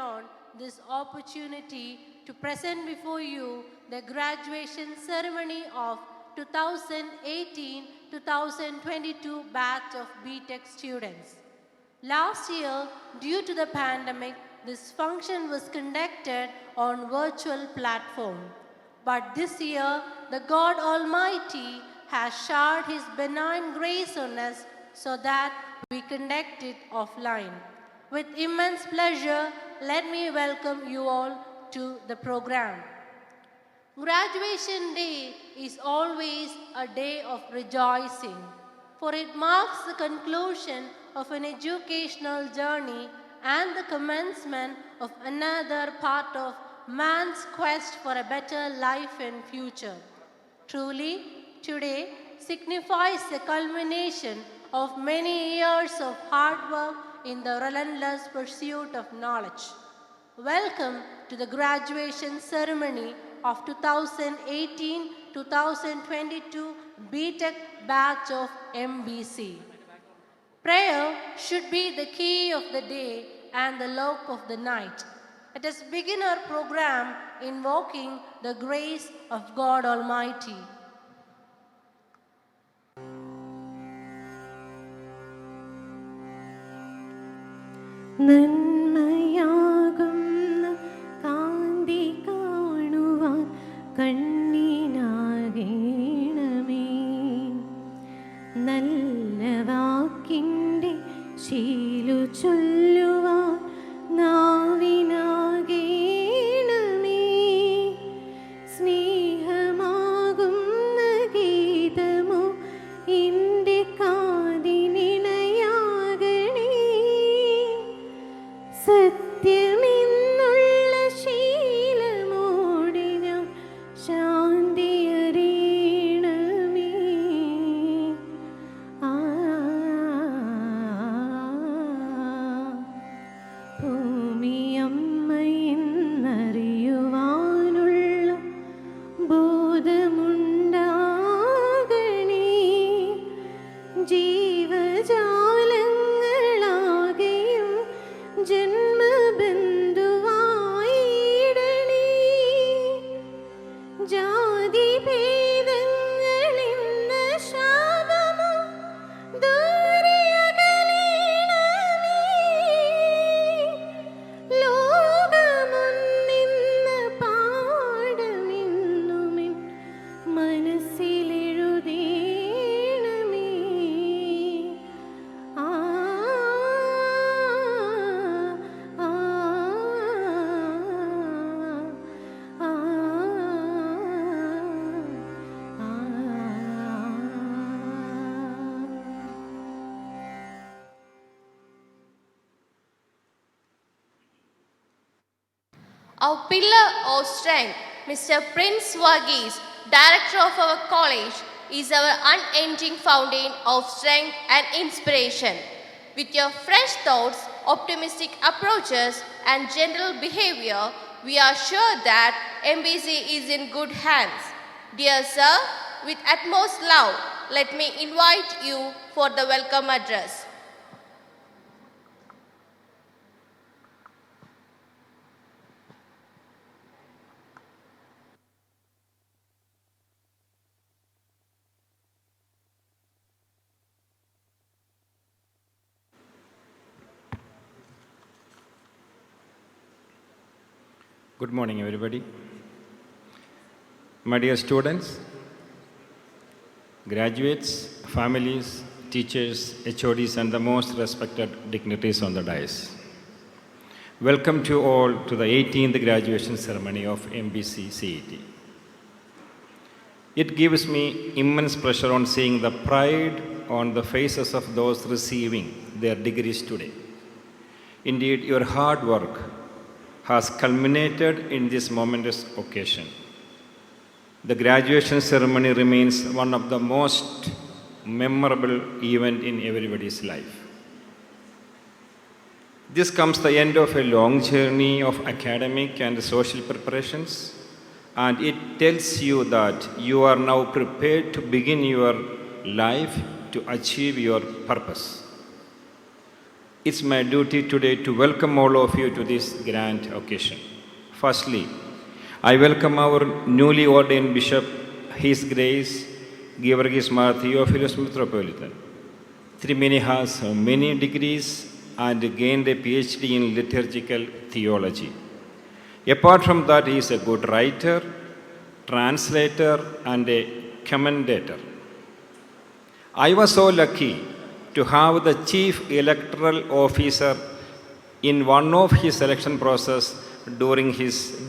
on this opportunity to present before you the graduation ceremony of 2018-2022 batch of BTech students. Last year, due to the pandemic, this function was conducted on virtual platform. But this year, the God Almighty has showered His benign grace on us so that we conduct it offline. With immense pleasure, let me welcome you all to the program. Graduation Day is always a day of rejoicing, for it marks the conclusion of an educational journey and the commencement of another part of man's quest for a better life and future. Truly, today signifies the culmination of many years of hard work in the relentless pursuit of knowledge. Welcome to the graduation ceremony of 2018-2022 BTech batch of MBC. Prayer should be the key of the day and the lock of the night. Let us begin our program invoking the grace of God Almighty. നന്മയാകുന്ന കാന്തി കാണുവാൻ കണ്ണിനാകേണമേ, നല്ല വാക്കിൻ്റെ ശീലു ചൊല്ലുവാൻ നാവിനാകേണമേ, സ്നേഹമാകുന്ന ഗീതമോ എൻ്റെ കാതിനിണയാകണേ, സത്യമെന്നുള്ള ശീലമോടെ ഞാൻ ശാന്തി അറിയണമേ. ഭൂമിയമ്മയെന്നറിയുവാനുള്ള ബോധമുണ്ടാകണേ, ജീവജാലങ്ങളാകെയും ജന്മബന്ധുവായിടണേ, ജാതിഭേദങ്ങളെന്ന ശാപമോ ദൂരെ അകലേണമേ, ലോകമൊന്നെന്ന പാഠമെന്നുമെൻ മനസ്സിലെഴുതേണമേ. ആ ആ ആ Our pillar of strength, Mr. Prince Varghese, Director of our college, is our unending fountain of strength and inspiration. With your fresh thoughts, optimistic approaches, and gentle behavior, we are sure that MBC is in good hands. Dear sir, with utmost love, let me invite you for the welcome address. Good morning, everybody. My dear students, graduates, families, teachers, HODs, and the most respected dignitaries on the dais. Welcome to all to the 18th graduation ceremony of MBC CET. It gives me immense pleasure on seeing the pride on the faces of those receiving their degrees today. Indeed, your hard work has culminated in this momentous occasion. The graduation ceremony remains one of the most memorable events in everybody's life. This comes the end of a long journey of academic and social preparations, and it tells you that you are now prepared to begin your life to achieve your purpose. It's my duty today to welcome all of you to this grand occasion. Firstly, I welcome our newly ordained Bishop, His Grace, Georgis Mar Theophilus Metropolitan. Trimini has many degrees and gained a PhD in liturgical theology. Apart from that, he is a good writer, translator, and a commentator. I was so lucky to have the chief electoral officer in one of his selection process during his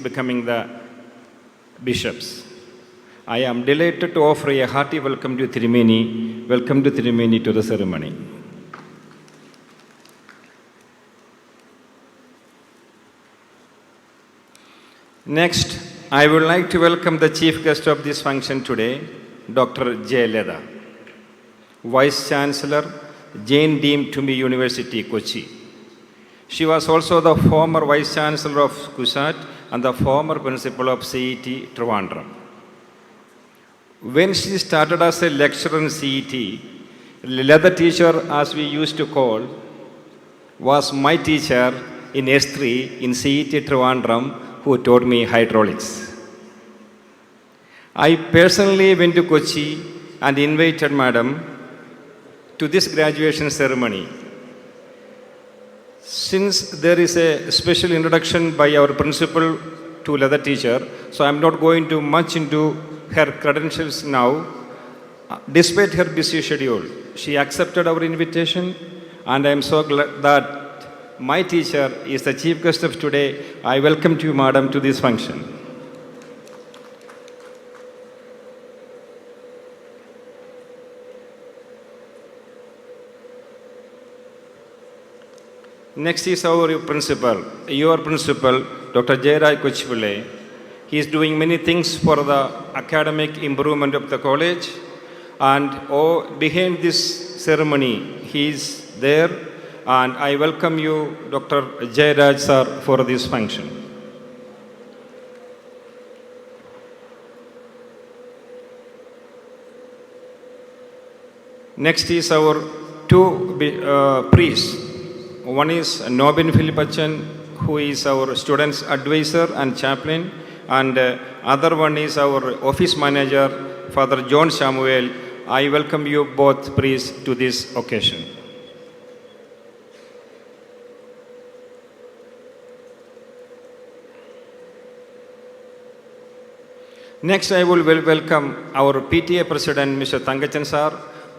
becoming the bishops. I am delighted to offer a hearty welcome to Tirumeni. Welcome to Tirumeni to the ceremony. Next, I would like to welcome the chief guest of this function today, Dr. J. Leda, Vice Chancellor, Jain Deemed to be University, Kochi. She was also the former Vice Chancellor of KUSAT and the former Principal of CET Trivandrum. When she started as a lecturer in CET, leather teacher, as we used to call, was my teacher in S3 in CET Trivandrum, who taught me hydraulics. I personally went to Kochi and invited Madam to this graduation ceremony. Since there is a special introduction by our principal to leather teacher, so I'm not going to much into her credentials now. Despite her busy schedule, she accepted our invitation, and I am so glad that my teacher is the chief guest of today. I welcome you, Madam, to this function. Next is our principal, your principal, Dr. Jayaraj Kochipille. He is doing many things for the academic improvement of the college, and behind this ceremony, he is there. And I welcome you, Dr. Jayaraj sir, for this function. Next is our two priests. One is Nobin Philipachan, who is our students' advisor and chaplain, and other one is our office manager, Father John Samuel. I welcome you both priests to this occasion. Next, I will welcome our PTA President, Mr. Thangachan sir.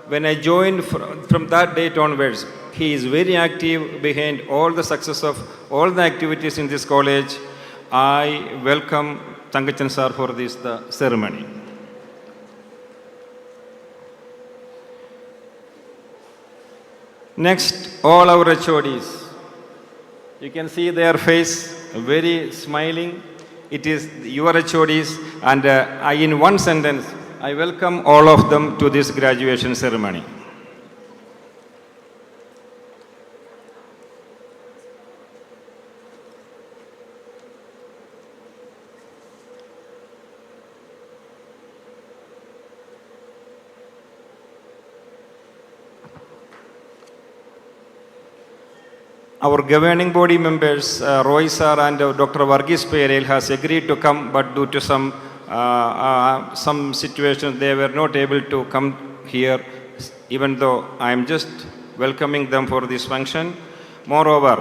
When I joined from that date onwards, he is very active behind all the success of all the activities in this college. I welcome Thangachan sir for the ceremony. Next, all our HODs. You can see their face, very smiling. It is your HODs, and in one sentence, I welcome all of them to this graduation ceremony. Our governing body members, Roy sir and Dr. Varghese Perel, has agreed to come, but due to some situations, they were not able to come here, even though I am just welcoming them for this function. Moreover,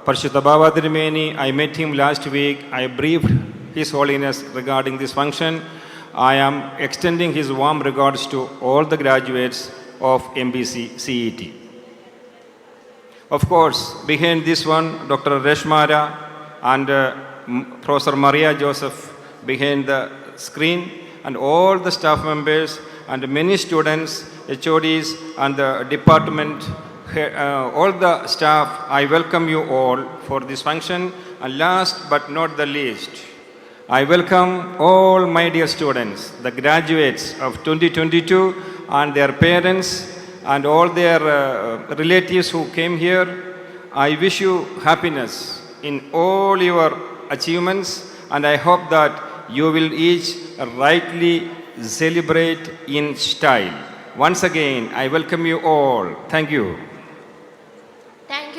Parishudha Baba Tirumeni, I met him last week. I briefed His Holiness regarding this function. I am extending his warm regards to all the graduates of MBC CET. Of course, behind this one, Dr. Reshmara and Professor Maria Joseph behind the screen, and all the staff members and many students, HODs and the department, all the staff, I welcome you all for this function. And last but not the least, I welcome all my dear students, the graduates of 2022 and their parents, and all their relatives who came here. I wish you happiness in all your achievements, and I hope that you will each rightly celebrate in style. Once again, I welcome you all. Thank you.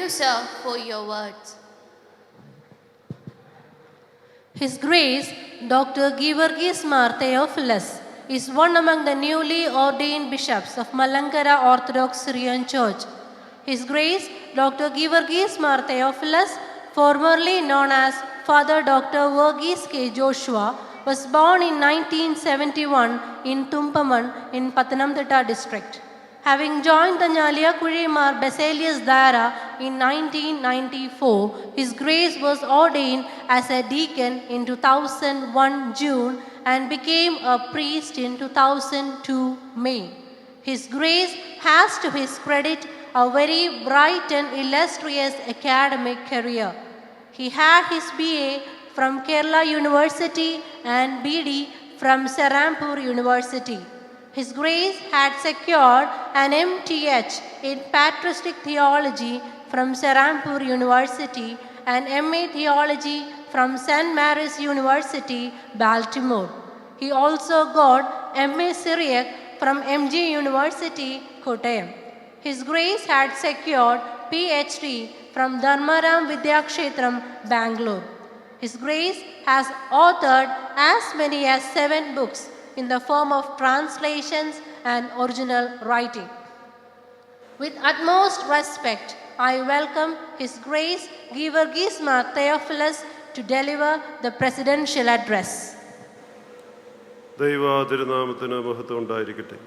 you, sir, for your words. His Grace, Dr. Georgis Mar Theophilus, is one among the newly ordained bishops of Malankara Orthodox Syrian Church. His Grace, Dr. Georgis Mar Theophilus, formerly known as Father Dr. Verghese K. Joshua, was born in 1971 in Tumpaman in Pathanamthitta district. Having joined the Nyaliyakuri Mar Basilius Dara in 1994, His Grace was ordained as a deacon in 2001 June and became a priest in 2002 May. His Grace has to his credit a very bright and illustrious academic career. He had his BA from Kerala University and BD from Serampur University. His Grace had secured an MTH in Patristic Theology from Serampur University and MA Theology from St. Mary's University, Baltimore. He also got MA Syriac from MG University, Kottayam. His Grace had secured PhD from Dharmaram Vidyakshetram, Bangalore. His Grace has authored as many as 7 books in the form of translations and original writing. With utmost respect, I welcome His Grace Georgis Mar Theophilus to deliver the presidential address. ദൈവ തിരുനാമത്തിന് മഹത്വം ഉണ്ടായിരിക്കട്ടെ.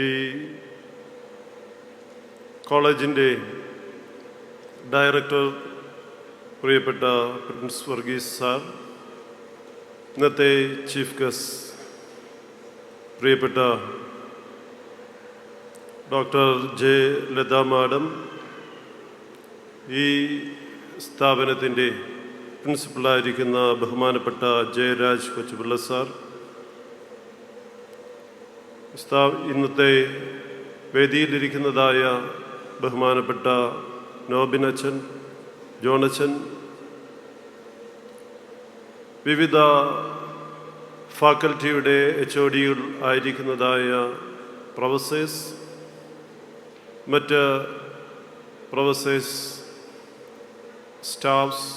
ഈ കോളേജിൻ്റെ director പ്രിയപ്പെട്ട Prince Varghese sir, ഇന്നത്തെ chief guest പ്രിയപ്പെട്ട doctor J Latha madam, ഈ സ്ഥാപനത്തിൻ്റെ പ്രിൻസിപ്പളായിരിക്കുന്ന ബഹുമാനപ്പെട്ട ജയരാജ് കൊച്ചുപിള്ള സാർ, ഇന്നത്തെ വേദിയിലിരിക്കുന്നതായ ബഹുമാനപ്പെട്ട നോബിനച്ചൻ, ജോണച്ചൻ, വിവിധ ഫാക്കൽറ്റിയുടെ HOD-കൾ ആയിരിക്കുന്നതായ പ്രൊഫസേഴ്സ്, മറ്റ് പ്രൊഫസേഴ്സ്, സ്റ്റാഫ്സ്,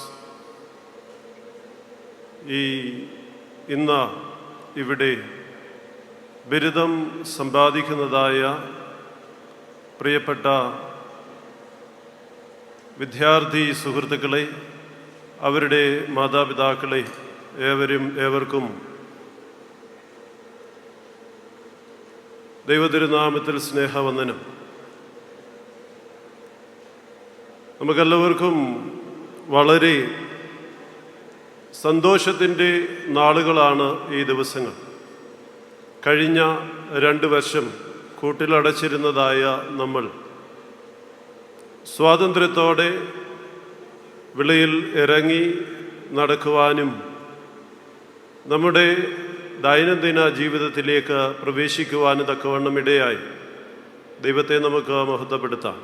ഇന്ന് ഇവിടെ ബിരുദം സമ്പാദിക്കുന്നതായ പ്രിയപ്പെട്ട വിദ്യാർത്ഥി സുഹൃത്തുക്കളെ, അവരുടെ മാതാപിതാക്കളെ, ഏവർക്കും ദൈവതിരുനാമത്തിൽ സ്നേഹവന്ദനം. നമുക്കെല്ലാവർക്കും വളരെ സന്തോഷത്തിൻ്റെ നാളുകളാണ് ഈ ദിവസങ്ങൾ. കഴിഞ്ഞ 2 വർഷം കൂട്ടിലടച്ചിരുന്നതായ നമ്മൾ സ്വാതന്ത്ര്യത്തോടെ വെളിയിൽ ഇറങ്ങി നടക്കുവാനും നമ്മുടെ ദൈനംദിന ജീവിതത്തിലേക്ക് പ്രവേശിക്കുവാനും തക്കവണ്ണം ഇടയായി. ദൈവത്തെ നമുക്ക് മഹത്വപ്പെടുത്താം.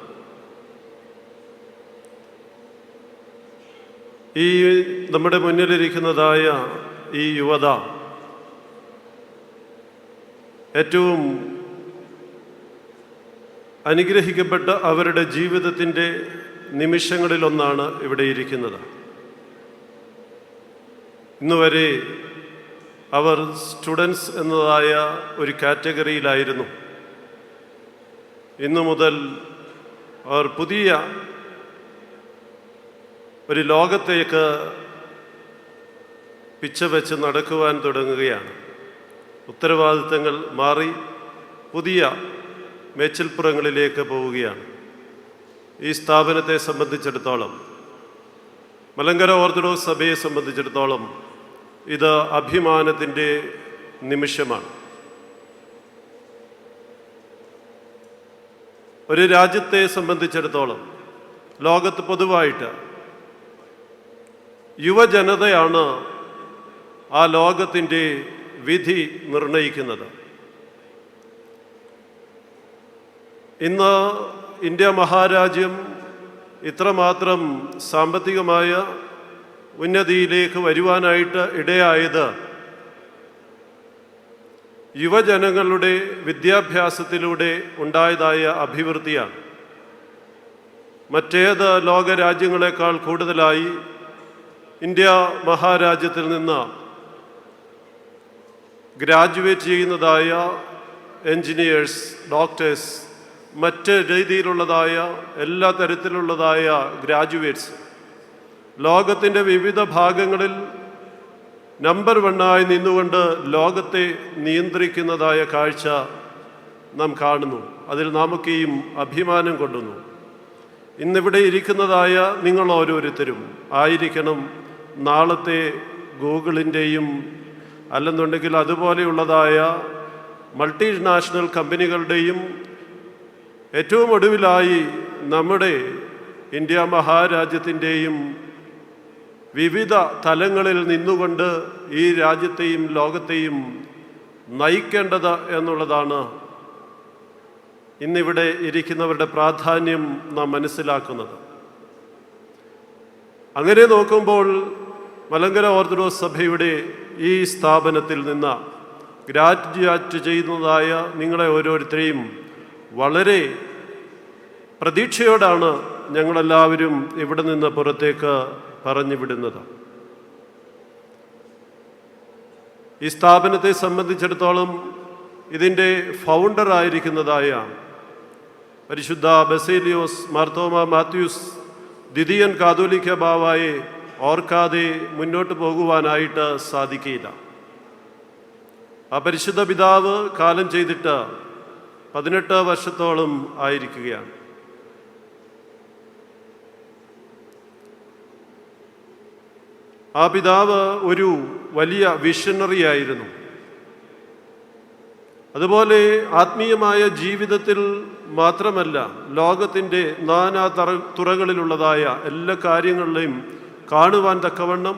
ഈ നമ്മുടെ മുന്നിലിരിക്കുന്നതായ ഈ യുവത ഏറ്റവും അനുഗ്രഹിക്കപ്പെട്ട അവരുടെ ജീവിതത്തിൻ്റെ നിമിഷങ്ങളിലൊന്നാണ് ഇവിടെ ഇരിക്കുന്നത്. ഇന്നുവരെ അവർ സ്റ്റുഡൻസ് എന്നതായ ഒരു കാറ്റഗറിയിലായിരുന്നു. ഇന്നു മുതൽ അവർ പുതിയ ഒരു ലോകത്തേക്ക് പിച്ചവെച്ച് നടക്കുവാൻ തുടങ്ങുകയാണ്. ഉത്തരവാദിത്തങ്ങൾ മാറി പുതിയ മേച്ചിൽപ്പുറങ്ങളിലേക്ക് പോവുകയാണ്. ഈ സ്ഥാപനത്തെ സംബന്ധിച്ചിടത്തോളം, മലങ്കര ഓർത്തഡോക്സ് സഭയെ സംബന്ധിച്ചിടത്തോളം ഇത് അഭിമാനത്തിൻ്റെ നിമിഷമാണ്. ഒരു രാജ്യത്തെ സംബന്ധിച്ചിടത്തോളം, ലോകത്ത് പൊതുവായിട്ട് യുവജനതയാണ് ആ ലോകത്തിൻ്റെ വിധി നിർണയിക്കുന്നത്. ഇന്ന് ഇന്ത്യ മഹാരാജ്യം ഇത്രമാത്രം സാമ്പത്തികമായ ഉന്നതിയിലേക്ക് വരുവാനായിട്ട് ഇടയായത് യുവജനങ്ങളുടെ വിദ്യാഭ്യാസത്തിലൂടെ ഉണ്ടായതായ അഭിവൃദ്ധിയാണ്. മറ്റേത് ലോകരാജ്യങ്ങളെക്കാൾ കൂടുതലായി ഇന്ത്യ മഹാരാജ്യത്തിൽ നിന്ന് ഗ്രാജുവേറ്റ് ചെയ്യുന്നതായ എൻജിനീയേഴ്സ്, ഡോക്ടേഴ്സ്, മറ്റ് രീതിയിലുള്ളതായ എല്ലാ തരത്തിലുള്ളതായ ഗ്രാജുവേറ്റ്സ് ലോകത്തിൻ്റെ വിവിധ ഭാഗങ്ങളിൽ നമ്പർ 1 നിന്നുകൊണ്ട് ലോകത്തെ നിയന്ത്രിക്കുന്നതായ കാഴ്ച നാം കാണുന്നു. അതിൽ നമുക്കെയും അഭിമാനം കൊള്ളുന്നു. ഇന്നിവിടെ ഇരിക്കുന്നതായ നിങ്ങൾ ഓരോരുത്തരും ആയിരിക്കണം നാളത്തെ ഗൂഗിളിൻ്റെയും അല്ലെന്നുണ്ടെങ്കിൽ അതുപോലെയുള്ളതായ മൾട്ടിനാഷണൽ കമ്പനികളുടെയും ഏറ്റവും ഒടുവിലായി നമ്മുടെ ഇന്ത്യ മഹാരാജ്യത്തിൻ്റെയും വിവിധ തലങ്ങളിൽ നിന്നുകൊണ്ട് ഈ രാജ്യത്തെയും ലോകത്തെയും നയിക്കേണ്ടത് എന്നുള്ളതാണ് ഇന്നിവിടെ ഇരിക്കുന്നവരുടെ പ്രാധാന്യം നാം മനസ്സിലാക്കുന്നത്. അങ്ങനെ നോക്കുമ്പോൾ മലങ്കര ഓർത്തഡോക്സ് സഭയുടെ ഈ സ്ഥാപനത്തിൽ നിന്ന് ഗ്രാജുവേറ്റ് ചെയ്യുന്നതായ നിങ്ങളെ ഓരോരുത്തരെയും വളരെ പ്രതീക്ഷയോടാണ് ഞങ്ങളെല്ലാവരും ഇവിടെ നിന്ന് പുറത്തേക്ക് പറഞ്ഞു വിടുന്നത്. ഈ സ്ഥാപനത്തെ സംബന്ധിച്ചിടത്തോളം ഇതിൻ്റെ ഫൗണ്ടറായിരിക്കുന്നതായ പരിശുദ്ധ ബസേലിയോസ് മാർത്തോമ മാത്യൂസ് ദ്വിതീയൻ കാതോലിക്ക ബാവായെ ഓർക്കാതെ മുന്നോട്ട് പോകുവാനായിട്ട് സാധിക്കില്ല. ആ പരിശുദ്ധ പിതാവ് കാലം ചെയ്തിട്ട് 18 വർഷത്തോളം ആയിരിക്കുകയാണ്. ആ പിതാവ് ഒരു വലിയ വിഷണറി ആയിരുന്നു. അതുപോലെ ആത്മീയമായ ജീവിതത്തിൽ മാത്രമല്ല, ലോകത്തിൻ്റെ നാനാ തുറകളിലുള്ളതായ എല്ലാ കാര്യങ്ങളിലെയും കാണുവാൻ തക്കവണ്ണം,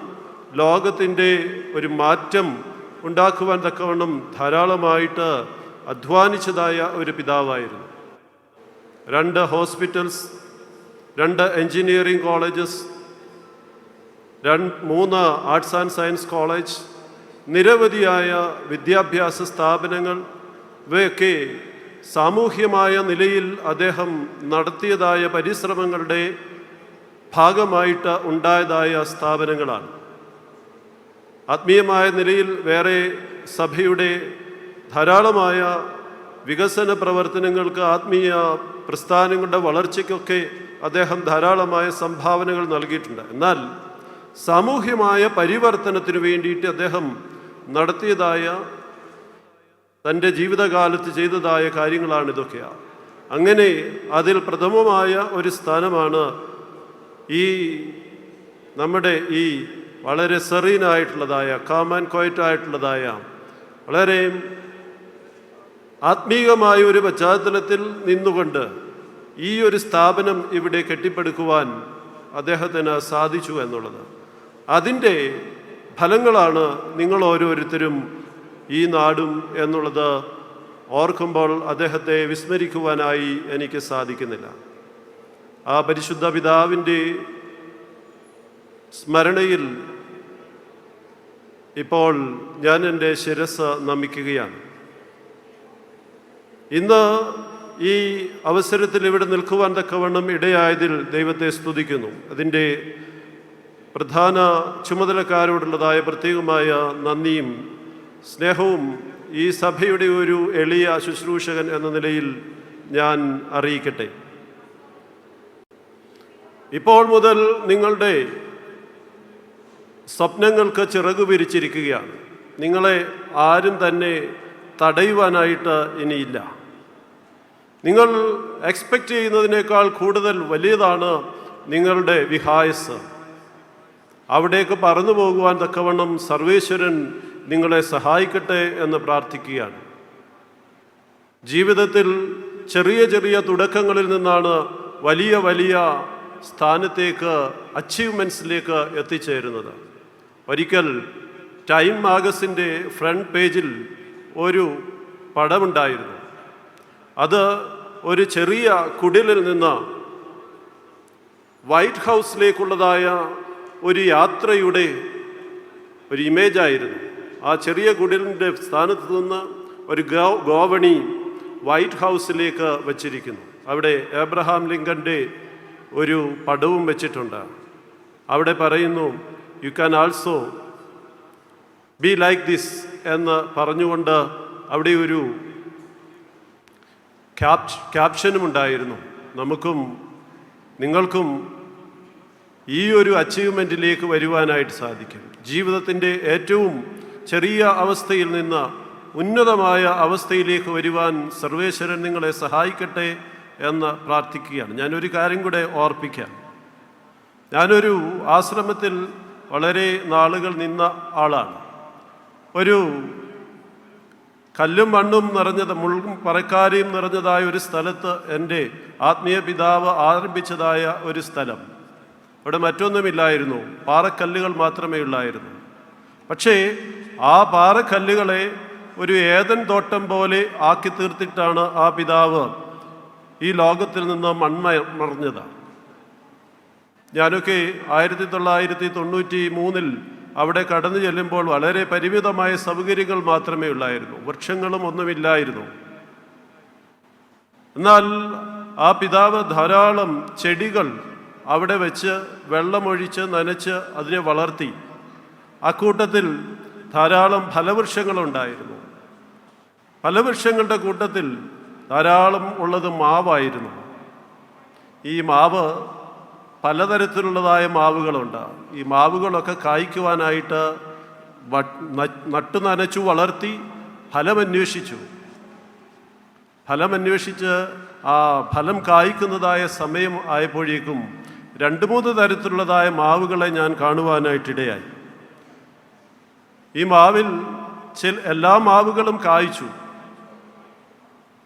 ലോകത്തിൻ്റെ ഒരു മാറ്റം ഉണ്ടാക്കുവാൻ തക്കവണ്ണം ധാരാളമായിട്ട് അധ്വാനിച്ചതായ ഒരു പിതാവായിരുന്നു. 2 hospitals, 2 engineering colleges, 3 arts and science college, നിരവധിയായ വിദ്യാഭ്യാസ സ്ഥാപനങ്ങൾ, ഇവയൊക്കെ സാമൂഹ്യമായ നിലയിൽ അദ്ദേഹം നടത്തിയതായ പരിശ്രമങ്ങളുടെ ഭാഗമായിട്ട് ഉണ്ടായതായ സ്ഥാപനങ്ങളാണ്. ആത്മീയമായ നിലയിൽ വേറെ സഭയുടെ ധാരാളമായ വികസന പ്രവർത്തനങ്ങൾക്ക്, ആത്മീയ പ്രസ്ഥാനങ്ങളുടെ വളർച്ചയ്ക്കൊക്കെ അദ്ദേഹം ധാരാളമായ സംഭാവനകൾ നൽകിയിട്ടുണ്ട്. എന്നാൽ സാമൂഹ്യമായ പരിവർത്തനത്തിനു വേണ്ടിയിട്ട് അദ്ദേഹം നടത്തിയതായ, തൻ്റെ ജീവിതകാലത്ത് ചെയ്തതായ കാര്യങ്ങളാണ് ഇതൊക്കെയാണ്. അങ്ങനെ അതിൽ പ്രഥമമായ ഒരു സ്ഥാനമാണ് ഈ നമ്മുടെ ഈ വളരെ സെറീനായിട്ടുള്ളതായ, കാം ആൻഡ് ക്വയറ്റ് ആയിട്ടുള്ളതായ, വളരെ ആത്മീയമായ ഒരു പശ്ചാത്തലത്തിൽ നിന്നുകൊണ്ട് ഈ ഒരു സ്ഥാപനം ഇവിടെ കെട്ടിപ്പടുക്കുവാൻ അദ്ദേഹത്തിന് സാധിച്ചു എന്നുള്ളത്. അതിൻ്റെ ഫലങ്ങളാണ് നിങ്ങൾ ഓരോരുത്തരും ഈ നാടും എന്നുള്ളത് ഓർക്കുമ്പോൾ അദ്ദേഹത്തെ വിസ്മരിക്കുവാനായി എനിക്ക് സാധിക്കുന്നില്ല. ആ പരിശുദ്ധ പിതാവിൻ്റെ സ്മരണയിൽ ഇപ്പോൾ ഞാൻ എൻ്റെ ശിരസ് നമിക്കുകയാണ്. ഇന്ന് ഈ അവസരത്തിൽ ഇവിടെ നിൽക്കുവാൻ തക്കവണ്ണം ഇടയായതിൽ ദൈവത്തെ സ്തുതിക്കുന്നു. അതിൻ്റെ പ്രധാന ചുമതലക്കാരോടുള്ളതായ പ്രത്യേകമായ നന്ദിയും സ്നേഹവും ഈ സഭയുടെ ഒരു എളിയ ശുശ്രൂഷകൻ എന്ന നിലയിൽ ഞാൻ അറിയിക്കട്ടെ. ഇപ്പോൾ മുതൽ നിങ്ങളുടെ സ്വപ്നങ്ങൾക്ക് ചിറകു വിരിച്ചിരിക്കുകയാണ്. നിങ്ങളെ ആരും തന്നെ തടയുവാനായിട്ട് ഇനിയില്ല. നിങ്ങൾ എക്സ്പെക്റ്റ് ചെയ്യുന്നതിനേക്കാൾ കൂടുതൽ വലിയതാണ് നിങ്ങളുടെ വിഹായസ്. അവിടേക്ക് പറന്നു പോകുവാൻ തക്കവണ്ണം സർവേശ്വരൻ നിങ്ങളെ സഹായിക്കട്ടെ എന്ന് പ്രാർത്ഥിക്കുകയാണ്. ജീവിതത്തിൽ ചെറിയ ചെറിയ തുടക്കങ്ങളിൽ നിന്നാണ് വലിയ വലിയ സ്ഥാനത്തേക്ക്, അച്ചീവ്മെൻറ്റ്സിലേക്ക് എത്തിച്ചേരുന്നത്. ഒരിക്കൽ ടൈം മാഗസിൻ്റെ ഫ്രണ്ട് പേജിൽ ഒരു പടമുണ്ടായിരുന്നു. അത് ഒരു ചെറിയ കുടിലിൽ നിന്ന് വൈറ്റ് ഹൗസിലേക്കുള്ളതായ ഒരു യാത്രയുടെ ഒരു ഇമേജായിരുന്നു. ആ ചെറിയ കുടിലിൻ്റെ സ്ഥാനത്ത് നിന്ന് ഒരു ഗോവണി വൈറ്റ് ഹൗസിലേക്ക് വച്ചിരിക്കുന്നു. അവിടെ ഏബ്രഹാം ലിങ്കൻ്റെ ഒരു പടവും വെച്ചിട്ടുണ്ട്. അവിടെ പറയുന്നു, you can also be like this എന്ന് പറഞ്ഞുകൊണ്ട് അവിടെ ഒരു ക്യാപ്ഷനും ഉണ്ടായിരുന്നു. നമുക്കും നിങ്ങൾക്കും ഈ ഒരു അച്ചീവ്മെൻറ്റിലേക്ക് വരുവാനായിട്ട് സാധിക്കും. ജീവിതത്തിൻ്റെ ഏറ്റവും ചെറിയ അവസ്ഥയിൽ നിന്ന് ഉന്നതമായ അവസ്ഥയിലേക്ക് വരുവാൻ സർവേശ്വരൻ നിങ്ങളെ സഹായിക്കട്ടെ എന്ന് പ്രാർത്ഥിക്കുകയാണ്. ഞാനൊരു കാര്യം കൂടെ ഓർപ്പിക്കാം. ഞാനൊരു ആശ്രമത്തിൽ വളരെ നാളുകൾ നിന്ന ആളാണ്. ഒരു കല്ലും മണ്ണും നിറഞ്ഞത്, മുള്ളും പറക്കാരിയും നിറഞ്ഞതായ ഒരു സ്ഥലത്ത് എൻ്റെ ആത്മീയ പിതാവ് ആരംഭിച്ചതായ ഒരു സ്ഥലം. അവിടെ മറ്റൊന്നുമില്ലായിരുന്നു, പാറക്കല്ലുകൾ മാത്രമേ ഉള്ളായിരുന്നു. പക്ഷേ ആ പാറക്കല്ലുകളെ ഒരു ഏദൻ തോട്ടം പോലെ ആക്കി തീർത്തിട്ടാണ് ആ പിതാവ് ഈ ലോകത്തിൽ നിന്ന് മൺമറഞ്ഞത്. ഞാനൊക്കെ 1993 അവിടെ കടന്നു ചെല്ലുമ്പോൾ വളരെ പരിമിതമായ സൗകര്യങ്ങൾ മാത്രമേ ഉള്ളായിരുന്നു, വൃക്ഷങ്ങളും ഒന്നുമില്ലായിരുന്നു. എന്നാൽ ആ പിതാവ് ധാരാളം ചെടികൾ അവിടെ വെച്ച് വെള്ളമൊഴിച്ച് നനച്ച് അതിനെ വളർത്തി. അക്കൂട്ടത്തിൽ ധാരാളം ഫലവൃക്ഷങ്ങളുണ്ടായിരുന്നു. ഫലവൃക്ഷങ്ങളുടെ കൂട്ടത്തിൽ ധാരാളം ഉള്ളത് മാവായിരുന്നു. ഈ മാവ് പലതരത്തിലുള്ളതായ മാവുകളുണ്ട്. ഈ മാവുകളൊക്കെ കായ്ക്കുവാനായിട്ട് നട്ടു നനച്ചു വളർത്തി ഫലമന്വേഷിച്ച് ആ ഫലം കായ്ക്കുന്നതായ സമയം ആയപ്പോഴേക്കും 2-3 തരത്തിലുള്ളതായ മാവുകളെ ഞാൻ കാണുവാനായിട്ടിടയായി. ഈ മാവിൽ എല്ലാ മാവുകളും കായ്ച്ചു.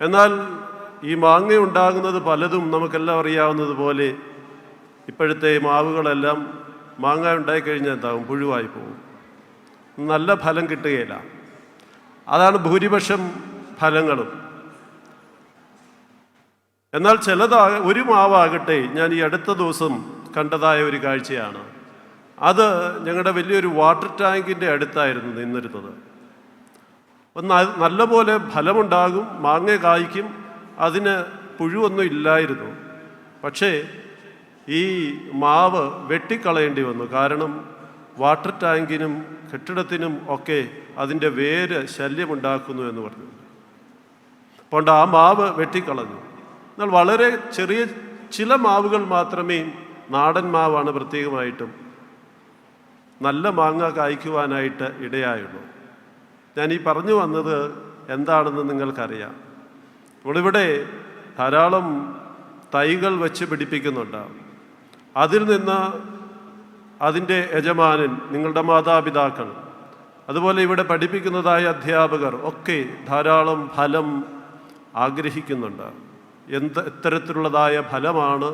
എന്നാൽ ഈ മാങ്ങ ഉണ്ടാകുന്നത് പലതും നമുക്കെല്ലാം അറിയാവുന്നത് പോലെ ഇപ്പോഴത്തെ മാവുകളെല്ലാം മാങ്ങ ഉണ്ടായിക്കഴിഞ്ഞാൽ എന്താകും, പുഴുവായി പോകും, നല്ല ഫലം കിട്ടുകയില്ല. അതാണ് ഭൂരിപക്ഷം ഫലങ്ങളും. എന്നാൽ ഒരു മാവാകട്ടെ, ഞാൻ ഈ അടുത്ത ദിവസം കണ്ടതായ ഒരു കാഴ്ചയാണ്. അത് ഞങ്ങളുടെ വലിയൊരു വാട്ടർ ടാങ്കിൻ്റെ അടുത്തായിരുന്നു നിന്നിരുന്നത്. നല്ലപോലെ ഫലമുണ്ടാകും, മാങ്ങ കായ്ക്കും, അതിന് പുഴുവൊന്നും ഇല്ലായിരുന്നു. പക്ഷേ ഈ മാവ് വെട്ടിക്കളയേണ്ടി വന്നു. കാരണം വാട്ടർ ടാങ്കിനും കെട്ടിടത്തിനും ഒക്കെ അതിൻ്റെ വേര് ശല്യമുണ്ടാക്കുന്നു എന്ന് പറഞ്ഞു. അതുകൊണ്ട് ആ മാവ് വെട്ടിക്കളഞ്ഞു. എന്നാൽ വളരെ ചെറിയ ചില മാവുകൾ മാത്രമേ, നാടൻ മാവാണ് പ്രത്യേകമായിട്ടും, നല്ല മാങ്ങ കായ്ക്കുവാനായിട്ട് ഇടയായുള്ളൂ. ഞാൻ ഈ പറഞ്ഞു വന്നത് എന്താണെന്ന് നിങ്ങൾക്കറിയാം. നമ്മളിവിടെ ധാരാളം തൈകൾ വെച്ച് പിടിപ്പിക്കുന്നുണ്ട്. അതിൽ നിന്ന് അതിൻ്റെ യജമാനൻ, നിങ്ങളുടെ മാതാപിതാക്കൾ, അതുപോലെ ഇവിടെ പഠിപ്പിക്കുന്നതായ അധ്യാപകർ ഒക്കെ ധാരാളം ഫലം ആഗ്രഹിക്കുന്നുണ്ട്. എത്തരത്തിലുള്ളതായ ഫലമാണ്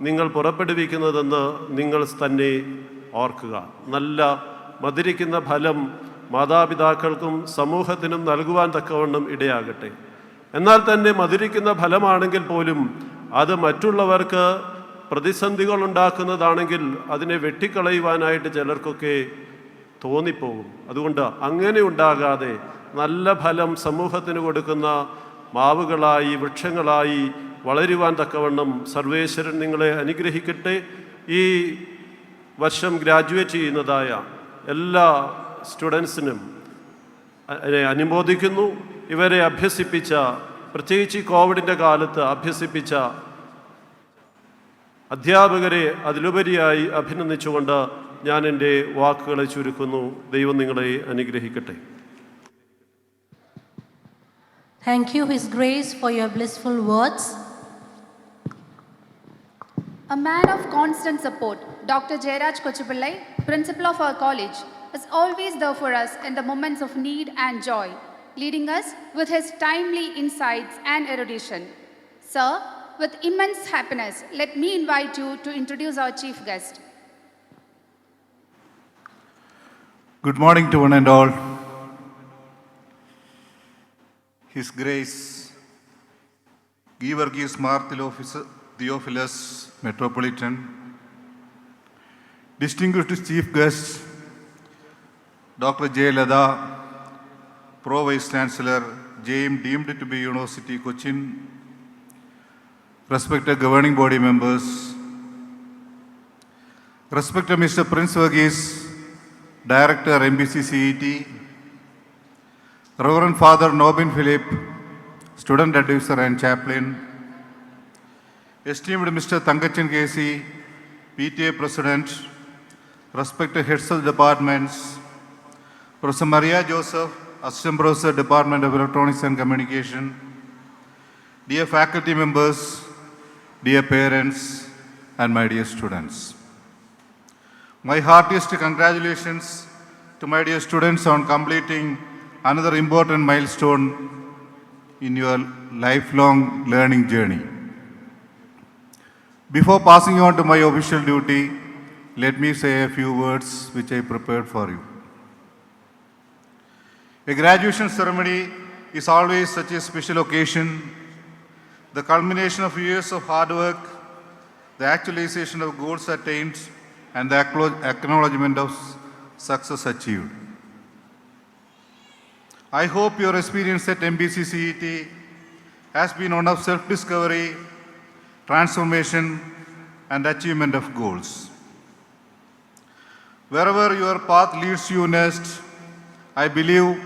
നിങ്ങൾ പുറപ്പെടുവിക്കുന്നതെന്ന് നിങ്ങൾ തന്നെ ഓർക്കുക. നല്ല മധുരിക്കുന്ന ഫലം മാതാപിതാക്കൾക്കും സമൂഹത്തിനും നൽകുവാൻ തക്കവണ്ണം ഇടയാകട്ടെ. എന്നാൽ തന്നെ മധുരിക്കുന്ന ഫലമാണെങ്കിൽ പോലും അത് മറ്റുള്ളവർക്ക് പ്രതിസന്ധികൾ ഉണ്ടാക്കുന്നതാണെങ്കിൽ അതിനെ വെട്ടിക്കളയുവാനായിട്ട് ചിലർക്കൊക്കെ തോന്നിപ്പോകും. അതുകൊണ്ട് അങ്ങനെ ഉണ്ടാകാതെ നല്ല ഫലം സമൂഹത്തിന് കൊടുക്കുന്ന മാവുകളായി, വൃക്ഷങ്ങളായി വളരുവാൻ തക്കവണ്ണം സർവേശ്വരൻ നിങ്ങളെ അനുഗ്രഹിക്കട്ടെ. ഈ വർഷം ഗ്രാജുവേറ്റ് ചെയ്യുന്നതായ എല്ലാ സ്റ്റുഡൻസിനും അനുമോദിക്കുന്നു. ഇവരെ അഭ്യസിപ്പിച്ച, പ്രത്യേകിച്ച് ഈ കോവിഡിൻ്റെ കാലത്ത് അഭ്യസിപ്പിച്ച അധ്യാപകരെ അതിലുപരിയായി അഭിനന്ദിച്ചുകൊണ്ട് ഞാൻ എൻ്റെ വാക്കുകളെ ചുരുക്കുന്നു. ദൈവം നിങ്ങളെ അനുഗ്രഹിക്കട്ടെ. Thank you, His Grace, for your blissful words. A man of constant support, Dr. Jayaraj Kochupillai, principal of our college, is always there for us in the moments of need and joy, leading us with his timely insights and erudition. Sir, with immense happiness, let me invite you to introduce our chief guest. Good morning to one and all. His Grace, Georgius Mar Theophilus, Metropolitan, distinguished chief guest, Dr. J. Lada, Pro Vice Chancellor, JM deemed to be University Cochin, respected governing body members, respected Mr. Prince Verghese, Director MBC CET, Reverend Father Nobin Philip, Student Advisor and Chaplain, esteemed Mr. Tangachan Kesi, PTA President, respected heads of departments, Professor Maria Joseph, Assistant Professor, Department of Electronics and Communication, dear faculty members, dear parents, and my dear students. My heartiest congratulations to my dear students on completing another important milestone in your lifelong learning journey. Before passing on to my official duty, let me say a few words which I prepared for you. A graduation ceremony is always such a special occasion, the culmination of years of hard work, the actualization of goals attained, and the acknowledgement of success achieved. I hope your experience at MBC CET has been one of self-discovery, transformation, and achievement of goals. Wherever your path leads you next, I believe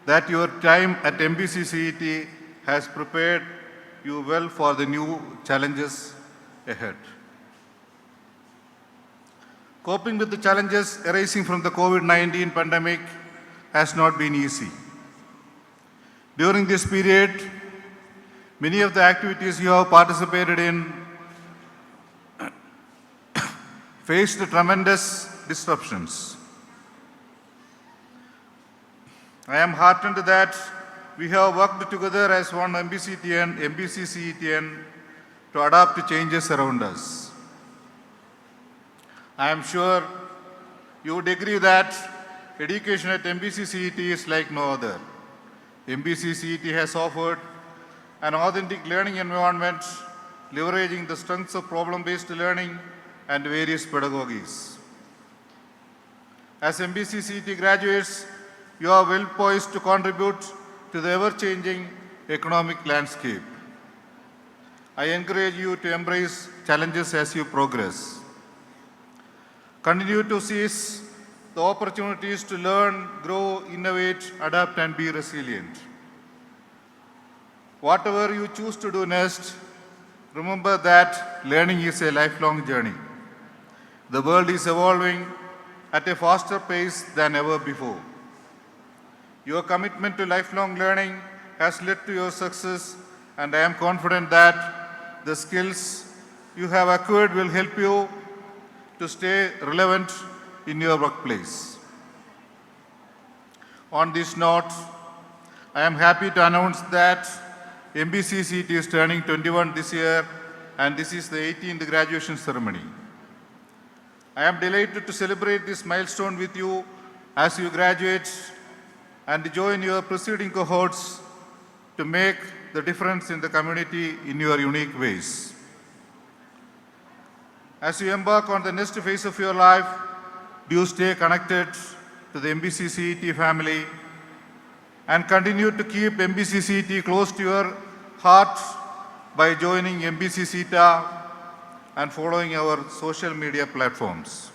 that your time at MBC CET has prepared you well for the new challenges ahead. Coping with the challenges arising from the COVID-19 pandemic has not been easy. During this period, many of the activities you have participated in faced tremendous disruptions. I am heartened that we have worked together as one MBC CETN to adapt to changes around us. I am sure you would agree that education at MBC CET is like no other. MBC CET has offered an authentic learning environment, leveraging the strengths of problem-based learning and various pedagogies. As MBC CET graduates, you are well poised to contribute to the ever-changing economic landscape. I encourage you to embrace challenges as you progress. Continue to seize the opportunities to learn, grow, innovate, adapt, and be resilient. Whatever you choose to do next, remember that learning is a lifelong journey. The world is evolving at a faster pace than ever before. Your commitment to lifelong learning has led to your success, and I am confident that the skills you have acquired will help you to stay relevant in your workplace. On this note, I am happy to announce that MBC CET is turning 21 this year, and this is the 18th graduation ceremony. I am delighted to celebrate this milestone with you as you graduate and join your preceding cohorts to make the difference in the community in your unique ways. As you embark on the next phase of your life, do stay connected to the MBC CET family and continue to keep MBC CET close to your heart by joining MBC CETA and following our social media platforms.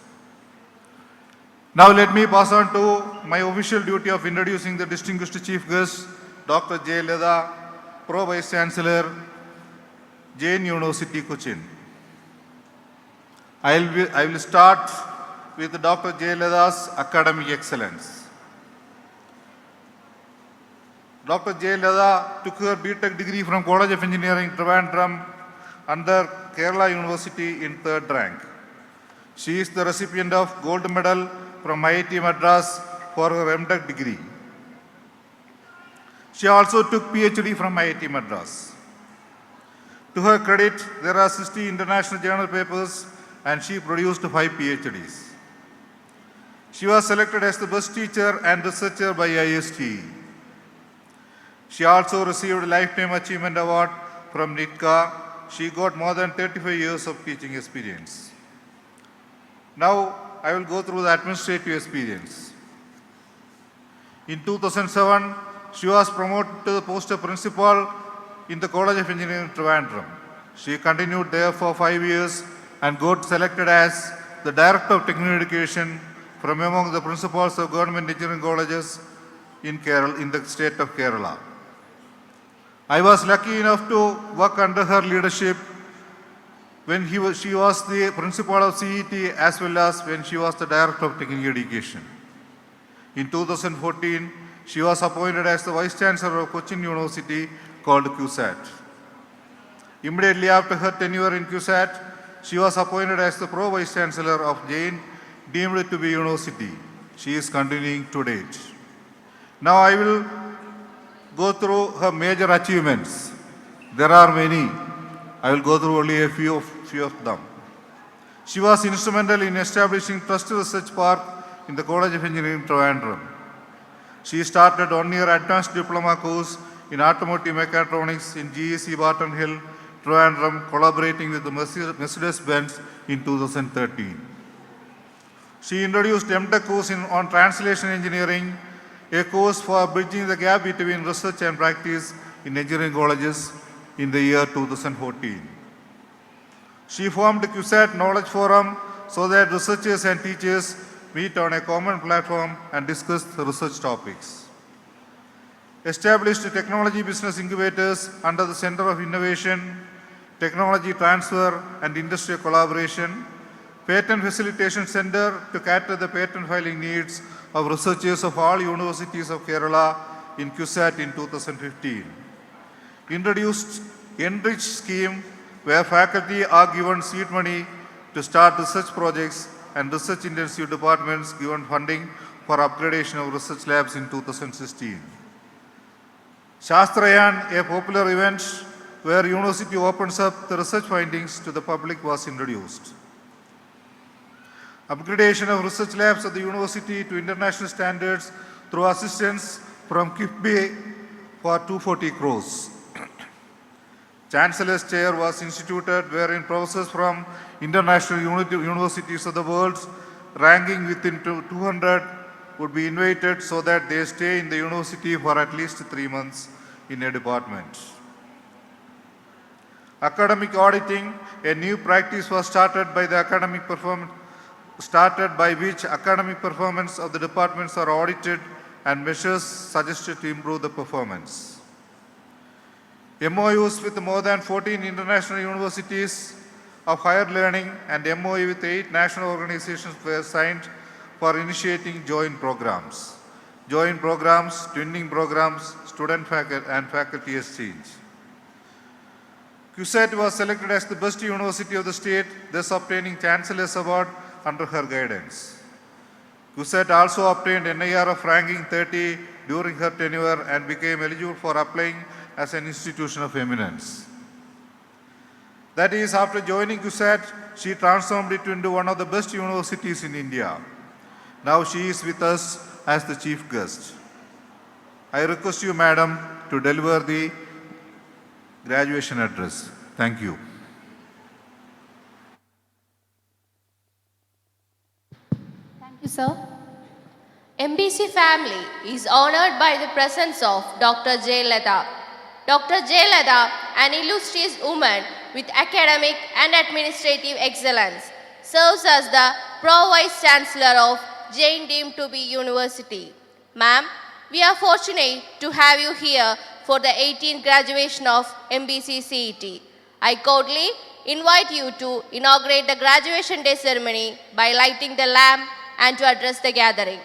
Now let me pass on to my official duty of introducing the distinguished chief guest, Dr. J. Leda, Pro Vice Chancellor, Jain University, Cochin. I will start with Dr. J. Leda's academic excellence. Dr. J. Leda took her BTech degree from College of Engineering, Trivandrum, under Kerala University in 3rd rank. She is the recipient of Gold Medal from IIT Madras for her MTech degree. She also took PhD from IIT Madras. To her credit, there are 60 international journal papers and she produced 5 PhDs. She was selected as the best teacher and researcher by ISTE. She also received a Lifetime Achievement Award from NITCA. She got more than 35 years of teaching experience. Now, I will go through the administrative experience. In 2007, she was promoted to the post of principal in the College of Engineering, Trivandrum. She continued there for 5 years and got selected as the Director of Technical Education from among the principals of government engineering colleges in the state of Kerala. I was lucky enough to work under her leadership when she was the principal of CET as well as when she was the Director of Technical Education. In 2014, she was appointed as the Vice Chancellor of Cochin University called QSAT. Immediately after her tenure in QSAT, she was appointed as the Pro Vice Chancellor of Jain, deemed to be university. She is continuing to date. Now I will go through her major achievements. There are many. I will go through only a few of them. She was instrumental in establishing Trust Research Park in the College of Engineering, Trivandrum. She started 1-year advanced diploma course in automotive mechatronics in GEC Barton Hill, Trivandrum, collaborating with the Mercedes-Benz in 2013. She introduced MTech course on translation engineering, a course for bridging the gap between research and practice in engineering colleges in the year 2014. She formed the QSAT Knowledge Forum so that researchers and teachers meet on a common platform and discuss the research topics. Established technology business incubators under the Center of Innovation, Technology Transfer and Industrial Collaboration, Patent Facilitation Center to cater the patent filing needs of researchers of all universities of Kerala in QSAT in 2015. Introduced Enrich scheme where faculty are given seed money to start research projects and research intensive departments given funding for upgradation of research labs in 2016. Shastrayan, a popular event where university opens up the research findings to the public, was introduced. Upgradation of research labs at the university to international standards through assistance from KIFBI for 240 crores. Chancellor's chair was instituted wherein professors from international universities of the world ranking within 200 would be invited so that they stay in the university for at least 3 months in a department. Academic auditing, a new practice was started by which academic performance of the departments are audited and measures suggested to improve the performance. MOUs with more than 14 international universities of higher learning and MOU with 8 national organizations were signed for initiating joint programs. Joint programs, twinning programs, student and faculty exchange. QSAT was selected as the best university of the state, thus obtaining Chancellor's Award under her guidance. QSAT also obtained NIRF ranking 30 during her tenure and became eligible for applying as an institution of eminence. That is, after joining QSAT, she transformed it into one of the best universities in India. Now she is with us as the chief guest. I request you, madam, to deliver the graduation address. Thank you. Thank you, sir. MBC family is honored by the presence of Dr. J. Leda. Dr. J. Leda, an illustrious woman with academic and administrative excellence, serves as the Pro-Vice Chancellor of Jain deemed to be University. Ma'am, we are fortunate to have you here for the 18th graduation of MBC CET. I cordially invite you to inaugurate the graduation day ceremony by lighting the lamp and to address the gathering.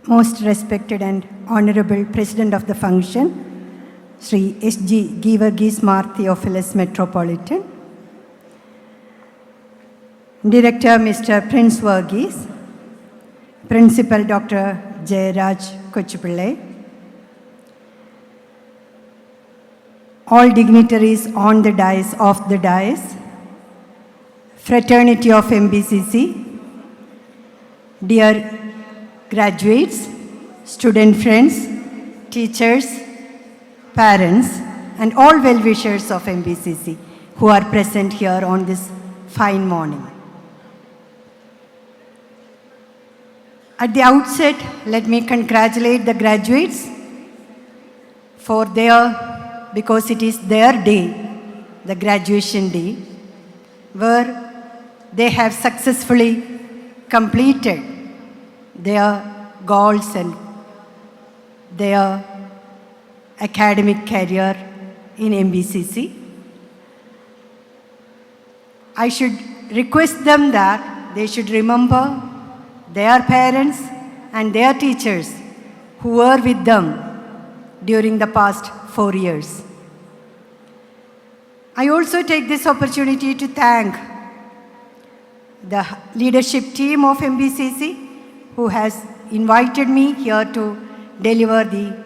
Most respected and honorable President of the function, Sri S.G. Givargis Mar Theophilus Metropolitan, Director Mr. Prince Varghese, Principal Dr. Jayaraj Kochupillai, all dignitaries on the dais, off the dais, fraternity of MBCC, dear graduates, student friends, teachers, parents, and all well-wishers of MBCC who are present here on this fine morning. At the outset, let me congratulate the graduates for because it is their day, the graduation day, where they have successfully completed their goals and their academic career in MBCC. I should request them that they should remember their parents and their teachers who were with them during the past 4 years. I also take this opportunity to thank the leadership team of MBCC who has invited me here to deliver the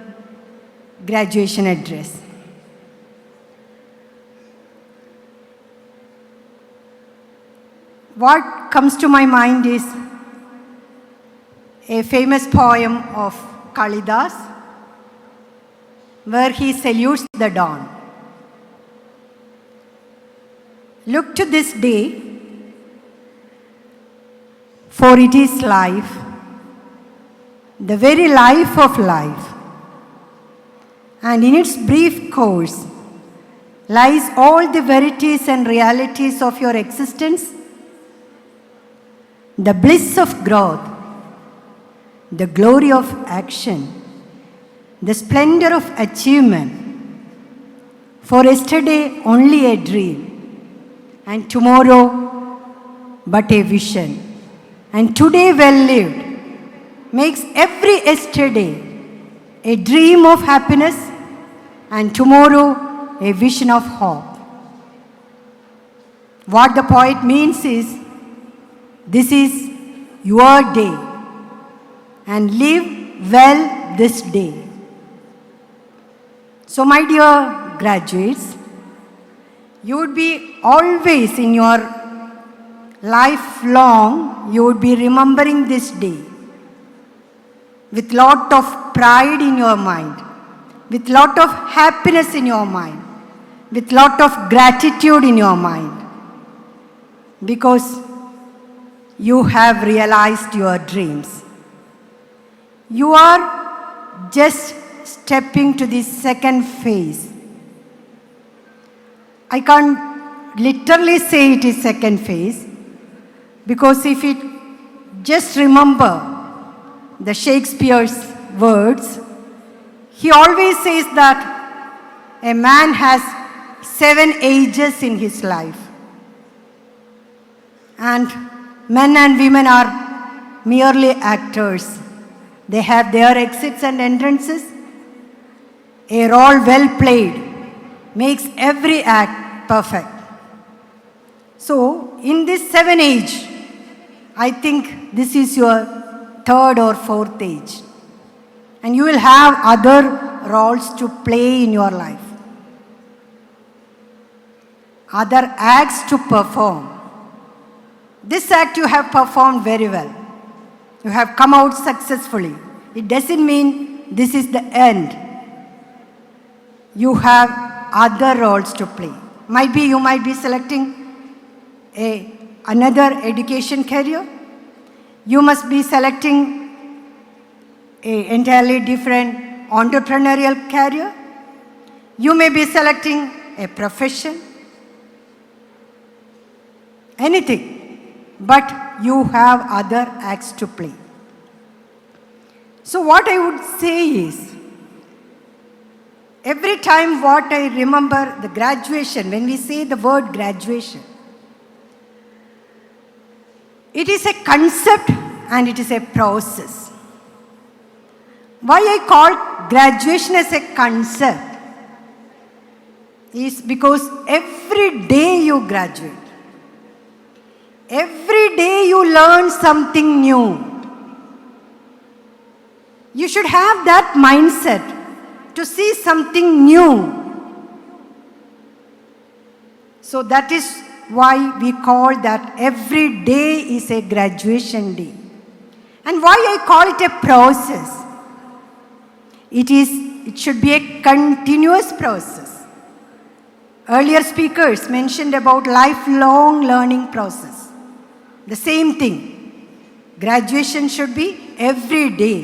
graduation address. What comes to my mind is a famous poem of Kalidas where he salutes the dawn. Look to this day, for it is life, the very life of life, and in its brief course lies all the verities and realities of your existence, the bliss of growth, the glory of action, the splendor of achievement. For yesterday only a dream, and tomorrow but a vision, and today well lived makes every yesterday a dream of happiness, and tomorrow a vision of hope. What the poet means is, this is your day, and live well this day. So my dear graduates, you would be always in your lifelong, you would be remembering this day with lot of pride in your mind, with lot of happiness in your mind, with lot of gratitude in your mind, because you have realized your dreams. You are just stepping to the second phase. I can't literally say it is second phase, because if it just remember the Shakespeare's words, he always says that a man has 7 ages in his life, and men and women are merely actors. They have their exits and entrances. A role well played makes every act perfect. So, in this 7 age, I think this is your 3rd or 4th age. And you will have other roles to play in your life, other acts to perform. This act you have performed very well. You have come out successfully. It doesn't mean this is the end. You have other roles to play. You might be selecting another education career. You must be selecting an entirely different entrepreneurial career. You may be selecting a profession. Anything. But you have other acts to play. So what I would say is, every time what I remember the graduation, when we say the word graduation, it is a concept and it is a process. Why I call graduation as a concept is because every day you graduate. Every day you learn something new. You should have that mindset to see something new. So that is why we call that every day is a graduation day. And why I call it a process. It should be a continuous process. Earlier speakers mentioned about lifelong learning process. The same thing. Graduation should be every day.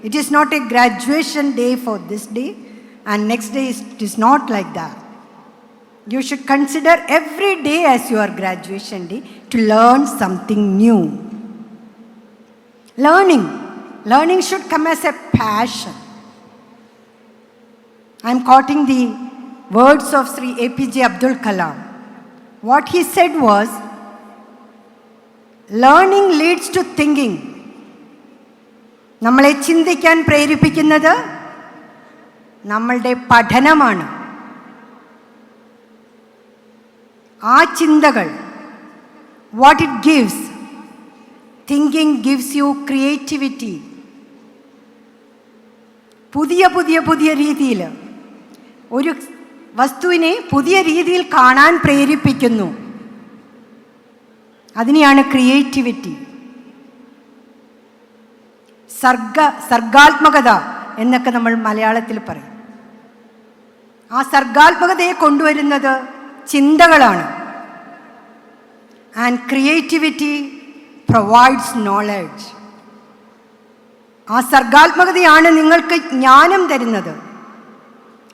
It is not a graduation day for this day and next day it is not like that. You should consider every day as your graduation day to learn something new. Learning should come as a passion. I am quoting the words of Sri APJ Abdul Kalam. What he said was, learning leads to thinking. നമ്മളെ ചിന്തിക്കാൻ പ്രേരിപ്പിക്കുന്നത് നമ്മളുടെ പഠനമാണ്. ആ ചിന്തകൾ, what it gives, thinking gives you creativity. പുതിയ രീതിയിൽ ഒരു വസ്തുവിനെ പുതിയ രീതിയിൽ കാണാൻ പ്രേരിപ്പിക്കുന്നു. അതിനെയാണ് ക്രിയേറ്റിവിറ്റി. സർഗാത്മകത എന്നൊക്കെ നമ്മൾ മലയാളത്തിൽ പറയും. ആ സർഗാത്മകതയെ കൊണ്ടുവരുന്നത് ചിന്തകളാണ്. And creativity provides knowledge. ആ സർഗാത്മകതയാണ് നിങ്ങൾക്ക് ജ്ഞാനം തരുന്നത്.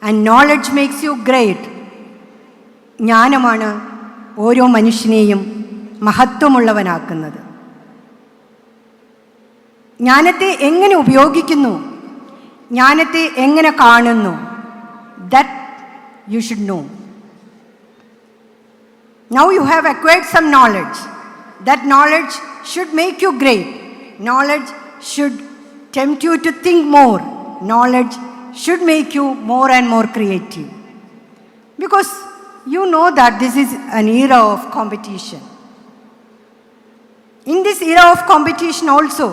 And knowledge makes you great. ജ്ഞാനമാണ് ഓരോ മനുഷ്യനെയും മഹത്വമുള്ളവനാക്കുന്നത്. ജ്ഞാനത്തെ എങ്ങനെ ഉപയോഗിക്കുന്നു, ജ്ഞാനത്തെ എങ്ങനെ കാണുന്നു, that you should know. Now you have acquired some knowledge. That knowledge should make you great. Knowledge should tempt you to think more. Knowledge should make you more and more creative. Because you know that this is an era of competition. In this era of competition also,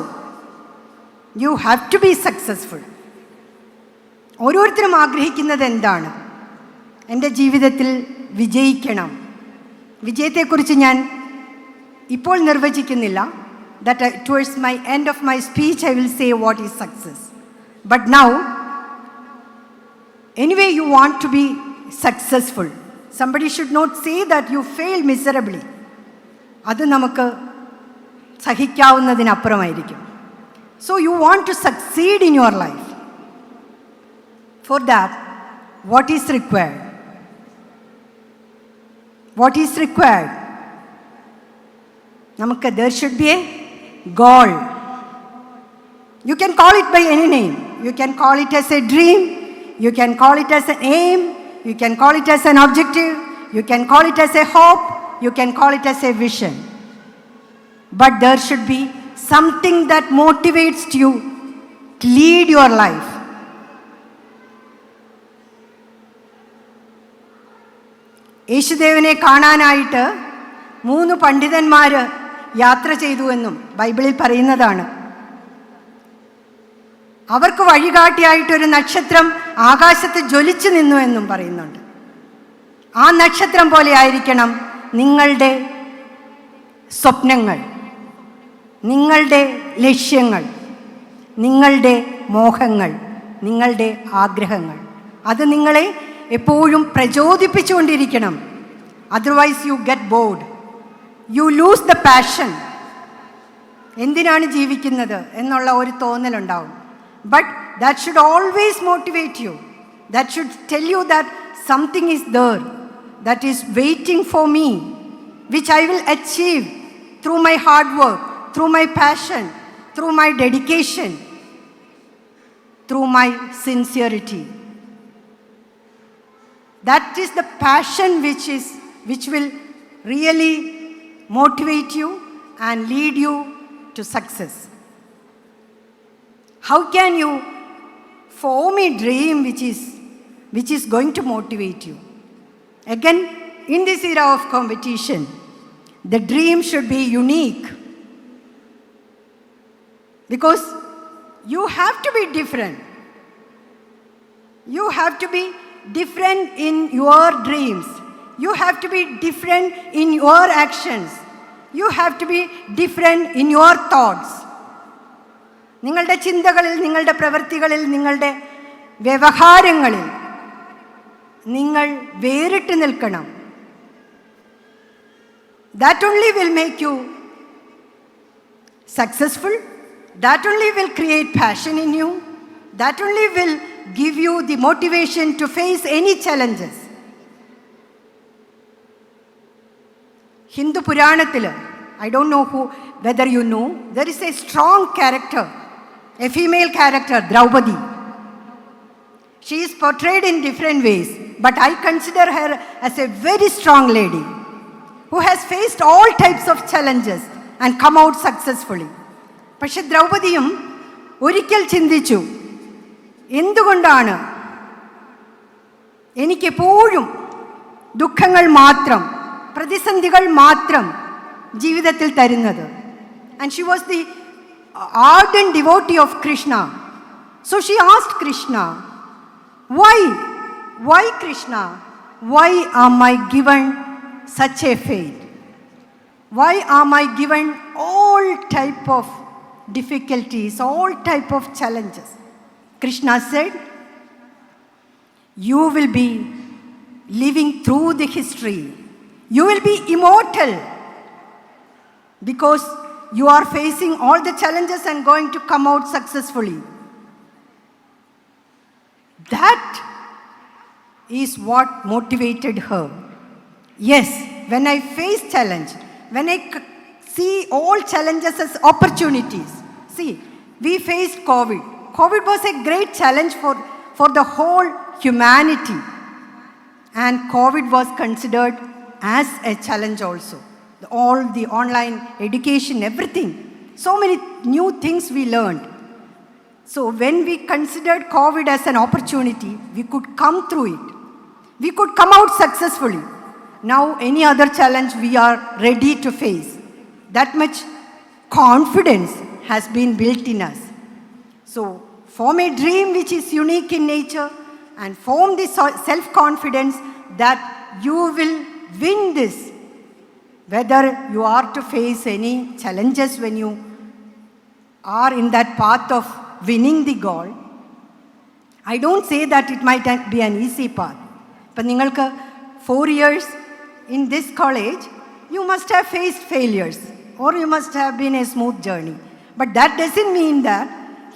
you have to be successful. ഓരോരുത്തരും ആഗ്രഹിക്കുന്നത് എന്താണ്? എൻ്റെ ജീവിതത്തിൽ വിജയിക്കണം. വിജയത്തെക്കുറിച്ച് ഞാൻ ഇപ്പോൾ നിർവചിക്കുന്നില്ല. That towards my end of my speech I will say what is success. But now, anyway you want to be successful. Somebody should not say that you failed miserably. അത് നമുക്ക് സഹിക്കാവുന്നതിനപ്പുറമായിരിക്കും. So you want to succeed in your life. For that, what is required? What is required? There should be a goal. You can call it by any name. You can call it as a dream. You can call it as an aim. You can call it as an objective. You can call it as a hope. You can call it as a vision. But there should be something that motivates you to lead your life. യേശുദേവനെ കാണാനായിട്ട് 3 പണ്ഡിതന്മാർ യാത്ര ചെയ്തു എന്നും ബൈബിളിൽ പറയുന്നതാണ്. അവർക്ക് വഴികാട്ടിയായിട്ടൊരു നക്ഷത്രം ആകാശത്ത് ജ്വലിച്ചു നിന്നു എന്നും പറയുന്നുണ്ട്. ആ നക്ഷത്രം പോലെ ആയിരിക്കണം നിങ്ങളുടെ സ്വപ്നങ്ങൾ, നിങ്ങളുടെ ലക്ഷ്യങ്ങൾ, നിങ്ങളുടെ മോഹങ്ങൾ, നിങ്ങളുടെ ആഗ്രഹങ്ങൾ. അത് നിങ്ങളെ എപ്പോഴും പ്രചോദിപ്പിച്ചുകൊണ്ടിരിക്കണം. Otherwise you get bored, you lose the passion. എന്തിനാണ് ജീവിക്കുന്നത് എന്നുള്ള ഒരു തോന്നലുണ്ടാവും. But that should always motivate you. That should tell you that something is there that is waiting for me, which I will achieve through my hard work, through my passion, through my dedication, through my sincerity. That is the passion which will really motivate you and lead you to success. How can you form a dream which is going to motivate you. Again, in this era of competition, the dream should be unique. Because you have to be different. You have to be different in your dreams. You have to be different in your actions. You have to be different in your thoughts. നിങ്ങളുടെ ചിന്തകളിൽ, നിങ്ങളുടെ പ്രവൃത്തികളിൽ, നിങ്ങളുടെ വ്യവഹാരങ്ങളിൽ നിങ്ങൾ വേറിട്ട് നിൽക്കണം. That only will make you successful. That only will create passion in you. That only will give you the motivation to face any challenges. Hindu Puranathil, I don't know whether you know, there is a strong character, a female character, Draupadi. She is portrayed in different ways, but I consider her as a very strong lady who has faced all types of challenges and come out successfully. പക്ഷെ ദ്രൗപദിയും ഒരിക്കൽ ചിന്തിച്ചു, എന്തുകൊണ്ടാണ് എനിക്കെപ്പോഴും ദുഃഖങ്ങൾ മാത്രം, പ്രതിസന്ധികൾ മാത്രം ജീവിതത്തിൽ തരുന്നത്? And she was the ardent devotee of Krishna. So she asked Krishna, why Krishna? Why am I given such a fate? Why am I given all type of difficulties, all type of challenges? Krishna said, you will be living through the history. You will be immortal because you are facing all the challenges and going to come out successfully. That is what motivated her. Yes, when I face challenge, when I see all challenges as opportunities. See, we faced COVID. COVID was a great challenge for the whole humanity. And COVID was considered as a challenge also. All the online education, everything. So many new things we learned. So when we considered COVID as an opportunity, we could come through it. We could come out successfully. Now any other challenge we are ready to face. That much confidence has been built in us. So form a dream which is unique in nature and form the self-confidence that you will win this. Whether you are to face any challenges when you are in that path of winning the goal, I don't say that it might be an easy path. But ningalku 4 years in this college, you must have faced failures or you must have been a smooth journey. But that doesn't mean that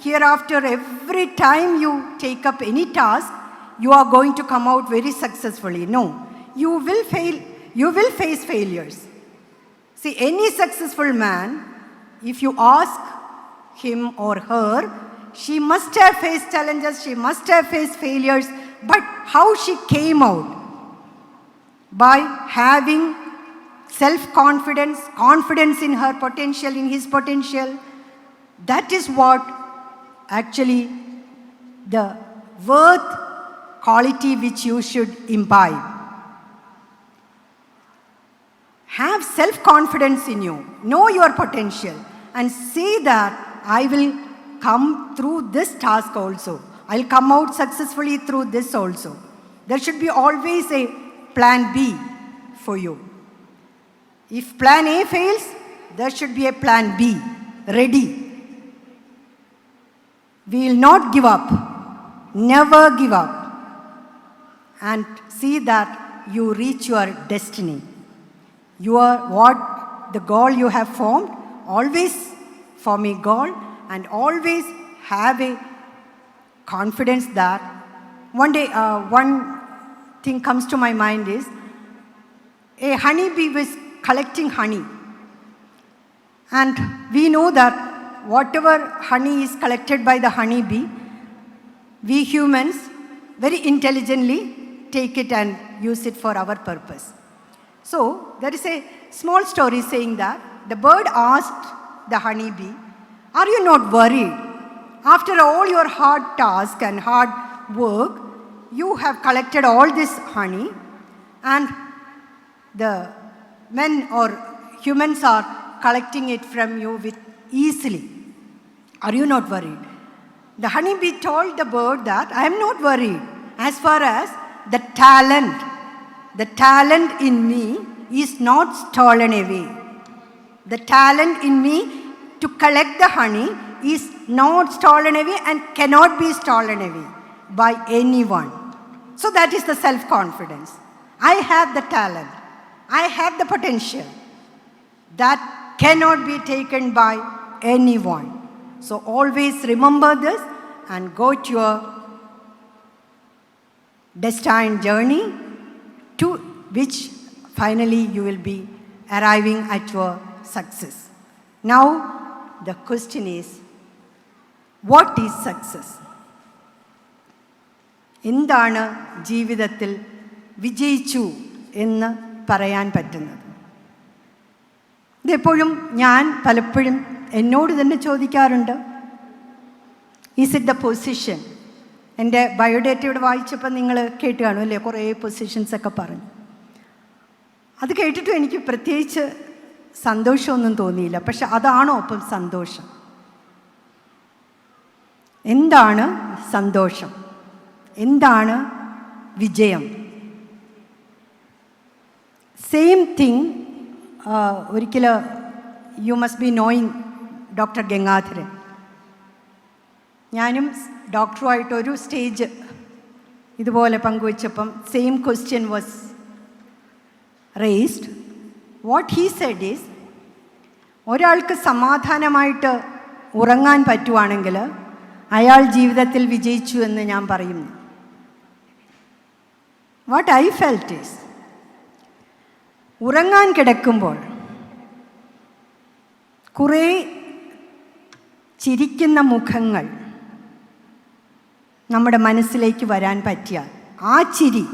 hereafter every time you take up any task, you are going to come out very successfully. No, you will fail. You will face failures. See, any successful man, if you ask him or her, she must have faced challenges, she must have faced failures, but how she came out? By having self-confidence, confidence in her potential, in his potential. That is what actually the worth quality which you should imbibe. Have self-confidence in you. Know your potential and say that I will come through this task also. I'll come out successfully through this also. There should be always a plan B for you. If plan A fails, there should be a plan B ready. We will not give up. Never give up. And see that you reach your destiny. The goal you have formed, always form a goal and always have a confidence that one day, one thing comes to my mind is, a honeybee was collecting honey. And we know that whatever honey is collected by the honeybee, we humans very intelligently take it and use it for our purpose. So there is a small story saying that the bird asked the honeybee, are you not worried? after all your hard task and hard work, you have collected all this honey, and the men or humans are collecting it from you with easily. Are you not worried? The honeybee told the bird that I am not worried as far as the talent in me is not stolen away. The talent in me to collect the honey is not stolen away and cannot be stolen away by anyone. So that is the self-confidence. I have the talent. I have the potential. That cannot be taken by anyone. So always remember this and go to your destined journey, to which finally you will be arriving at your success. Now the question is, what is success? എന്താണ് ജീവിതത്തിൽ വിജയിച്ചു എന്ന് പറയാൻ പറ്റുന്നത്? ഇതെപ്പോഴും ഞാൻ പലപ്പോഴും എന്നോട് തന്നെ ചോദിക്കാറുണ്ട്. Is it the position? എൻ്റെ ബയോഡേറ്റ ഇവിടെ വായിച്ചപ്പോൾ നിങ്ങൾ കേട്ട് കാണും അല്ലേ, കുറേ പൊസിഷൻസൊക്കെ പറഞ്ഞു. അത് കേട്ടിട്ടും എനിക്ക് പ്രത്യേകിച്ച് സന്തോഷമൊന്നും തോന്നിയില്ല. പക്ഷെ അതാണോ അപ്പം സന്തോഷം? എന്താണ് സന്തോഷം? എന്താണ് വിജയം? സെയിം തിങ് ഒരിക്കൽ you must be knowing doctor Gangadharan. ഞാനും ഡോക്ടറുമായിട്ടൊരു സ്റ്റേജ് ഇതുപോലെ പങ്കുവച്ചപ്പം same question was raised. What he said is, ഒരാൾക്ക് സമാധാനമായിട്ട് ഉറങ്ങാൻ പറ്റുവാണെങ്കിൽ അയാൾ ജീവിതത്തിൽ വിജയിച്ചു എന്ന് ഞാൻ പറയുന്നു. വാട്ട് ഐ ഫെൽറ്റ് ഈസ്, ഉറങ്ങാൻ കിടക്കുമ്പോൾ കുറേ ചിരിക്കുന്ന മുഖങ്ങൾ നമ്മുടെ മനസ്സിലേക്ക് വരാൻ പറ്റിയാൽ, ആ ചിരി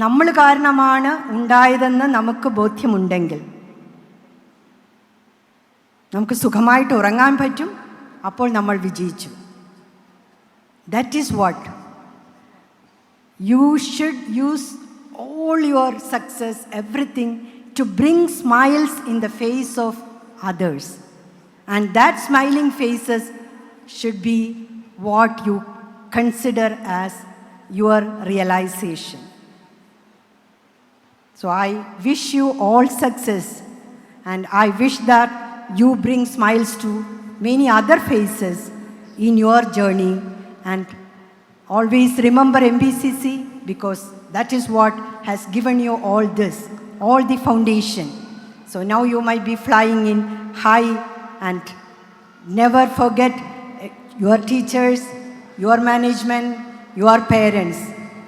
നമ്മൾ കാരണമാണ് ഉണ്ടായതെന്ന് നമുക്ക് ബോധ്യമുണ്ടെങ്കിൽ നമുക്ക് സുഖമായിട്ട് ഉറങ്ങാൻ പറ്റും. അപ്പോൾ നമ്മൾ വിജയിച്ചു. That is what you should use all your success, everything, to bring smiles in the face of others. And that smiling faces should be what you consider as your realization. So I wish you all success, and I wish that you bring smiles to many other faces in your journey. And always remember MBCC, because that is what has given you all this, all the foundation. So now you might be flying in high, and never forget your teachers, your management, your parents,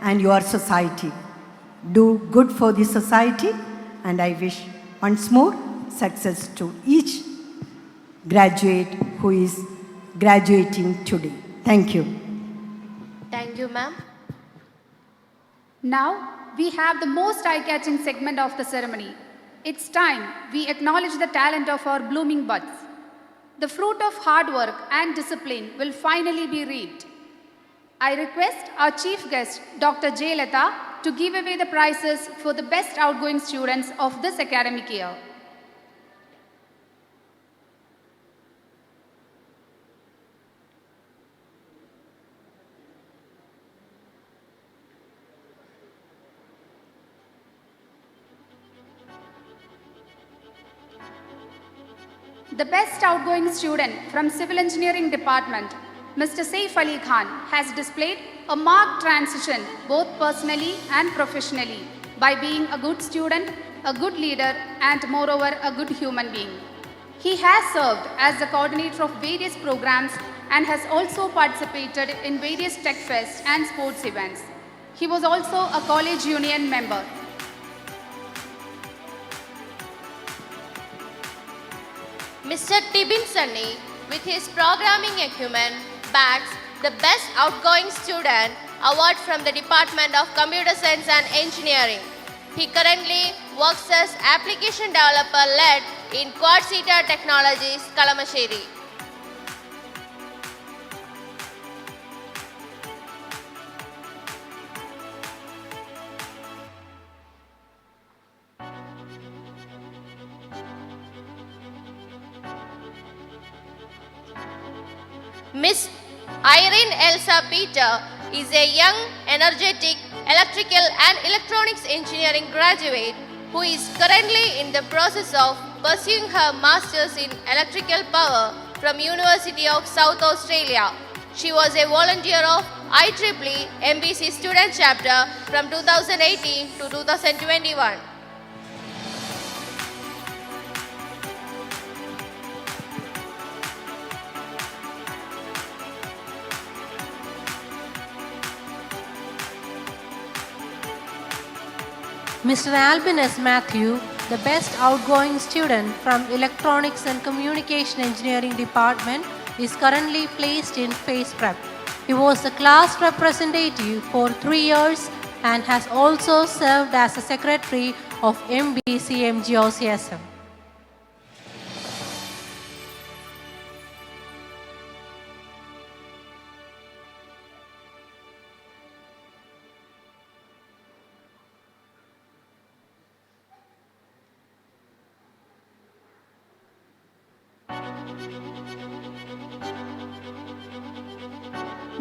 and your society. Do good for the society, and I wish once more success to each graduate who is graduating today. Thank you. Thank you, ma'am. Now, we have the most eye-catching segment of the ceremony. It's time we acknowledge the talent of our blooming buds. The fruit of hard work and discipline will finally be reaped. I request our chief guest, Dr. J. Lata, to give away the prizes for the best outgoing students of this academic year. The best outgoing student from Civil Engineering Department, Mr. Saif Ali Khan, has displayed a marked transition both personally and professionally by being a good student, a good leader, and moreover a good human being. He has served as the coordinator of various programs and has also participated in various tech fests and sports events. He was also a college union member. Mr. Tibin Sunny, with his programming acumen, bags the Best Outgoing Student Award from the Department of Computer Science and Engineering. He currently works as Application Developer Lead in Quad Zeta Technologies, Kalamasheri. Miss Irene Elsa Peter is a young, energetic electrical and electronics engineering graduate who is currently in the process of pursuing her master's in electrical power from University of South Australia. She was a volunteer of IEEE MBC Student Chapter from 2018 to 2021. Mr. Albinus Matthew, the best outgoing student from Electronics and Communication Engineering Department, is currently placed in phase prep. He was the class representative for 3 years and has also served as a secretary of MBC MGOCSM.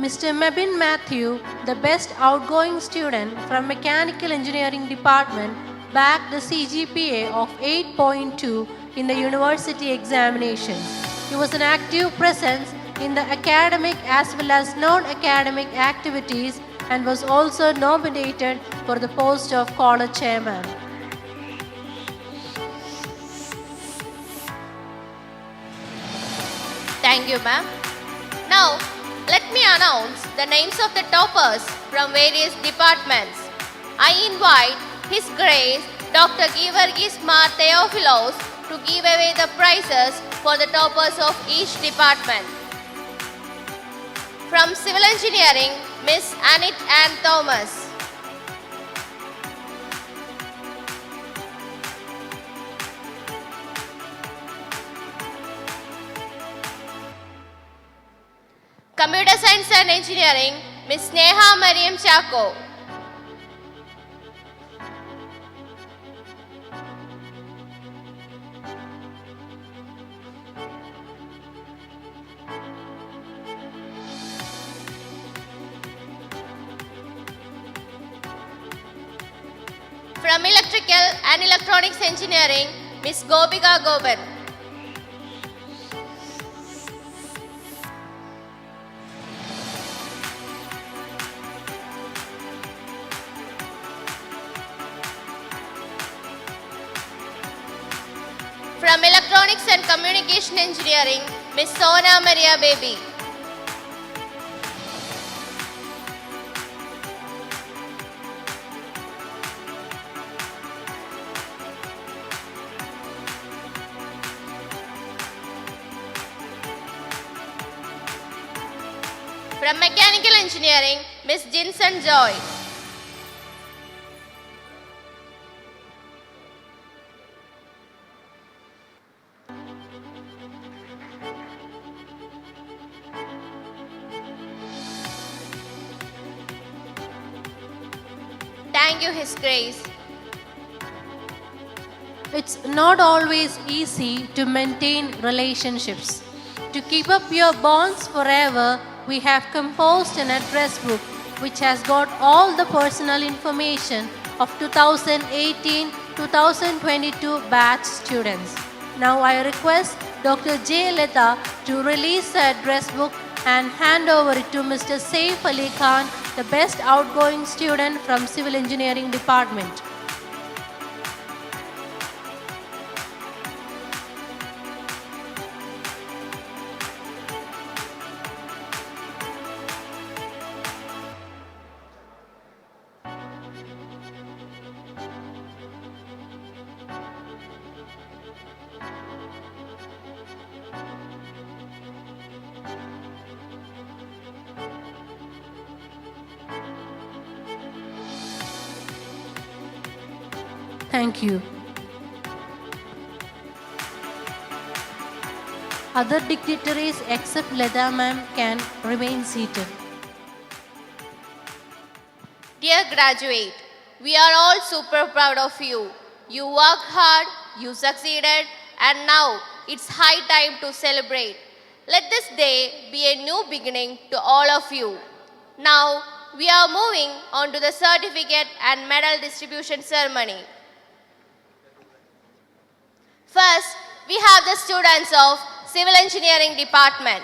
Mr. Mebin Matthew, the best outgoing student from Mechanical Engineering Department, bagged the CGPA of 8.2 in the university examinations. He was an active presence in the academic as well as non-academic activities and was also nominated for the post of college chairman. Thank you, ma'am. Now, let me announce the names of the toppers from various departments. I invite His Grace Dr. Givergis Mar Theophilos to give away the prizes for the toppers of each department. From Civil Engineering, Miss Annette Ann Thomas. Computer Science and Engineering, Miss Neha Mariam Chako. From Electrical and Electronics Engineering, Miss Gopika Goban. From Electronics and Communication Engineering, Miss Sona Maria Baby. From Mechanical Engineering, Miss Jinson Joy. Thank you, His Grace. It's not always easy to maintain relationships. To keep up your bonds forever, we have composed an address book which has got all the personal information of 2018-2022 batch students. Now I request Dr. J. Leta to release the address book and hand over it to Mr. Saif Ali Khan, the best outgoing student from Civil Engineering Department. Thank you. Other dignitaries except Leda ma'am can remain seated. Dear graduate, we are all super proud of you. You worked hard, you succeeded, and now it's high time to celebrate. Let this day be a new beginning to all of you. Now, we are moving on to the certificate and medal distribution ceremony. First, we have the students of Civil Engineering Department.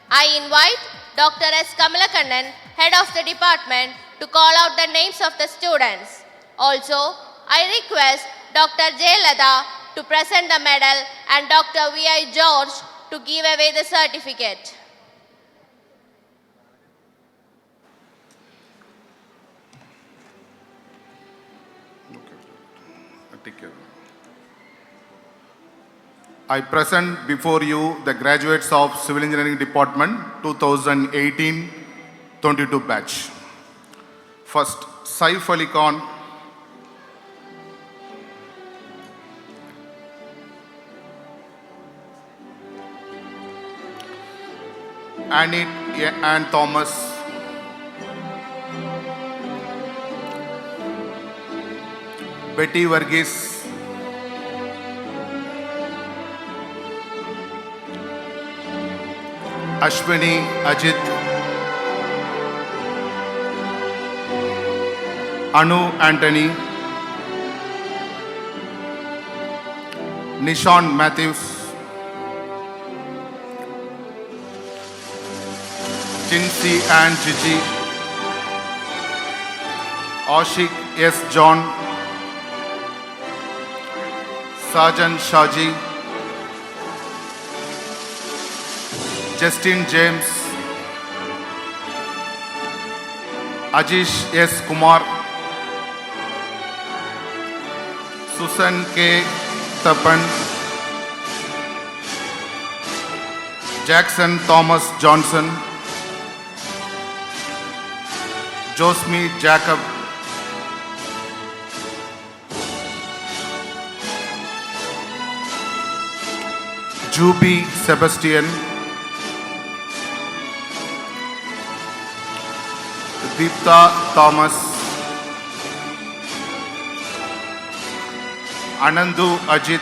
I invite Dr. S. Kamalakannan, head of the department, to call out the names of the students. Also, I request Dr. J. Lada to present the medal and Dr. V.I. George to give away the certificate. I present before you the graduates of Civil Engineering Department 2018-22 batch. First, Saif Ali Khan, Annie Ann Thomas, Betty Varghese, Ashwini Ajit, Anu Anthony, Nishan Matthews, Chinsi and Gigi, Ashik S. John, Sajan Shaji, Justin James, Ajish S. Kumar, Susan K. Tapan, Jackson Thomas Johnson, Josme Jacob, Juby Sebastian, Deepta Thomas, Anandu Ajit,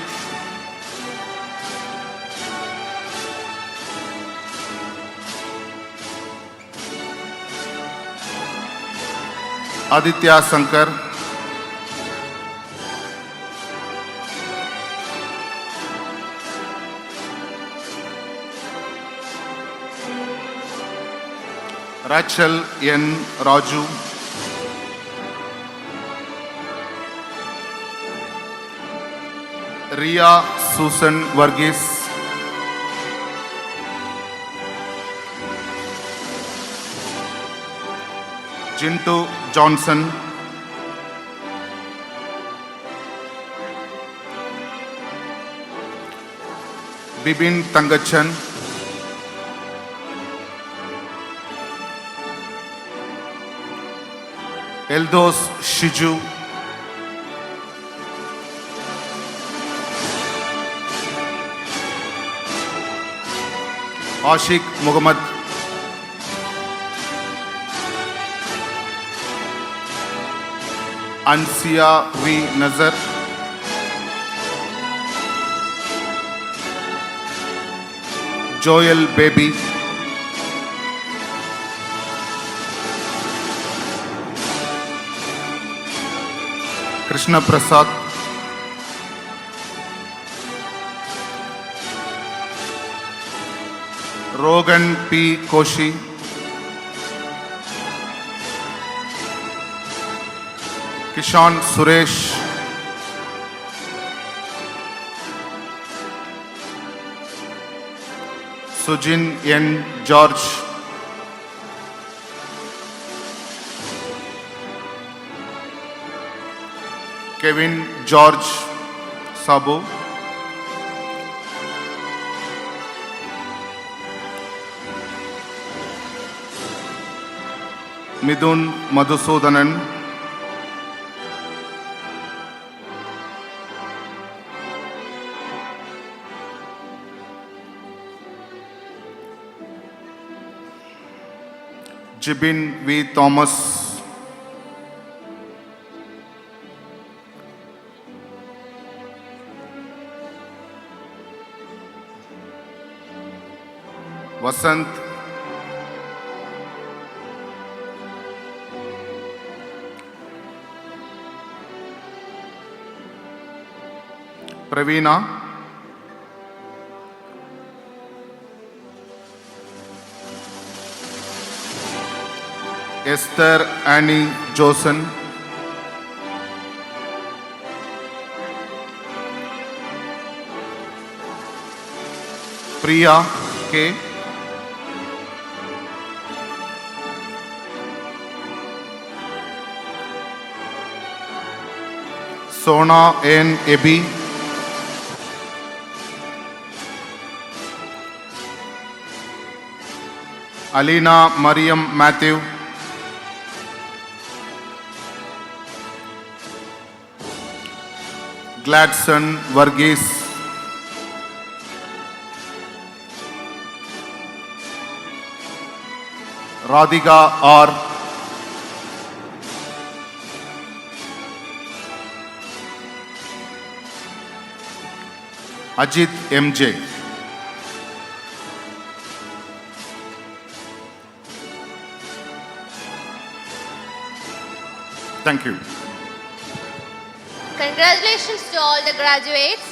Aditya Sankar, Rachel N. Raju, Ria Susan Varghese, Jintu Johnson, Bibin Tangachan, Eldos Shiju, Ashik Muhammad, Ansia V. Nazar, Joel Baby, Krishna Prasad, Rogan P. Koshi, Kishan Suresh, Sujin N. George, Kevin George Sabu, Midun Madhusudanan, Jibin V. Thomas, Vasant, Praveena, Esther Annie Josen, Priya K, Sona N Ebi, Alina Mariam Matthew, Gladson Varghese, Radhika R, Ajit MJ. Thank you. Congratulations to all the graduates.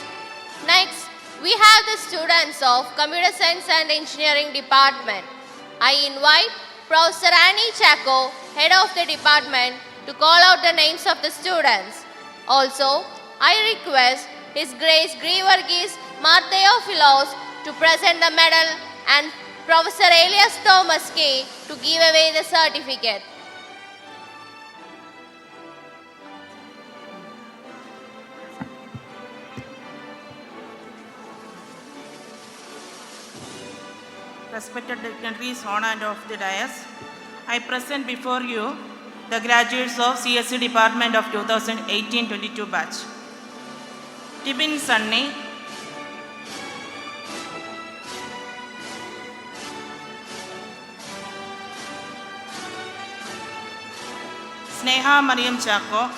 Next, we have the students of Computer Science and Engineering Department. I invite Professor Annie Chaco, head of the department, to call out the names of the students. Also, I request His Grace Grivargis Martheophilos to present the medal and Professor Elias Thomas K to give away the certificate. Respected dignitaries on and off the dais, I present before you the graduates of CSE Department of 2018-22 batch. Tibin Sunny, Sneha Mariam Chaco,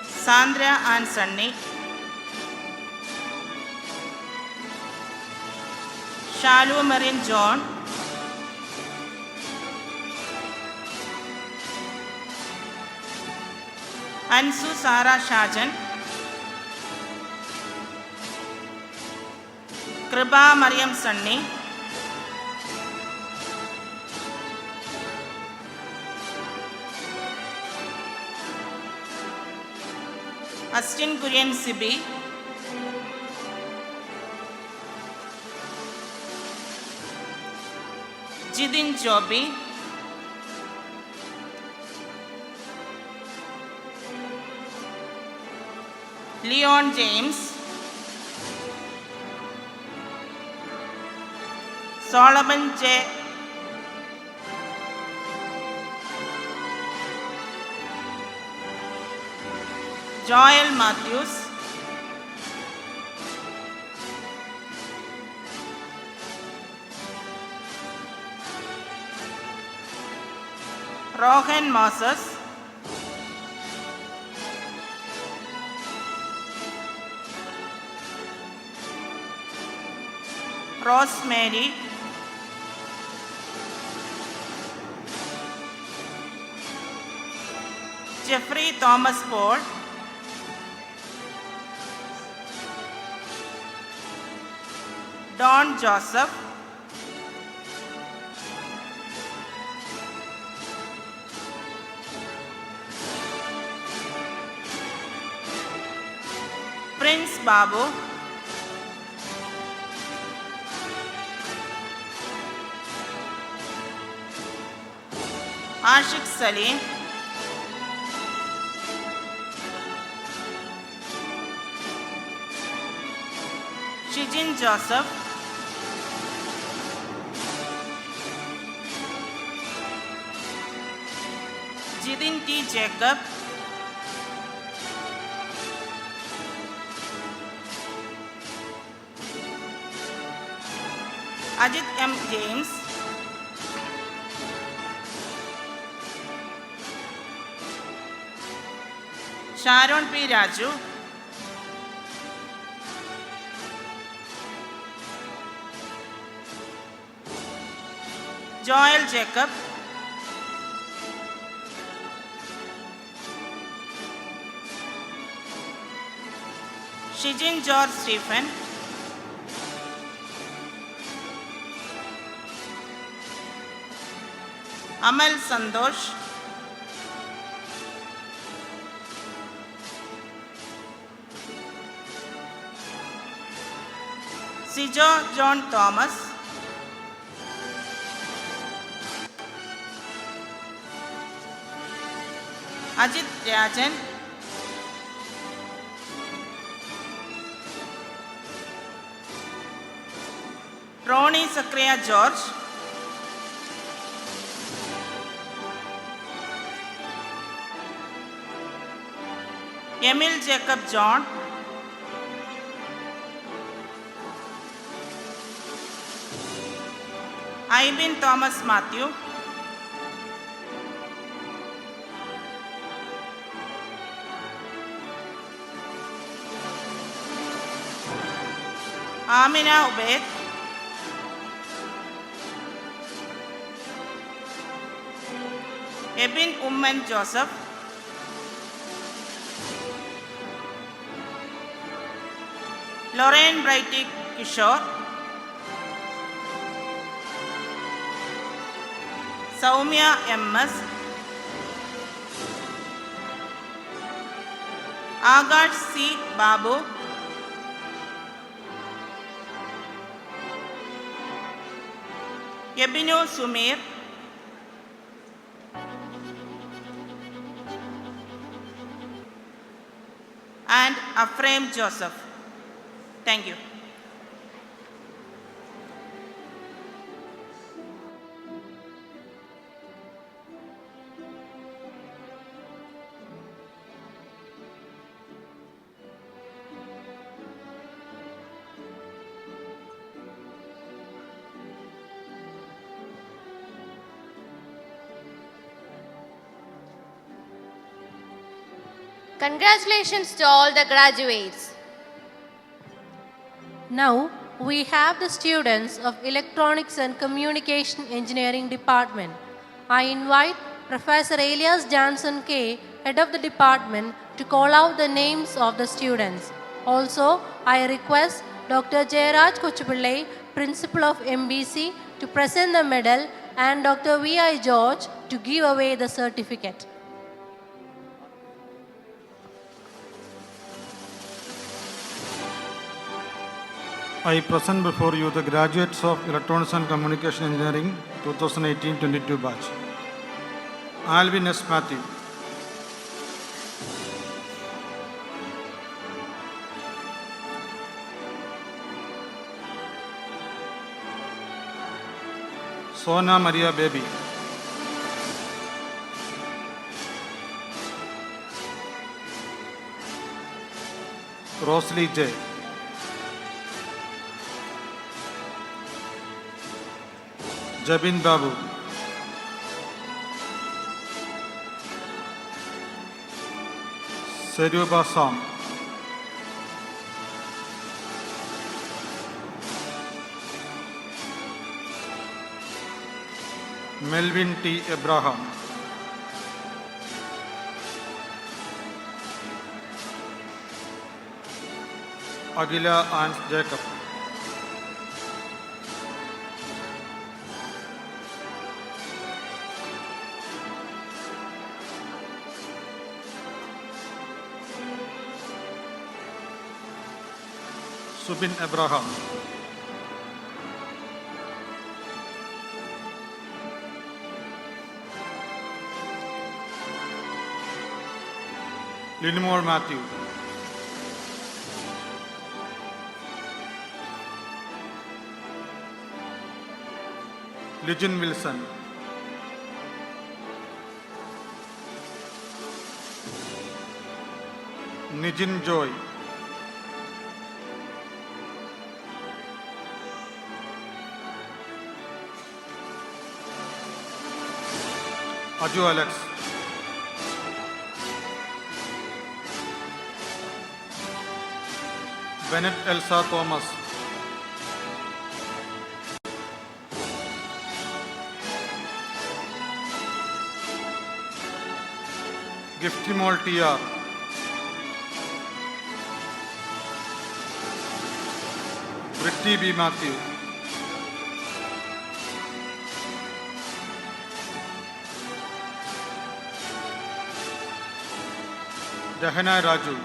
Sandra and Sunny, Shalu Marin John, Ansu Sara Shajan, Kriba Mariam Sunny, Astin Kurian Sibi, Jidin Jobi, Leon James, Solomon J. Joel Matthews, Rohan Moses, Rosemary, Jeffrey Thomas Paul, Don Joseph, Prince Babu, Ashik Salim, Shijin Joseph, Jidin T. Jacob, Ajit M. James, Sharon P. Raju, Joel Jacob, Shijin George Stephen, Amal Santosh, Sijo John Thomas, Ajit Rajan, Ronnie Sakriya George, Emil Jacob John, Ivan Thomas Matthew, Amina Ubaid, Ebin Umman Joseph, Lorraine Brighty Kishore, Saumya MS, Agard C. Babu, Yebinu Sumir, and Aframe Joseph. Thank you. Congratulations to all the graduates. Now we have the students of Electronics and Communication Engineering Department. I invite Professor Elias Johnson K., Head of the Department, to call out the names of the students. Also, I request Dr. Jayaraj Kochupillai, Principal of MBC, to present the medal and Dr. V.I. George to give away the certificate. I present before you the graduates of Electronics and Communication Engineering 2018-22 batch. Alvin S. Matthew, Sona Maria Baby, Rosalie J, Jabin Babu, Seruba Sam, Melvin T. Abraham, Agila Ans Jacob, Subin Abraham, Linmore Matthew, Legend Wilson, Nijin Joy, Aju Alex, Bennett Elsa Thomas, Giftimol TR, Britti B. Matthew, Jahana Raju,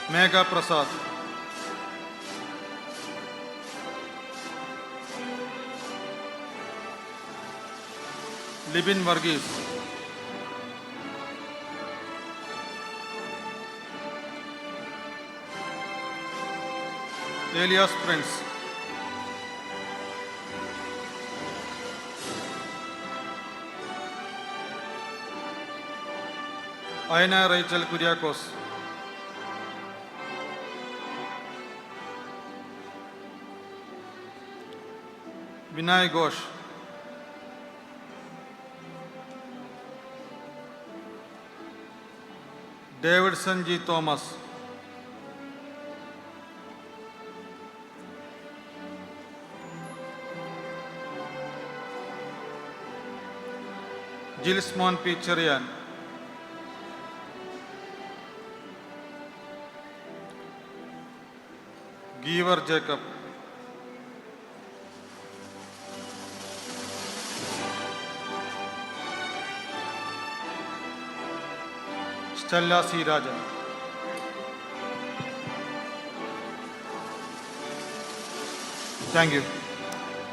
Megha Prasad, Libin Varghese, Elias Prince, Aina Rachel Kuriakos, Vinay Ghosh, Davidson G. Thomas, Gilsmon P. Cherian, Giver Jacob, Stella C. Rajan. Thank you.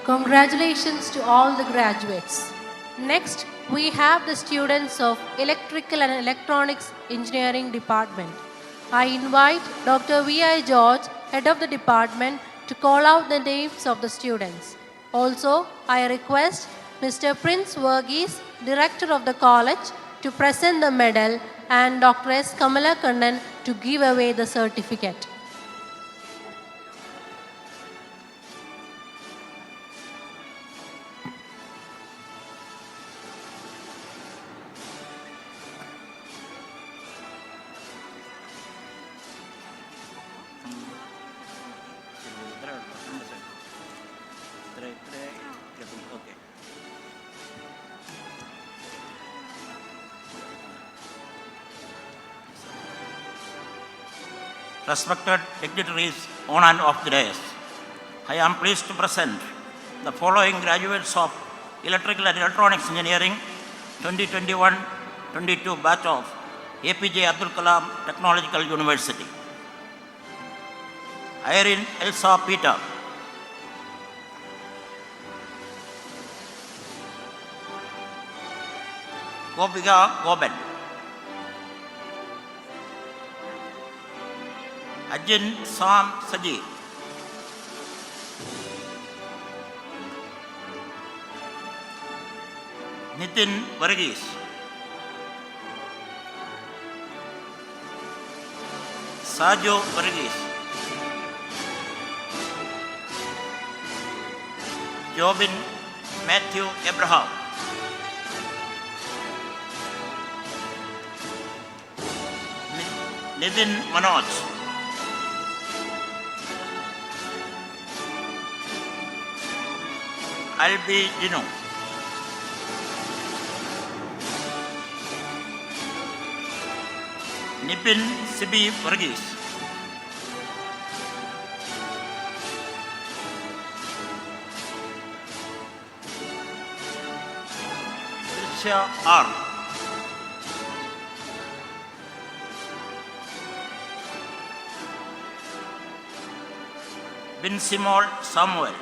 Congratulations to all the graduates. Next, we have the students of Electrical and Electronics Engineering Department. I invite Dr. V.I. George, Head of the Department, to call out the names of the students. Also, I request Mr. Prince Varghese, Director of the College, to present the medal and Dr. S. Kamalakannan to give away the certificate. Respected dignitaries on and off the dais, I am pleased to present the following graduates of Electrical and Electronics Engineering 2021-22 batch of APJ Abdul Kalam Technological University. Irene Elsa Peter, Gopiga Goben, Ajin Sam Saji, Nitin Varghese, Sajo Varghese, Jobin Matthew Abraham, Nitin Manoj, Albi Dino, Nipin Sibi Varghese, Trisha R, Binsimol Samuel,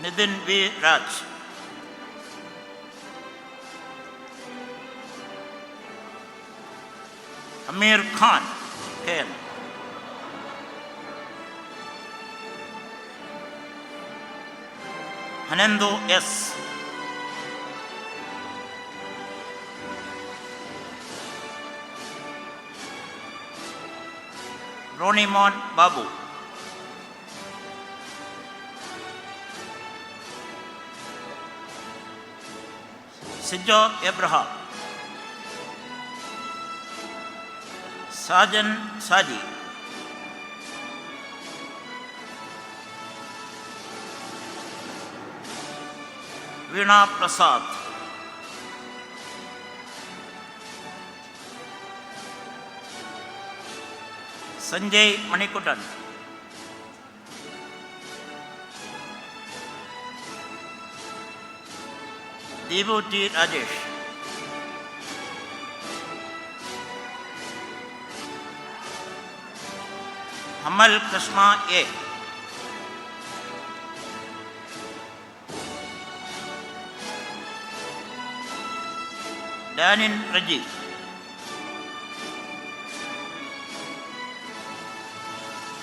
Nitin V. Raj, Amir Khan, KL, Hanendo S, Ronimon Babu, Sijo Abraham, Sajan Saji. Veena Prasad. Sanjay Manikutan. Devu T. Rajesh. Hamal Krishna A. Danin Raji.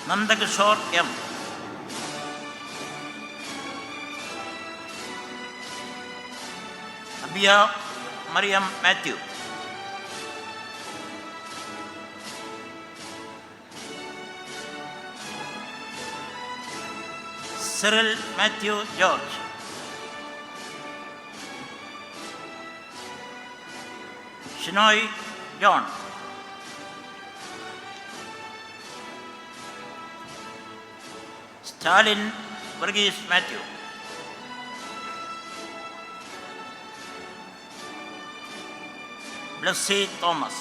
Nandakishore M. Abia Mariam Matthew. Cyril Matthew George. Shinoy John. Stalin Varghese Matthew. Blessy Thomas.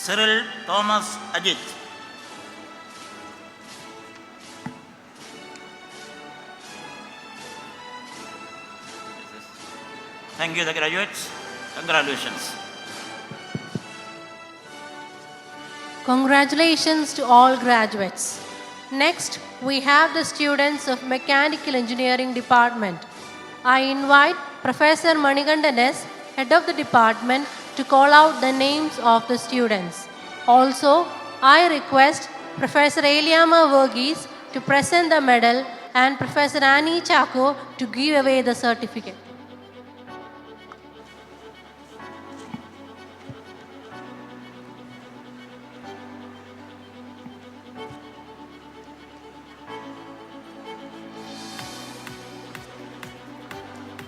Cyril Thomas Ajit. Thank you, the graduates. Congratulations. Congratulations to all graduates. Next, we have the students of Mechanical Engineering Department. I invite Professor Manikandan S., Head of the Department, to call out the names of the students. Also, I request Professor Eliama Verghese to present the medal and Professor Annie Chako to give away the certificate.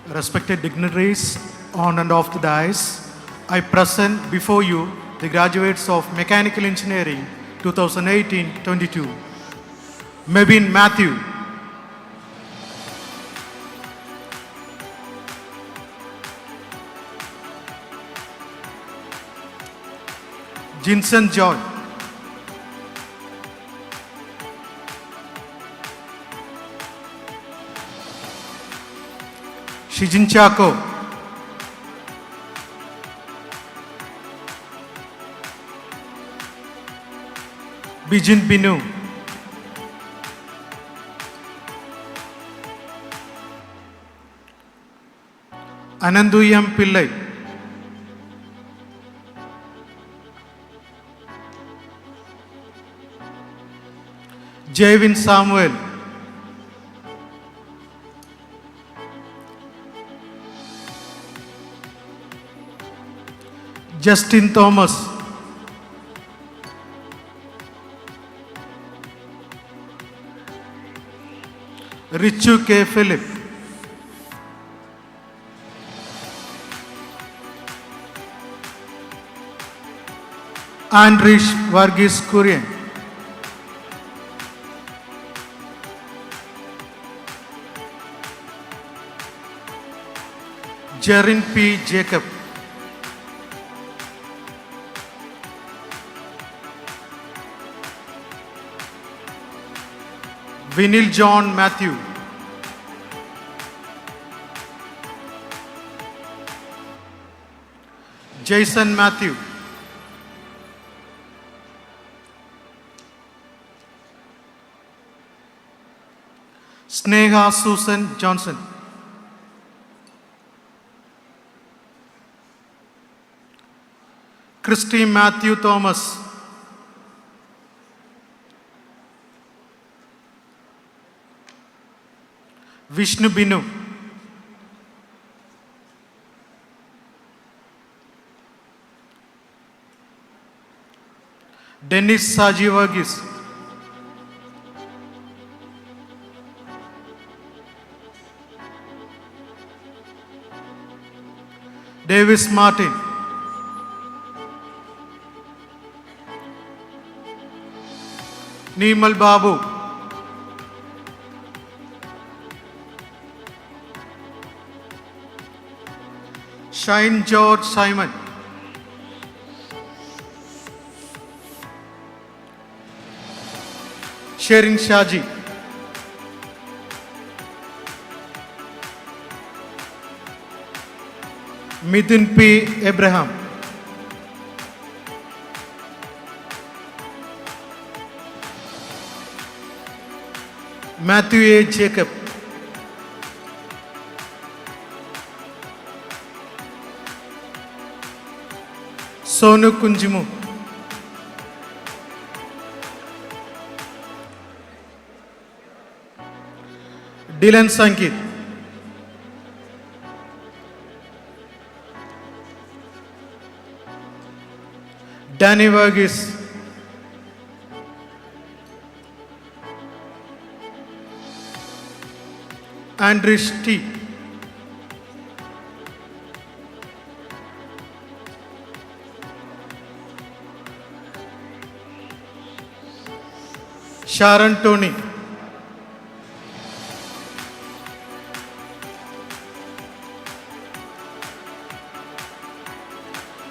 Respected dignitaries on and off the dais, I present before you the graduates of Mechanical Engineering 2018-22. Mebin Matthew. Jinsen Joy. Shijin Chako. Bijin Binu. Ananduyam Pillai. Javin Samuel. Justin Thomas. Richu K. Philip. Andrish Varghese Kurian. Jerin P. Jacob. Vinil John Matthew. Jason Matthew. Sneha Susan Johnson. Christy Matthew Thomas. Vishnu Binu. Dennis Saji Varghese. Davis Martin, Nimal Babu, Shine George Simon, Sherin Shaji, Mithun P. Abraham, Matthew A. Jacob, Sonu Kunjimu, Dylan Sankit, Danny Varghese, Andrish T, Sharon Tony,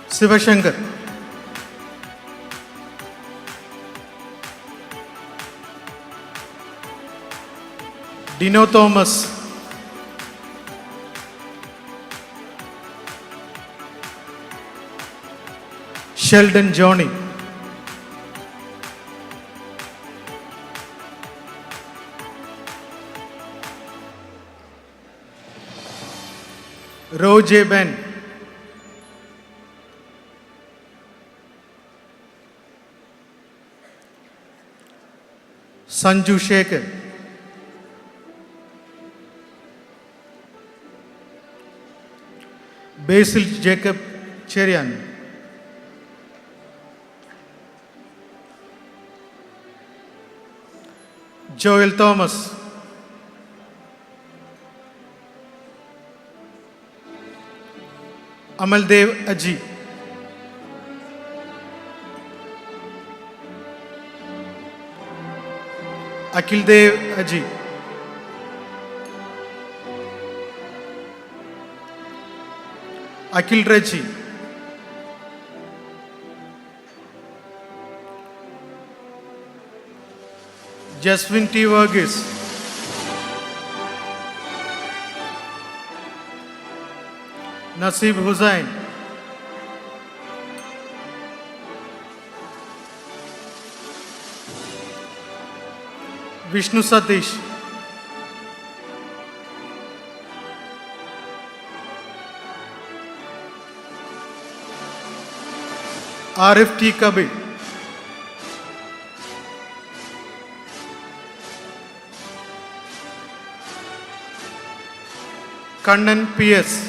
Sivashankar, Dino Thomas, Sheldon Johnny, Roger Ben, Sanju Shekhar, Basil Jacob Cherian, Joel Thomas, Amaldev Aji, Akildev Aji, Akil Rechi, Jaswin T. Varghese, Nasib Hussain, Vishnu Satish, Arif T. Kabir, Kannan P.S.,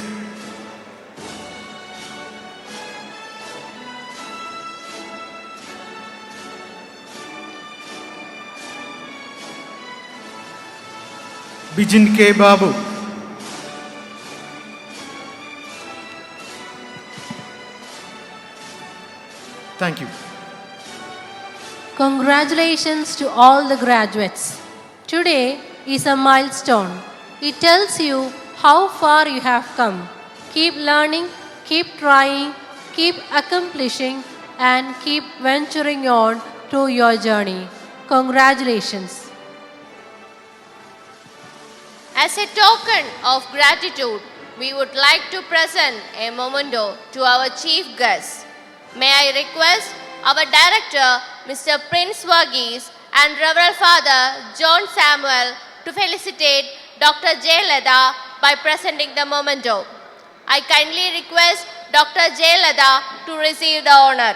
Bijin K. Babu, thank you. Congratulations to all the graduates. Today is a milestone. It tells you how far you have come. Keep learning, keep trying, keep accomplishing, and keep venturing on to your journey. Congratulations. As a token of gratitude, we would like to present a memento to our chief guest. May I request our director, Mr. Prince Varghese, and Reverend Father John Samuel to felicitate Dr. Jayalada by presenting the memento. I kindly request Dr. Jayalada to receive the honor.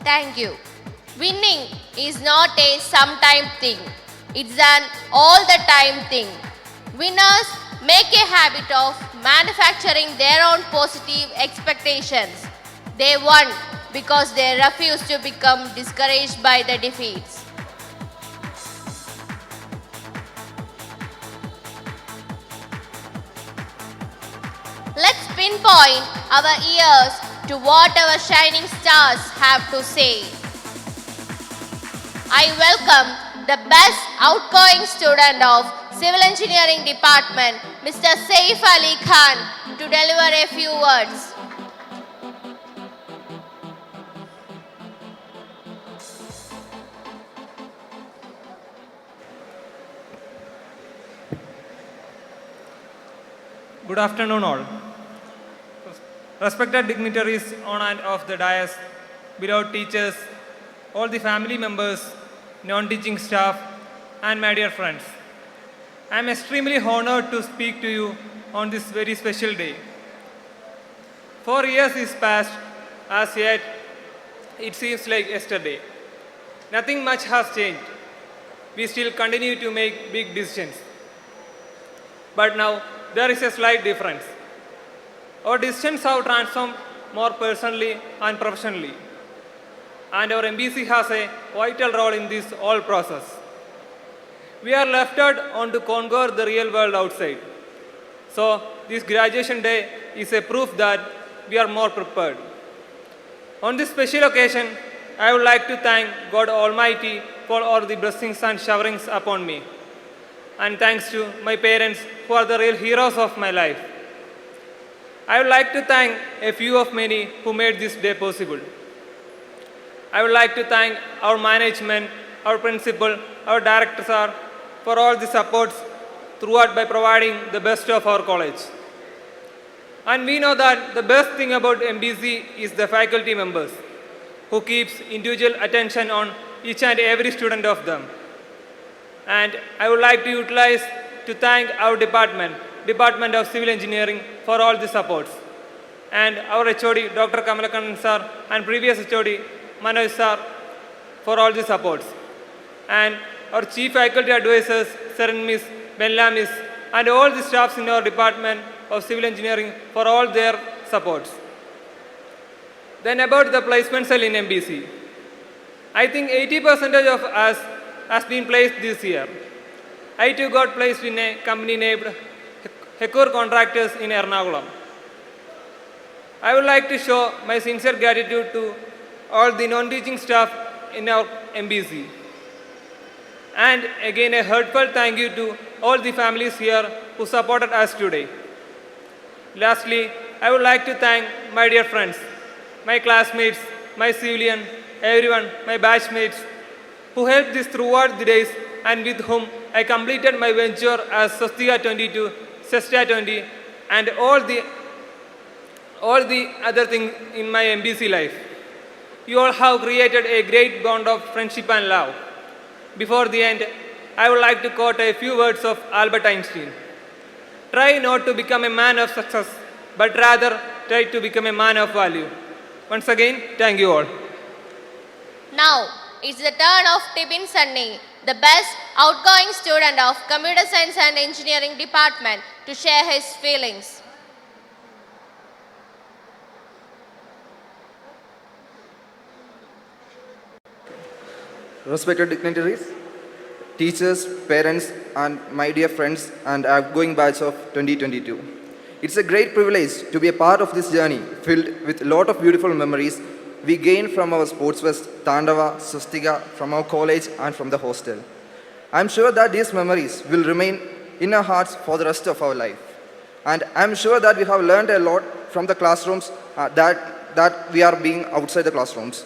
Thank you. Winning is not a sometime thing. It's an all the time thing. Winners make a habit of manufacturing their own positive expectations. They won because they refused to become discouraged by the defeats. Let's pinpoint our ears to what our shining stars have to say. I welcome the best outgoing student of Civil Engineering Department, Mr. Saif Ali Khan, to deliver a few words. Good afternoon, all. Respected dignitaries on and off the dais, beloved teachers, all the family members, non-teaching staff, and my dear friends. I am extremely honored to speak to you on this very special day. 4 years is past, as yet it seems like yesterday. Nothing much has changed. We still continue to make big decisions. But now, there is a slight difference. Our decisions have transformed more personally and professionally. And our MBC has a vital role in this whole process. We are left out on to conquer the real world outside. So, this graduation day is a proof that we are more prepared. On this special occasion, I would like to thank God Almighty for all the blessings and showerings upon me. And thanks to my parents who are the real heroes of my life. I would like to thank a few of many who made this day possible. I would like to thank our management, our principal, our directors for all the supports throughout by providing the best of our college. And we know that the best thing about MBC is the faculty members who keeps individual attention on each and every student of them. And I would like to utilize to thank our Department of Civil Engineering for all the supports. And our HOD, Dr. Kamalakannan sir, and previous HOD, Manoj sir, for all the supports. And our Chief Faculty Advisors, Seren Miss, Benla Miss, and all the staffs in our Department of Civil Engineering for all their supports. Then about the placement cell in MBC. I think 80% of us has been placed this year. I too got placed in a company named Hecor Contractors in Ernakulam. I would like to show my sincere gratitude to all the non-teaching staff in our MBC. And again, a heartfelt thank you to all the families here who supported us today. Lastly, I would like to thank my dear friends, my classmates, my civilian, everyone, my batchmates, who helped this throughout the days and with whom I completed my venture as Swastika 22, Sesta 20, and all the other things in my MBC life. You all have created a great bond of friendship and love. Before the end, I would like to quote a few words of Albert Einstein. Try not to become a man of success, but rather try to become a man of value. Once again, thank you all. Now, it's the turn of Tibin Sunny, the best outgoing student of Computer Science and Engineering Department, to share his feelings. Respected dignitaries, teachers, parents, and my dear friends and outgoing batch of 2022. It's a great privilege to be a part of this journey filled with a lot of beautiful memories we gained from our sports fest, Tandava, Swastika, from our college and from the hostel. I'm sure that these memories will remain in our hearts for the rest of our life. And I'm sure that we have learned a lot from the classrooms that we are being outside the classrooms.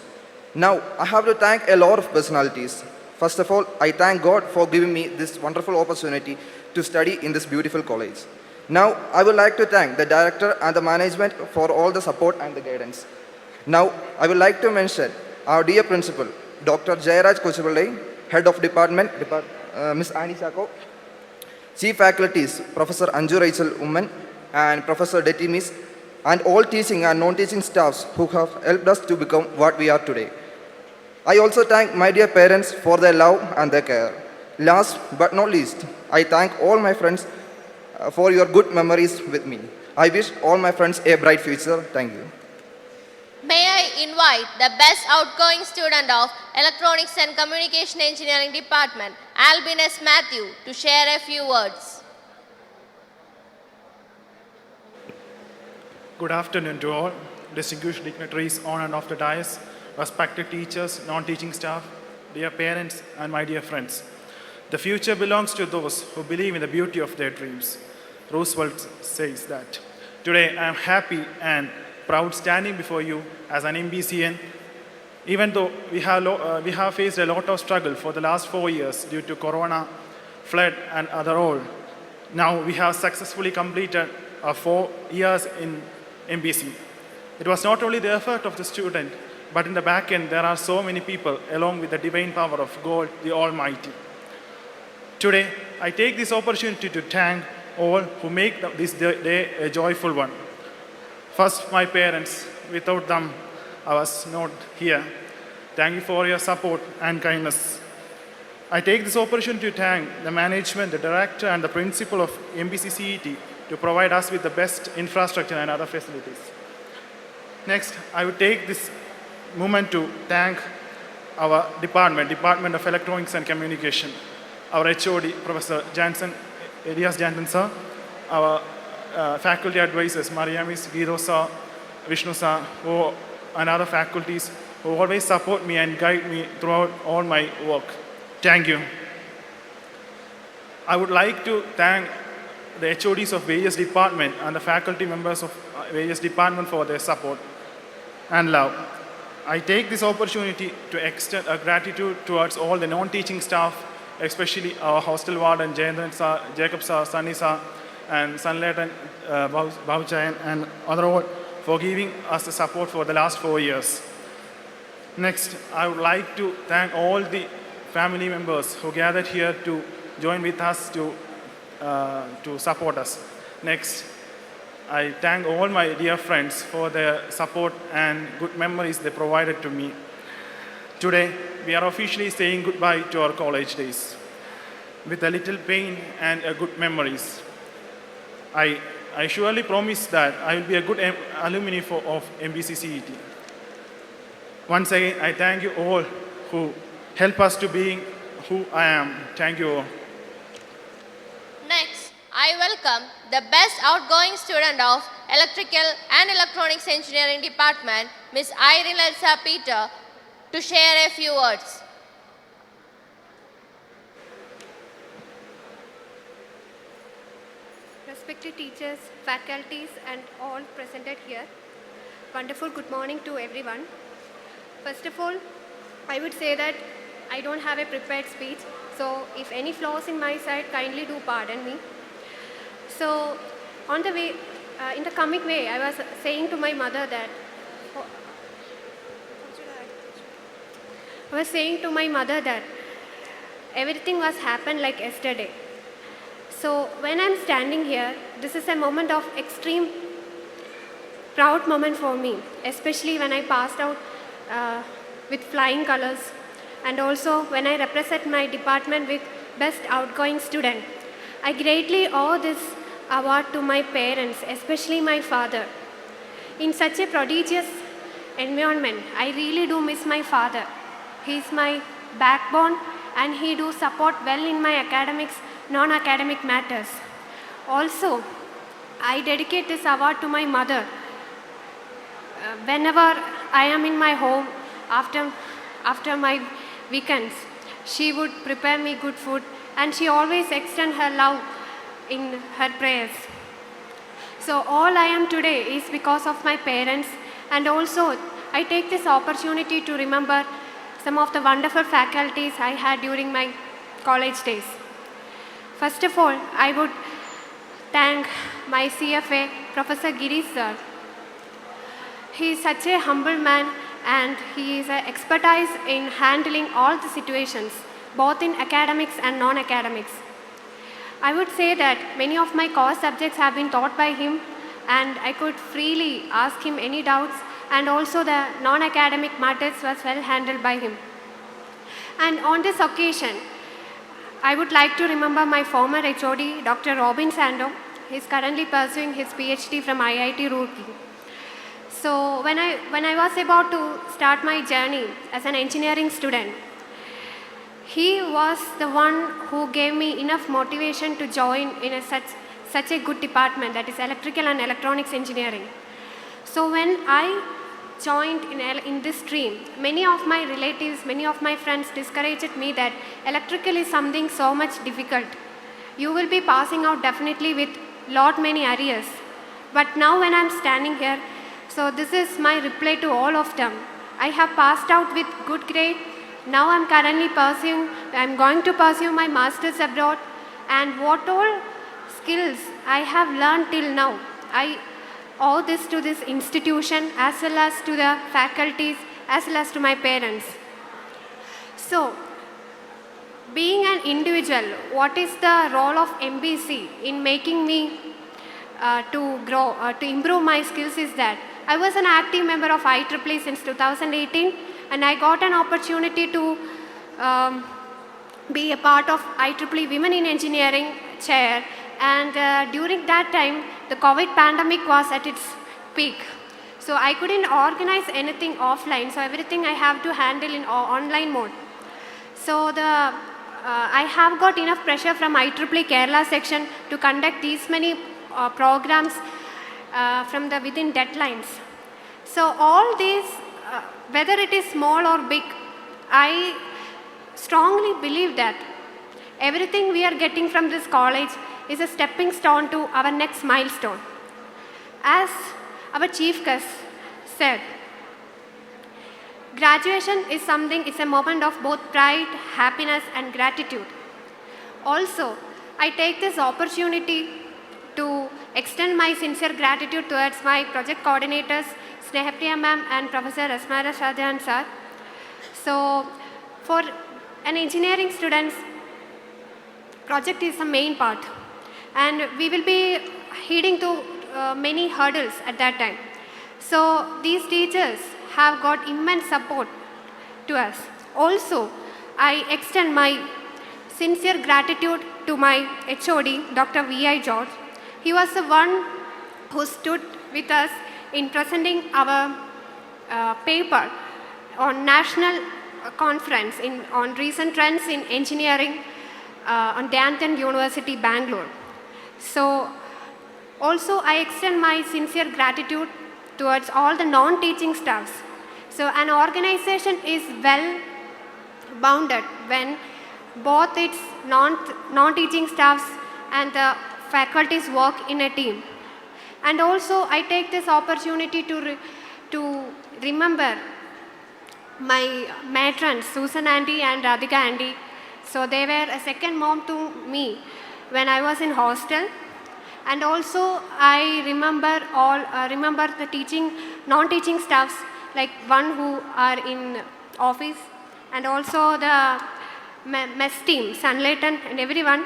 Now, I have to thank a lot of personalities. First of all, I thank God for giving me this wonderful opportunity to study in this beautiful college. Now, I would like to thank the director and the management for all the support and the guidance. Now, I would like to mention our dear principal, Dr. Jayaraj Kochupillai, Head of Department, Ms. Annie Chako, Chief Faculties, Professor Anju Rachel Umman, and Professor Detty Miss, and all teaching and non-teaching staffs who have helped us to become what we are today. I also thank my dear parents for their love and their care. Last but not least, I thank all my friends for your good memories with me. I wish all my friends a bright future. Thank you. May I invite the best outgoing student of Electronics and Communication Engineering Department, Albinus Matthew, to share a few words. Good afternoon to all, distinguished dignitaries on and off the dais, respected teachers, non-teaching staff, dear parents, and my dear friends. The future belongs to those who believe in the beauty of their dreams. Roosevelt says that. Today, I am happy and proud standing before you as an MBCN. Even though we have faced a lot of struggle for the last 4 years due to Corona, flood, and other all, now we have successfully completed our 4 years in MBC. It was not only the effort of the student, but in the back end, there are so many people along with the divine power of God, the Almighty. Today, I take this opportunity to thank all who make this day a joyful one. First, my parents. Without them, I was not here. Thank you for your support and kindness. I take this opportunity to thank the management, the director, and the principal of MBC CET to provide us with the best infrastructure and other facilities. Next, I would take this moment to thank our Department of Electronics and Communication, our HOD, Professor Elias Jansen sir, our faculty advisors, Mariamis, Guido sir, Vishnu sir, and other faculties who always support me and guide me throughout all my work. Thank you. I would like to thank the HODs of various departments and the faculty members of various departments for their support and love. I take this opportunity to extend a gratitude towards all the non-teaching staff, especially our hostel warden, Jayendran sir, Jacob sir, Sunny sir, and Sanlatan, Bhavchayan, and other all for giving us the support for the last 4 years. Next, I would like to thank all the family members who gathered here to join with us to support us. Next, I thank all my dear friends for their support and good memories they provided to me. Today, we are officially saying goodbye to our college days with a little pain and good memories. I surely promise that I will be a good alumni of MBC CET. Once again, I thank you all who help us to being who I am. Thank you all. Next, I welcome the best outgoing student of Electrical and Electronics Engineering Department, Ms. Irene Elsa Peter, to share a few words. Respected teachers, faculties, and all presented here, wonderful good morning to everyone. First of all, I would say that I don't have a prepared speech, so if any flaws in my side, kindly do pardon me. So, on the way, in the coming way, I was saying to my mother that, everything was happened like yesterday. So when I'm standing here, this is a moment of extreme proud moment for me, especially when I passed out with flying colors, and also when I represent my department with best outgoing student. I greatly owe this award to my parents, especially my father. In such a prodigious environment, I really do miss my father. He's my backbone and he do support well in my academics, non-academic matters. Also, I dedicate this award to my mother. Whenever I am in my home after my weekends, she would prepare me good food and she always extend her love in her prayers. So all I am today is because of my parents, and also I take this opportunity to remember some of the wonderful faculties I had during my college days. First of all, I would thank my CFA, Professor Girish sir. He is such a humble man and he is an expertise in handling all the situations, both in academics and non-academics. I would say that many of my core subjects have been taught by him and I could freely ask him any doubts, and also the non-academic matters was well handled by him. And on this occasion, I would like to remember my former HOD, Dr. Robin Sando. He is currently pursuing his PhD from IIT Roorkee. So when I was about to start my journey as an engineering student, he was the one who gave me enough motivation to join in such a good department, that is electrical and electronics engineering. So when I joined in this stream, many of my relatives, many of my friends discouraged me that electrical is something so much difficult. You will be passing out definitely with many arrears. But now when I'm standing here, so this is my reply to all of them. I have passed out with good grade. Now I'm going to pursue my master's abroad, and what all skills I have learned till now, I owe this to this institution as well as to the faculties as well as to my parents. So, being an individual, what is the role of MBC in making me to grow, to improve my skills is that I was an active member of IEEE since 2018, and I got an opportunity to be a part of IEEE Women in Engineering chair, and during that time, the COVID pandemic was at its peak. So I couldn't organize anything offline, so everything I have to handle in online mode. So I have got enough pressure from IEEE Kerala section to conduct these many programs from the within deadlines. So all these, whether it is small or big, I strongly believe that everything we are getting from this college is a stepping stone to our next milestone. As our chief guest said, graduation is something, it's a moment of both pride, happiness and gratitude. Also, I take this opportunity to extend my sincere gratitude towards my project coordinators, Snehapriya ma'am and Professor Asmara Shahjahan sir. So, for an engineering student, project is the main part, and we will be heading to many hurdles at that time. So, these teachers have got immense support to us. Also, I extend my sincere gratitude to my HOD, Dr. V.I. George. He was the one who stood with us in presenting our paper on national conference on recent trends in engineering on Danton University, Bangalore. So, also I extend my sincere gratitude towards all the non-teaching staffs. So, an organization is well bounded when both its non-teaching staffs and the faculties work in a team. And also, I take this opportunity to remember my matrons, Susan Auntie and Radhika Auntie. So, they were a second mom to me when I was in hostel. And also, I remember the non-teaching staffs, like one who are in office, and also the mess team, Sunlighten and everyone.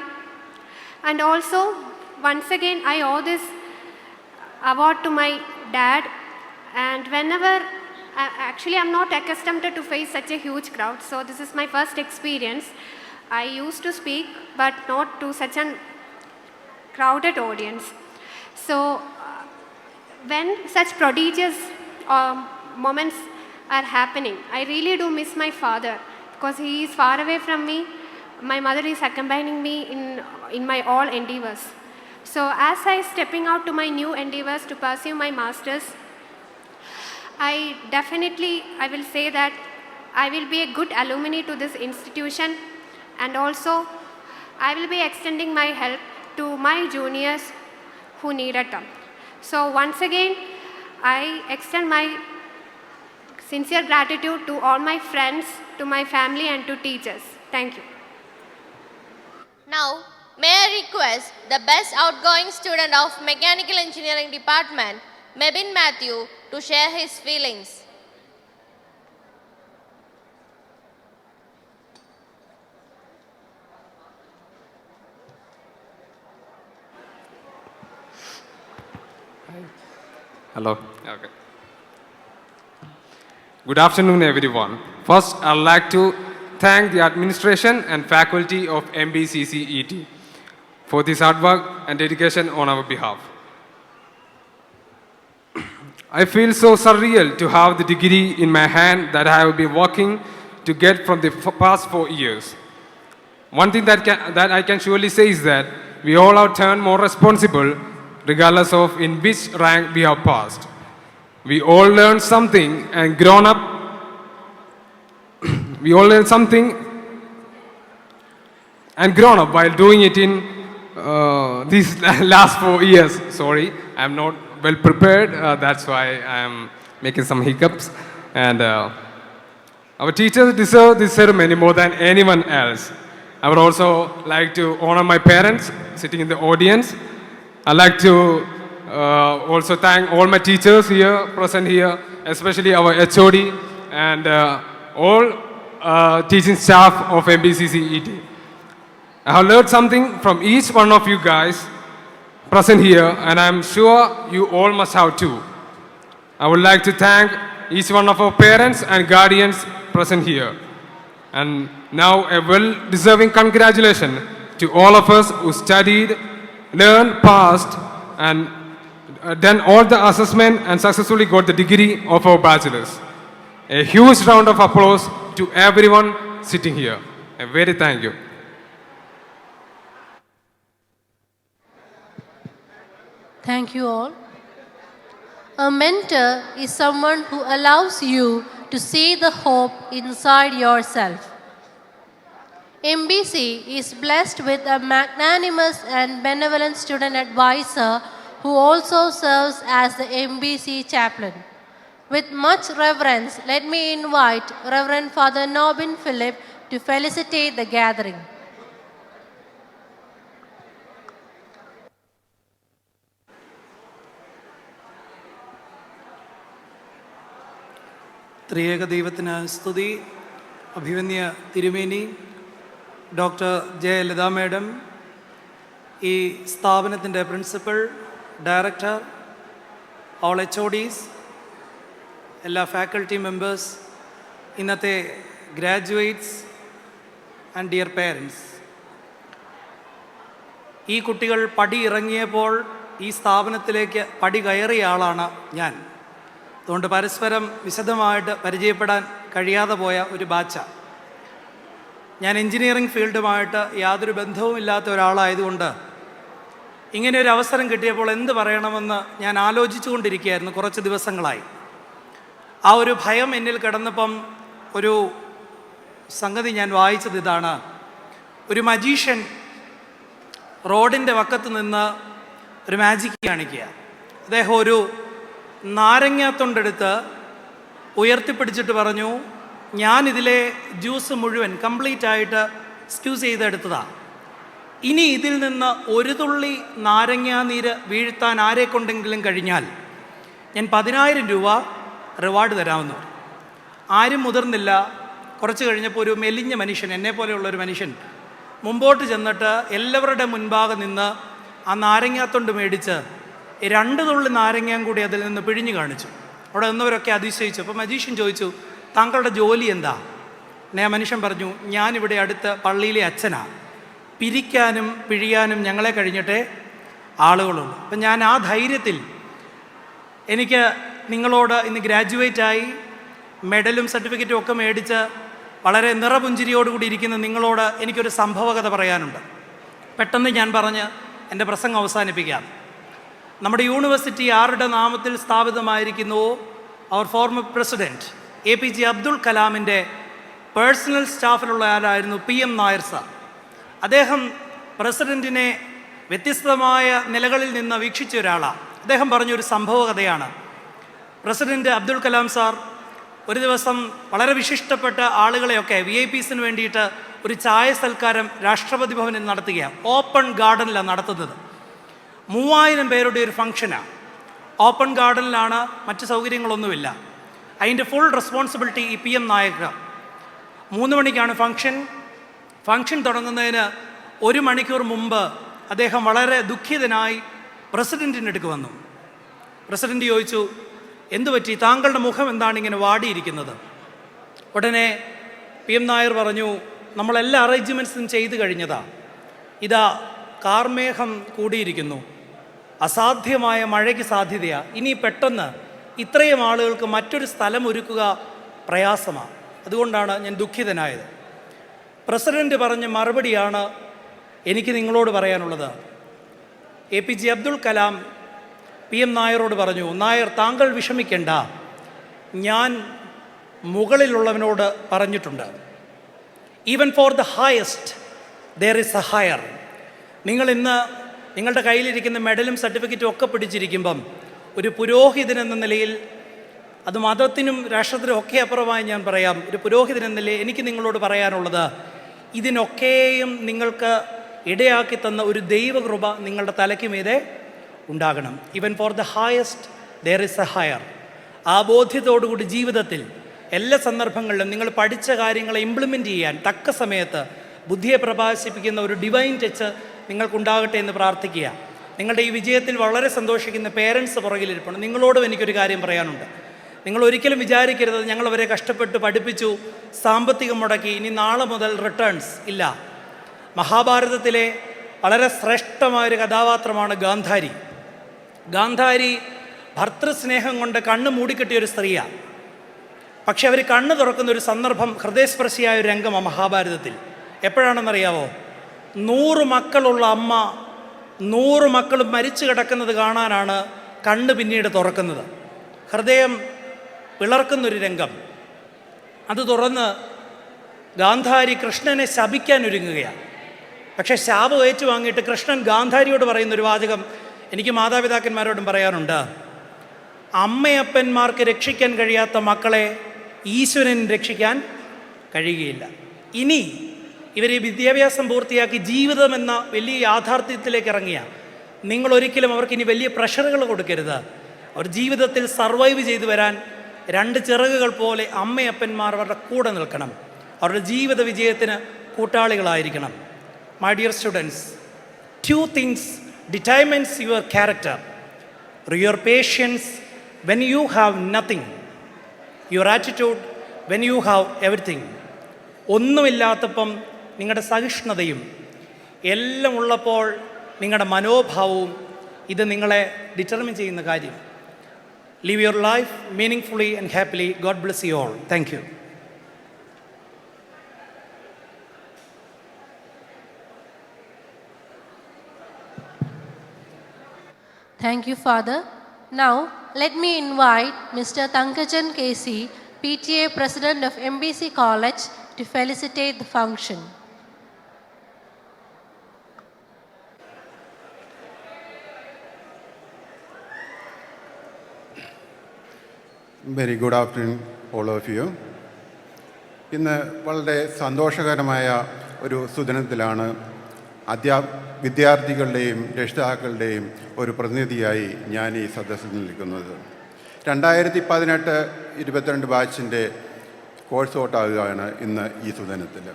And also, once again, I owe this award to my dad. And whenever, actually I'm not accustomed to face such a huge crowd, so this is my first experience. I used to speak, but not to such a crowded audience. So, when such prodigious moments are happening, I really do miss my father, because he is far away from me. My mother is accompanying me in my all endeavors. So, as I stepping out to my new endeavors to pursue my masters, I will say that I will be a good alumni to this institution, and also I will be extending my help to my juniors who need it. So once again, I extend my sincere gratitude to all my friends, to my family and to teachers. Thank you. Now, may I request the best outgoing student of Mechanical Engineering Department, Mebin Matthew, to share his feelings. Hello. Okay. Good afternoon, everyone. First, I'd like to thank the administration and faculty of MBC CET for this hard work and dedication on our behalf. I feel so surreal to have the degree in my hand that I have been working to get from the past 4 years. One thing that I can surely say is that we all have turned more responsible regardless of in which rank we have passed. We all learned something and grown up. We all learned something and grown up while doing it in these last 4 years. Sorry, I'm not well prepared. That's why I'm making some hiccups. And our teachers deserve this ceremony more than anyone else. I would also like to honor my parents sitting in the audience. I'd like to also thank all my teachers here, present here, especially our HOD and all teaching staff of MBC CET. I have learned something from each one of you guys present here, and I'm sure you all must have too. I would like to thank each one of our parents and guardians present here. And now a well-deserving congratulations to all of us who studied, learned, passed, and done all the assessment and successfully got the degree of our bachelors. A huge round of applause to everyone sitting here. A very thank you. Thank you all. A mentor is someone who allows you to see the hope inside yourself. MBC is blessed with a magnanimous and benevolent student advisor who also serves as the MBC chaplain. With much reverence, let me invite Reverend Father Nobin Philip to felicitate the gathering. ത്രിയേക ദൈവത്തിന് സ്തുതി. അഭിവന്യ തിരുമേനി doctor J Lata madam, ഈ സ്ഥാപനത്തിൻ്റെ principal, director, all HODs, എല്ലാ faculty members, ഇന്നത്തെ graduates and dear parents, ഈ കുട്ടികൾ പടി ഇറങ്ങിയപ്പോൾ ഈ സ്ഥാപനത്തിലേക്ക് പടി കയറിയ ആളാണ് ഞാൻ. അതുകൊണ്ട് പരസ്പരം വിശദമായിട്ട് പരിചയപ്പെടാൻ കഴിയാതെ പോയ ഒരു ബാച്ചാണ്. ഞാൻ എൻജിനീയറിംഗ് ഫീൽഡുമായിട്ട് യാതൊരു ബന്ധവുമില്ലാത്ത ഒരാളായതുകൊണ്ട് ഇങ്ങനെ ഒരു അവസരം കിട്ടിയപ്പോൾ എന്ത് പറയണമെന്ന് ഞാൻ ആലോചിച്ചു കൊണ്ടിരിക്കുകയായിരുന്നു കുറച്ച് ദിവസങ്ങളായി. ആ ഒരു ഭയം എന്നിൽ കിടന്നപ്പം ഒരു സംഗതി ഞാൻ വായിച്ചത് ഇതാണ്. ഒരു മജീഷ്യൻ റോഡിൻ്റെ വക്കത്ത് നിന്ന് ഒരു മാജിക് കാണിക്കുക. അദ്ദേഹം ഒരു നാരങ്ങാത്തൊണ്ടെടുത്ത് ഉയർത്തിപ്പിടിച്ചിട്ട് പറഞ്ഞു, ഞാനിതിലെ ജ്യൂസ് മുഴുവൻ കംപ്ലീറ്റ് ആയിട്ട് സ്ക്യൂസ് ചെയ്തെടുത്തതാണ്. ഇനി ഇതിൽ നിന്ന് ഒരു തുള്ളി നാരങ്ങാനീര് വീഴ്ത്താൻ ആരെക്കൊണ്ടെങ്കിലും കഴിഞ്ഞാൽ ഞാൻ 10,000 രൂപ റിവാർഡ് തരാമെന്ന് പറഞ്ഞു. ആരും മുതിർന്നില്ല. കുറച്ച് കഴിഞ്ഞപ്പോൾ ഒരു മെലിഞ്ഞ മനുഷ്യൻ, എന്നെപ്പോലെയുള്ളൊരു മനുഷ്യൻ മുമ്പോട്ട് ചെന്നിട്ട് എല്ലാവരുടെ മുൻപാകെ നിന്ന് ആ നാരങ്ങാത്തൊണ്ട് മേടിച്ച് 2 തുള്ളി നാരങ്ങയും കൂടി അതിൽ നിന്ന് പിഴിഞ്ഞു കാണിച്ചു. അവിടെ നിന്നവരൊക്കെ അതിശയിച്ചു. അപ്പോൾ മജീഷ്യൻ ചോദിച്ചു, താങ്കളുടെ ജോലി എന്താ? ആ മനുഷ്യൻ പറഞ്ഞു, ഞാനിവിടെ അടുത്ത പള്ളിയിലെ അച്ഛനാണ്. പിരിക്കാനും പിഴിയാനും ഞങ്ങളെ കഴിഞ്ഞിട്ടേ ആളുകളുള്ളൂ. അപ്പം ഞാൻ ആ ധൈര്യത്തിൽ എനിക്ക് നിങ്ങളോട് ഇന്ന് ഗ്രാജുവേറ്റായി മെഡലും സർട്ടിഫിക്കറ്റും ഒക്കെ മേടിച്ച് വളരെ നിറപുഞ്ചിരിയോടുകൂടി ഇരിക്കുന്ന നിങ്ങളോട് എനിക്കൊരു സംഭവകഥ പറയാനുണ്ട്. പെട്ടെന്ന് ഞാൻ പറഞ്ഞ് എൻ്റെ പ്രസംഗം അവസാനിപ്പിക്കാം. നമ്മുടെ യൂണിവേഴ്സിറ്റി ആരുടെ നാമത്തിൽ സ്ഥാപിതമായിരിക്കുന്നുവോ അവർ ഫോർമർ പ്രസിഡൻറ്റ് APJ അബ്ദുൾ കലാമിൻ്റെ പേഴ്സണൽ സ്റ്റാഫിലുള്ള ആരായിരുന്നു PM നായർ സാർ. അദ്ദേഹം പ്രസിഡൻറ്റിനെ വ്യത്യസ്തമായ നിലകളിൽ നിന്ന് വീക്ഷിച്ച ഒരാളാണ്. അദ്ദേഹം പറഞ്ഞൊരു സംഭവ കഥയാണ്. പ്രസിഡൻറ്റ് അബ്ദുൾ കലാം സാർ ഒരു ദിവസം വളരെ വിശിഷ്ടപ്പെട്ട ആളുകളെയൊക്കെ VIPസിന് വേണ്ടിയിട്ട് ഒരു ചായ സൽക്കാരം രാഷ്ട്രപതി ഭവനിൽ നടത്തുകയാണ്. ഓപ്പൺ ഗാർഡനിലാണ് നടത്തുന്നത്. 3000 പേരുടെ ഒരു ഫംഗ്ഷനാണ്. ഓപ്പൺ ഗാർഡനിലാണ്, മറ്റ് സൗകര്യങ്ങളൊന്നുമില്ല. അതിൻ്റെ ഫുൾ റെസ്പോൺസിബിലിറ്റി ഈ PM നായക. 3 മണിക്കാണ് ഫംഗ്ഷൻ തുടങ്ങുന്നതിന് 1 മണിക്കൂർ മുമ്പ് അദ്ദേഹം വളരെ ദുഃഖിതനായി പ്രസിഡൻറ്റിൻ്റെ അടുക്ക് വന്നു. പ്രസിഡൻറ്റ് ചോദിച്ചു, എന്തു പറ്റി, താങ്കളുടെ മുഖം എന്താണ് ഇങ്ങനെ വാടിയിരിക്കുന്നത്? ഉടനെ PM നായർ പറഞ്ഞു, നമ്മളെല്ലാ അറേഞ്ച്മെൻറ്റ്സും ചെയ്തു കഴിഞ്ഞതാണ്. ഇതാ കാർമേഘം കൂടിയിരിക്കുന്നു, അസാധ്യമായ മഴയ്ക്ക് സാധ്യതയാണ്. ഇനി പെട്ടെന്ന് ഇത്രയും ആളുകൾക്ക് മറ്റൊരു സ്ഥലം ഒരുക്കുക പ്രയാസമാണ്. അതുകൊണ്ടാണ് ഞാൻ ദുഃഖിതനായത്. പ്രസിഡന്റ് പറഞ്ഞ മറുപടിയാണ് എനിക്ക് നിങ്ങളോട് പറയാനുള്ളത്. APJ അബ്ദുൽ കലാം PM നായരോട് പറഞ്ഞു, നായർ താങ്കൾ വിഷമിക്കേണ്ട, ഞാൻ മുകളിലുള്ളവനോട് പറഞ്ഞിട്ടുണ്ട്, even for the highest there is A higher. നിങ്ങൾ ഇന്ന് നിങ്ങളുടെ കയ്യിലിരിക്കുന്ന മെഡലും സർട്ടിഫിക്കറ്റും ഒക്കെ പിടിച്ചിരിക്കുമ്പം ഒരു പുരോഹിതനെന്ന നിലയിൽ, അത് മതത്തിനും രാഷ്ട്രത്തിനും ഒക്കെ അപ്പുറമായി ഞാൻ പറയാം, ഒരു പുരോഹിതനെന്ന നിലയിൽ എനിക്ക് നിങ്ങളോട് പറയാനുള്ളത്, ഇതിനൊക്കെയും നിങ്ങൾക്ക് ഇടയാക്കി തന്ന ഒരു ദൈവകൃപ നിങ്ങളുടെ തലയ്ക്ക് മീതെ ഉണ്ടാകണം. Even for the highest there is A higher. ആ ബോധ്യത്തോടുകൂടി ജീവിതത്തിൽ എല്ലാ സന്ദർഭങ്ങളിലും നിങ്ങൾ പഠിച്ച കാര്യങ്ങളെ ഇംപ്ലിമെൻ്റ് ചെയ്യാൻ തക്ക സമയത്ത് ബുദ്ധിയെ പ്രകാശിപ്പിക്കുന്ന ഒരു ഡിവൈൻ ടച്ച് നിങ്ങൾക്കുണ്ടാകട്ടെ എന്ന് പ്രാർത്ഥിക്കുക. നിങ്ങളുടെ ഈ വിജയത്തിൽ വളരെ സന്തോഷിക്കുന്ന പേരൻസ് പുറകിലിരിപ്പുണ്ട്. നിങ്ങളോടും എനിക്കൊരു കാര്യം പറയാനുണ്ട്. നിങ്ങൾ ഒരിക്കലും വിചാരിക്കരുത് ഞങ്ങളവരെ കഷ്ടപ്പെട്ട് പഠിപ്പിച്ചു, സാമ്പത്തികം മുടക്കി, ഇനി നാളെ മുതൽ റിട്ടേൺസ് ഇല്ല. മഹാഭാരതത്തിലെ വളരെ ശ്രേഷ്ഠമായൊരു കഥാപാത്രമാണ് ഗാന്ധാരി. ഗാന്ധാരി ഭർത്തൃസ്നേഹം കൊണ്ട് കണ്ണ് മൂടിക്കെട്ടിയൊരു സ്ത്രീയാണ്. പക്ഷെ അവർ കണ്ണ് തുറക്കുന്ന ഒരു സന്ദർഭം, ഹൃദയസ്പർശിയായ ഒരു രംഗമാണ് മഹാഭാരതത്തിൽ. എപ്പോഴാണെന്നറിയാവോ? 100 മക്കളുള്ള അമ്മ 100 മക്കളും മരിച്ചു കിടക്കുന്നത് കാണാനാണ് കണ്ണ് പിന്നീട് തുറക്കുന്നത്. ഹൃദയം പിളർക്കുന്നൊരു രംഗം. അത് തുറന്ന് ഗാന്ധാരി കൃഷ്ണനെ ശപിക്കാനൊരുങ്ങുകയാണ്. പക്ഷേ ശാപം ഏറ്റുവാങ്ങിയിട്ട് കൃഷ്ണൻ ഗാന്ധാരിയോട് പറയുന്നൊരു വാചകം എനിക്ക് മാതാപിതാക്കന്മാരോടും പറയാനുണ്ട്. അമ്മയപ്പന്മാർക്ക് രക്ഷിക്കാൻ കഴിയാത്ത മക്കളെ ഈശ്വരൻ രക്ഷിക്കാൻ കഴിയുകയില്ല. ഇനി ഇവർ ഈ വിദ്യാഭ്യാസം പൂർത്തിയാക്കി ജീവിതമെന്ന വലിയ യാഥാർത്ഥ്യത്തിലേക്ക് ഇറങ്ങിയ നിങ്ങളൊരിക്കലും അവർക്കിനി വലിയ പ്രഷറുകൾ കൊടുക്കരുത്. അവർ ജീവിതത്തിൽ സർവൈവ് ചെയ്തു വരാൻ 2 ചിറകുകൾ പോലെ അമ്മയപ്പന്മാർ അവരുടെ കൂടെ നിൽക്കണം. അവരുടെ ജീവിത വിജയത്തിന് കൂട്ടാളികളായിരിക്കണം. My dear students, 2 things determines your character. Your patience when you have nothing, your attitude when you have everything. ഒന്നുമില്ലാത്തപ്പം നിങ്ങളുടെ സഹിഷ്ണുതയും, എല്ലാം ഉള്ളപ്പോൾ നിങ്ങളുടെ മനോഭാവവും, ഇത് നിങ്ങളെ ഡിറ്റർമിൻ ചെയ്യുന്ന കാര്യം. Live your life meaningfully and happily. God bless you all. Thank you. Thank you, Father. Now, let me invite Mr. Tankajan KC, PTA President of MBC College, to felicitate the function. Very good afternoon, all of you. ഇന്ന് വളരെ സന്തോഷകരമായ ഒരു സുദിനത്തിലാണ് വിദ്യാർത്ഥികളുടെയും രക്ഷിതാക്കളുടെയും ഒരു പ്രതിനിധിയായി ഞാൻ ഈ സദസ്സിൽ നിൽക്കുന്നത്. 2018-22 ബാച്ചിൻ്റെ കോഴ്സ് ഔട്ടാകുകയാണ് ഇന്ന് ഈ സുദിനത്തിൽ.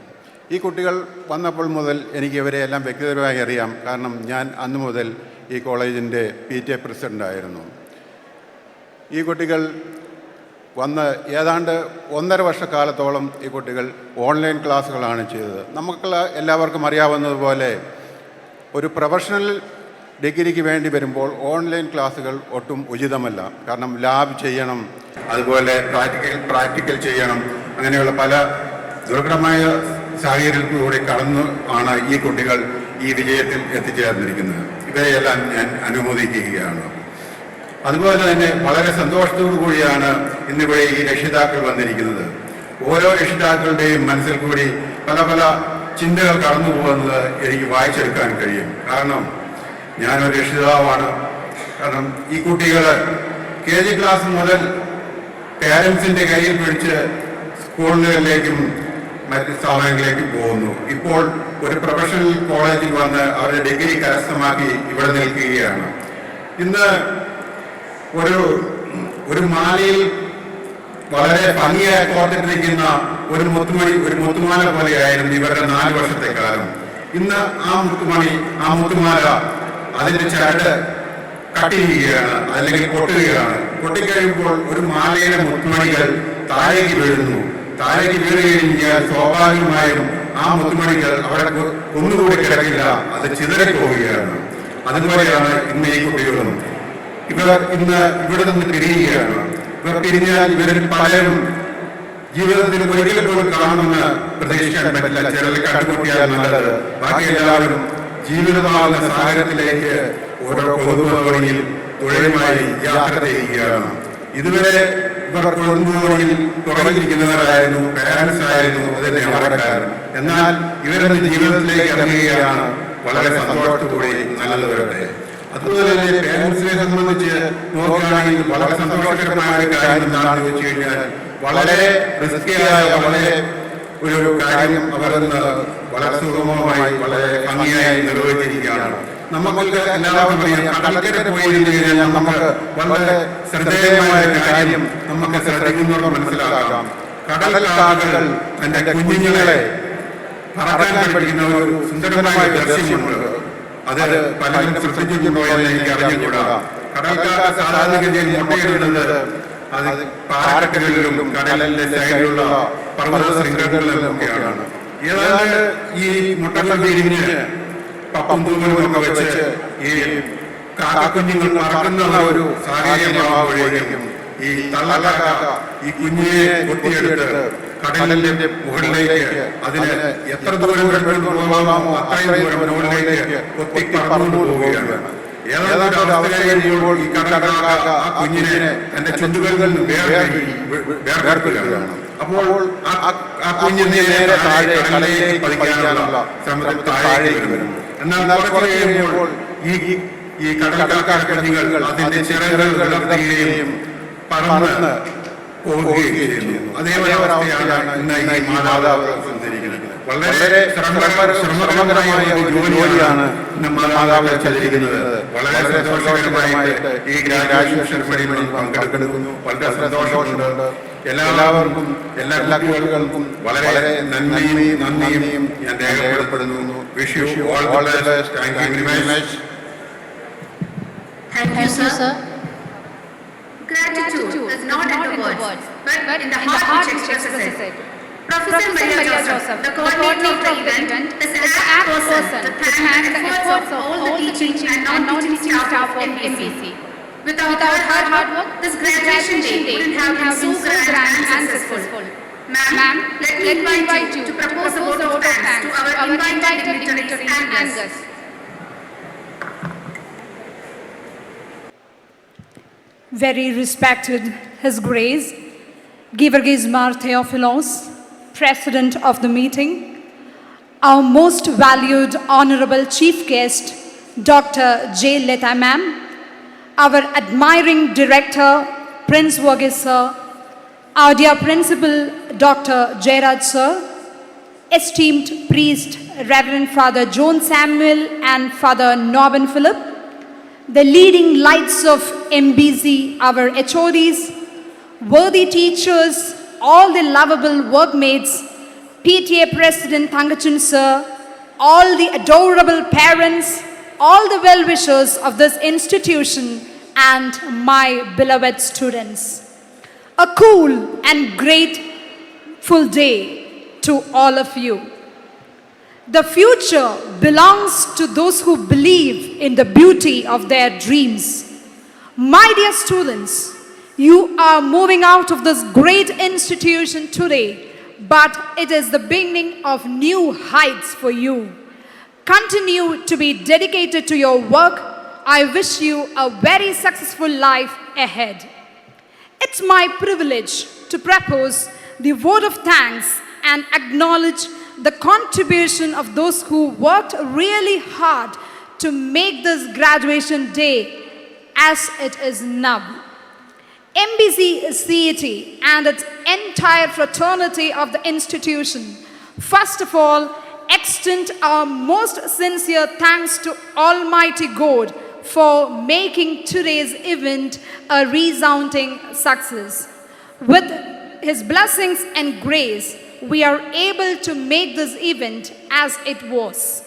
ഈ കുട്ടികൾ വന്നപ്പോൾ മുതൽ എനിക്ക് ഇവരെയെല്ലാം വ്യക്തിപരമായി അറിയാം. കാരണം ഞാൻ അന്നു മുതൽ ഈ കോളേജിൻ്റെ PTA പ്രസിഡൻ്റായിരുന്നു. ഈ കുട്ടികൾ വന്ന് ഏതാണ്ട് 1.5 വർഷക്കാലത്തോളം ഈ കുട്ടികൾ ഓൺലൈൻ ക്ലാസ്സുകളാണ് ചെയ്തത്. നമുക്ക് എല്ലാവർക്കും അറിയാവുന്നതുപോലെ ഒരു പ്രൊഫഷണൽ ഡിഗ്രിക്ക് വേണ്ടി വരുമ്പോൾ ഓൺലൈൻ ക്ലാസ്സുകൾ ഒട്ടും ഉചിതമല്ല. കാരണം ലാബ് ചെയ്യണം, അതുപോലെ പ്രാക്ടിക്കൽ ചെയ്യണം, അങ്ങനെയുള്ള പല ദുർഘടമായ സാഹചര്യത്തിലൂടെ കടന്നു ആണ് ഈ കുട്ടികൾ ഈ വിജയത്തിൽ എത്തിച്ചേർന്നിരിക്കുന്നത്. ഇവരെയെല്ലാം ഞാൻ അനുമോദിക്കുകയാണ്. അതുപോലെ തന്നെ വളരെ സന്തോഷത്തോടു കൂടിയാണ് ഇന്നിവിടെ ഈ രക്ഷിതാക്കൾ വന്നിരിക്കുന്നത്. ഓരോ രക്ഷിതാക്കളുടെയും മനസ്സിൽ കൂടി പല പല ചിന്തകൾ കടന്നു പോകുന്നത് എനിക്ക് വായിച്ചെടുക്കാൻ കഴിയും. കാരണം ഞാനൊരു രക്ഷിതാവാണ്. കാരണം ഈ കുട്ടികൾ KG ക്ലാസ് മുതൽ പേരൻസിൻ്റെ കയ്യിൽ പിടിച്ച് സ്കൂളുകളിലേക്കും മറ്റ് സ്ഥാപനങ്ങളിലേക്കും പോകുന്നു. ഇപ്പോൾ ഒരു പ്രൊഫഷണൽ കോളേജിൽ വന്ന് അവരുടെ ഡിഗ്രി കരസ്ഥമാക്കി ഇവിടെ നിൽക്കുകയാണ്. ഇന്ന് ഒരു മാലയിൽ വളരെ ഭംഗിയായി കോർത്തിട്ടിരിക്കുന്ന ഒരു മുത്തുമാല പോലെയായിരുന്നു ഇവരുടെ 4 വർഷത്തെ കാലം. ഇന്ന് ആ മുത്തുമാല അതിൻ്റെ ചരട് കട്ട് ചെയ്യുകയാണ്, അല്ലെങ്കിൽ പൊട്ടുകയാണ്. പൊട്ടിക്കഴിയുമ്പോൾ ഒരു മാലയുടെ മുത്തുമണികൾ താഴേക്ക് വീഴുന്നു. താഴേക്ക് വീഴുകയും ചെയ്യാൻ സ്വാഭാവികമായും ആ മുത്തുമണികൾ അവിടെ ഒന്നുകൂടി കിടക്കില്ല, അത് ചിതറിപ്പോവുകയാണ്. അതുപോലെയാണ് ഇന്ന് ഈ കുട്ടികളും. ഇവർ ഇന്ന് ഇവിടെ നിന്ന് പിരിയുകയാണ്. ഇവർ പിരിഞ്ഞാൽ ഇവരിൽ പലരും ജീവിതത്തിൽ ഒരിക്കൽ പോലും കാണുമെന്ന് പ്രതീക്ഷിക്കാൻ പറ്റില്ല. ചിലർ കണ്ടുമുട്ടിയാൽ നല്ലത്, ബാക്കി എല്ലാവരും ജീവിതമാകുന്ന സാഗരത്തിലേക്ക് ഓരോ കൊതുകുവഴിയിൽ തുഴയുമായി യാത്ര ചെയ്യുകയാണ്. ഇതുവരെ ഇവർ കൊതുകുവഴിയിൽ തുടങ്ങിയിരിക്കുന്നവരായിരുന്നു, പാരൻസ് ആയിരുന്നു അതിന്റെ അപകടക്കാരൻ. എന്നാൽ ഇവരുടെ ജീവിതത്തിലേക്ക് ഇറങ്ങുകയാണ്. വളരെ സന്തോഷത്തോടെ നല്ലത് വരട്ടെ. അതുപോലെ തന്നെ പാരൻസിനെ സംബന്ധിച്ച് നോക്കുകയാണെങ്കിൽ വളരെ സന്തോഷകരമായ ഒരു കാര്യം എന്താണെന്ന് വെച്ച് കഴിഞ്ഞാൽ വളരെ റിസ്കിയായ വളരെ ഒരു കാര്യം അവർ വളരെ സുഗമമായി വളരെ ഭംഗിയായി നിർവഹിച്ചിരിക്കുകയാണ്. നമുക്ക് എല്ലാവർക്കും അറിയാം, കടൽക്കര പോയിരുന്നു കഴിഞ്ഞാൽ നമുക്ക് വളരെ ശ്രദ്ധേയമായ ഒരു കാര്യം നമുക്ക് ശ്രദ്ധിക്കുന്നവർ മനസ്സിലാക്കാം. കടൽക്കാക്കകൾ തന്റെ കുഞ്ഞുങ്ങളെ പറക്കാൻ പഠിക്കുന്ന ഒരു സുന്ദരമായ ദൃശ്യമുണ്ട്. അത് പലരും ശ്രദ്ധിച്ചിട്ടുണ്ടോ എന്ന് എനിക്ക് അറിഞ്ഞുകൂടാ. കടൽക്കാക്ക സാധാരണഗതിയിൽ മുട്ടയിടുന്നത് അത് പാറക്കല്ലുകളിലും കടലിന്റെ സൈഡിലുള്ള പർവ്വത ശൃംഖലകളിലും ഒക്കെയാണ്. ഏതാണ്ട് ഈ മുട്ടകൾ വിരിഞ്ഞ് പപ്പും തൂങ്ങലും ഒക്കെ വെച്ച് ഈ കാക്കക്കുഞ്ഞുങ്ങൾ പറക്കുന്ന ഒരു സാഹചര്യമാകുമ്പോഴേക്കും ഈ തള്ളക്കാക്ക ഈ കുഞ്ഞിനെ കൊത്തിയെടുത്ത് കടലിന്റെ മുകളിലേക്ക് അതിന് എത്ര ദൂരം പോകാമോ അത്രയും ദൂരം മുകളിലേക്ക് കൊത്തി പറന്നുകൊണ്ട് പോവുകയാണ്. ഏതാണ്ട് അവസ്ഥ കഴിയുമ്പോൾ ഈ കടൽക്കാക്ക ആ കുഞ്ഞിനെ തന്റെ ചുണ്ടുകളിൽ നിന്ന് വേർപെടുകയാണ്. അപ്പോൾ ആ കുഞ്ഞിനെ നേരെ താഴെ കടലിലേക്ക് പതിക്കാനുള്ള ശ്രമത്തിൽ താഴേക്ക് വരുന്നു. എന്നാൽ കുറച്ച് കഴിയുമ്പോൾ ഈ കടൽക്കാക്കകൾ അതിന്റെ ചിറകുകൾ വിളർത്തുകയും പറന്ന് പോവുകയും ചെയ്യുന്നു. അതേ ഒരവസ്ഥയാണ് ഇന്ന് ഈ മാതാവ് സഞ്ചരിക്കുന്നത്. വളരെ ശ്രമകരമായ ഒരു ജോലിയാണ് മാതാവ് ചെയ്തിരിക്കുന്നത്. വളരെ സന്തോഷകരമായിട്ട് ഈ ഗ്രാജുവേഷൻ സെറിമണിയിൽ പങ്കെടുക്കുന്നു. വളരെ സന്തോഷമുണ്ട്. എല്ലാവർക്കും എല്ലാ കുട്ടികൾക്കും വളരെ നന്ദിയും ഞാൻ രേഖപ്പെടുത്തുന്നു. Wish you all the best. Thank you very much. Thank you, sir. Gratitude is not in the words, but in the heart which expresses it. Professor Maria Joseph, the coordinator of the event, is an apt person to thank the efforts of all the teaching and non-teaching staff of MBC. Without her hard work, this graduation day wouldn't have been so grand and successful. Ma'am, let me invite you to propose a vote of thanks to our invited dignitaries and guests. Very respected His Grace, Givergis Mar Theophilos, President of the meeting, our most valued Honorable Chief Guest, Dr. J. Leta Ma'am, our admiring Director, Prince Verghese Sir, our dear Principal, Dr. Jairaj Sir, esteemed priest, Reverend Father John Samuel and Father Norman Philip, the leading lights of MBC, our HODs, worthy teachers, all the lovable workmates, PTA President Thangachun Sir, all the adorable parents, all the well-wishers of this institution, and my beloved students. A cool and grateful day to all of you. The future belongs to those who believe in the beauty of their dreams. My dear students, you are moving out of this great institution today, but it is the beginning of new heights for you. Continue to be dedicated to your work. I wish you a very successful life ahead. It's my privilege to propose the vote of thanks and acknowledge the contribution of those who worked really hard to make this graduation day as it is now. MBC CET and its entire fraternity of the institution, first of all, extend our most sincere thanks to Almighty God for making today's event a resounding success. With His blessings and grace, we are able to make this event as it was.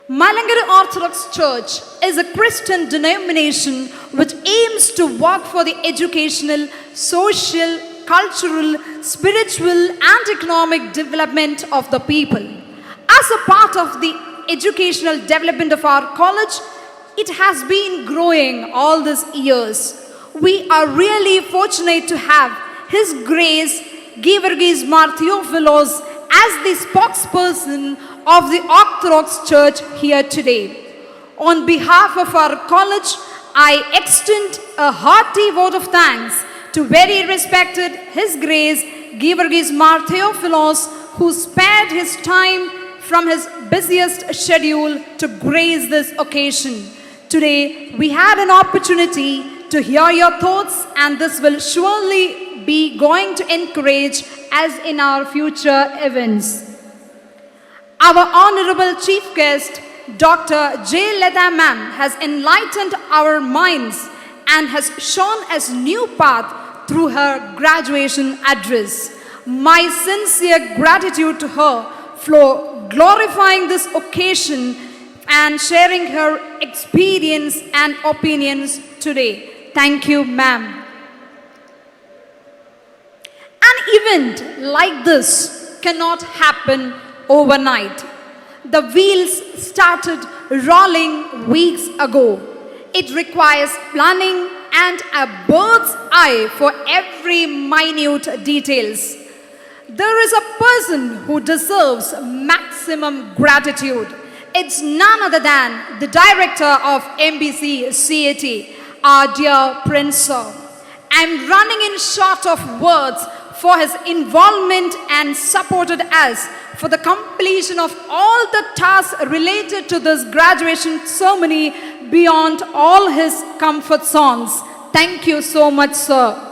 Malangara Orthodox Church is a Christian denomination which aims to work for the educational, social, cultural, spiritual, and economic development of the people. As a part of the educational development of our college, it has been growing all these years. We are really fortunate to have His Grace Georgis Martheophilos as the spokesperson of the Orthodox Church here today. On behalf of our college, I extend a hearty vote of thanks to very respected His Grace Georgis Martheophilos, who spared his time from his busiest schedule to grace this occasion. Today, we had an opportunity to hear your thoughts, and this will surely be going to encourage us in our future events. Our Honorable Chief Guest, Dr. J. Leda Ma'am, has enlightened our minds and has shown us new path through her graduation address. My sincere gratitude to her for glorifying this occasion and sharing her experience and opinions today. Thank you, ma'am. An event like this cannot happen overnight. The wheels started rolling weeks ago. It requires planning and a bird's eye for every minute details. There is a person who deserves maximum gratitude. It's none other than the director of MBC CAT, our dear Prince. I'm running in short of words for his involvement and supported us for the completion of all the tasks related to this graduation ceremony beyond all his comfort zones. Thank you so much, sir.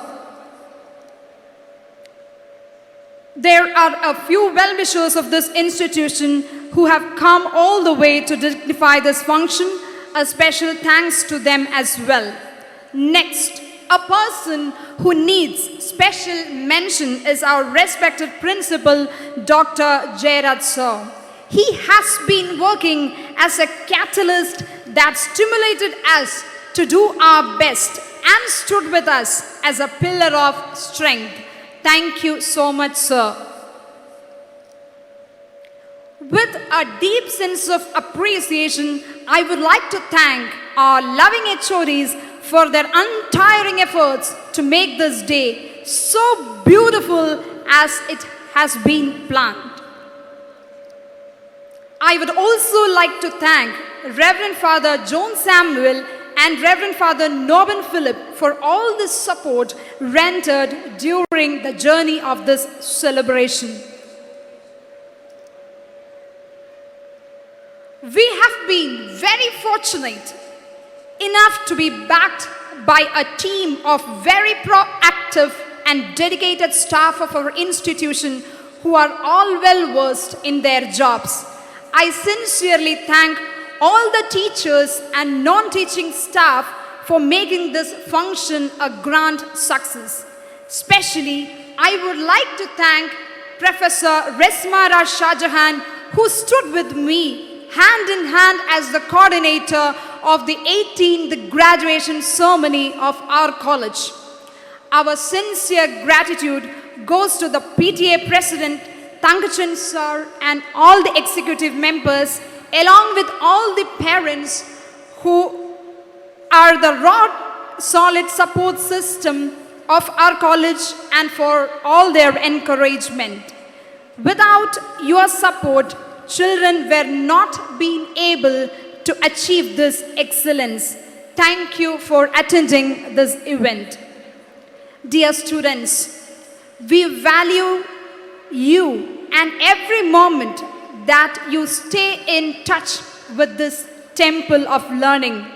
There are a few well-wishers of this institution who have come all the way to dignify this function. A special thanks to them as well. Next, a person who needs special mention is our respected principal, Dr. Jairaj sir. He has been working as a catalyst that stimulated us to do our best and stood with us as a pillar of strength. Thank you so much, sir. With a deep sense of appreciation, I would like to thank our loving HODs for their untiring efforts to make this day so beautiful as it has been planned. I would also like to thank Reverend Father John Samuel and Reverend Father Norman Philip for all the support rendered during the journey of this celebration. We have been very fortunate enough to be backed by a team of very proactive and dedicated staff of our institution who are all well versed in their jobs. I sincerely thank all the teachers and non-teaching staff for making this function a grand success. Especially, I would like to thank Professor Resmara Shahjahan, who stood with me hand in hand as the coordinator of the 18th graduation ceremony of our college. Our sincere gratitude goes to the PTA President, Tangachan sir, and all the executive members, along with all the parents who are the rock-solid support system of our college and for all their encouragement. Without your support, children were not being able to achieve this excellence. Thank you for attending this event. Dear students, we value you and every moment that you stay in touch with this temple of learning.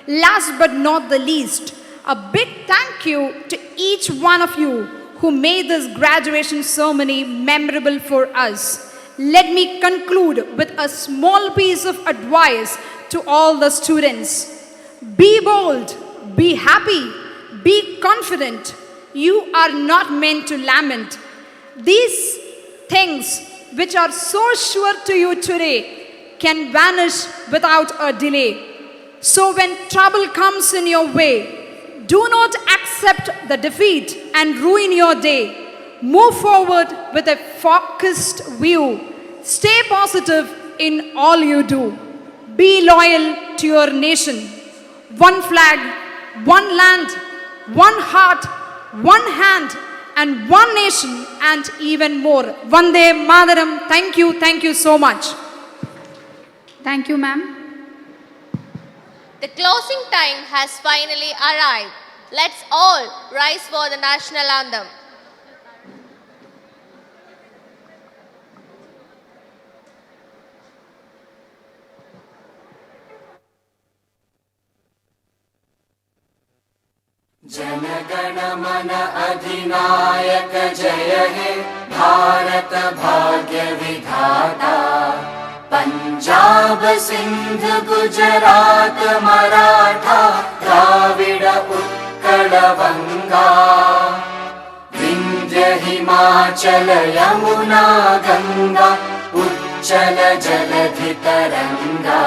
Last but not the least, a big thank you to each one of you who made this graduation ceremony memorable for us. Let me conclude with a small piece of advice to all the students. Be bold, be happy, be confident. You are not meant to lament. These things which are so sure to you today can vanish without a delay. So when trouble comes in your way, Do not accept the defeat and ruin your day. Move forward with a focused view. Stay positive in all you do. Be loyal to your nation. One flag, one land, one heart, one hand, and one nation, and even more. Vande Mataram. Thank you so much. Thank you, ma'am. The closing time has finally arrived. Let's all rise for the national anthem. जनगण मन अधिनायक जय हे भारत भाग्य विधाता पंजाब सिंध गुजरात मराठा द्राविड उत्कल बंगा विंध्य हिमाचल यमुना गंगा उच्चल जलधि तरंगा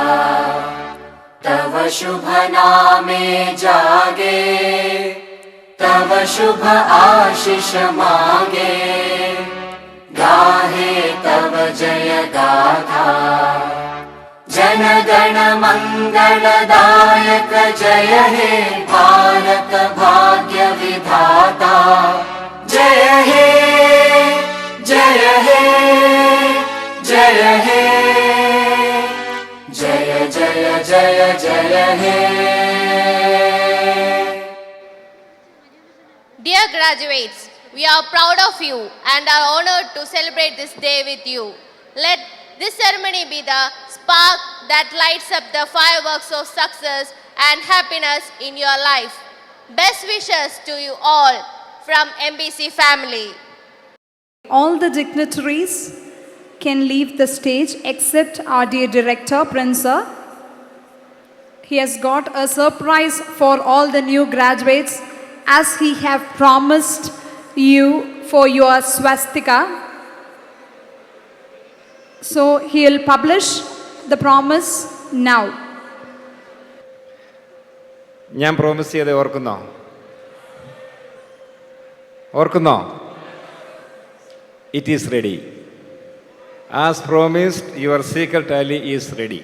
तव शुभ नामे जागे तव शुभ आशीष मांगे गाहे तव जय गाथा जन गण मंगलदायक जय हे भारत भाग्य विधाता जय हे जय हे जय हे जय जय जय जय हे. Dear graduates, we are proud of you and are honored to celebrate this day with you. Let this ceremony be the spark that lights up the fireworks of success and happiness in your life. Best wishes to you all from MBC family. All the dignitaries can leave the stage except our dear director, Prince Sir. He has got a surprise for all the new graduates as he have promised you for your swastika. So he'll publish the promise now. ഞാൻ promise ചെയ്ത് ഓർക്കുന്നോ? It is ready. As promised, your secret tally is ready.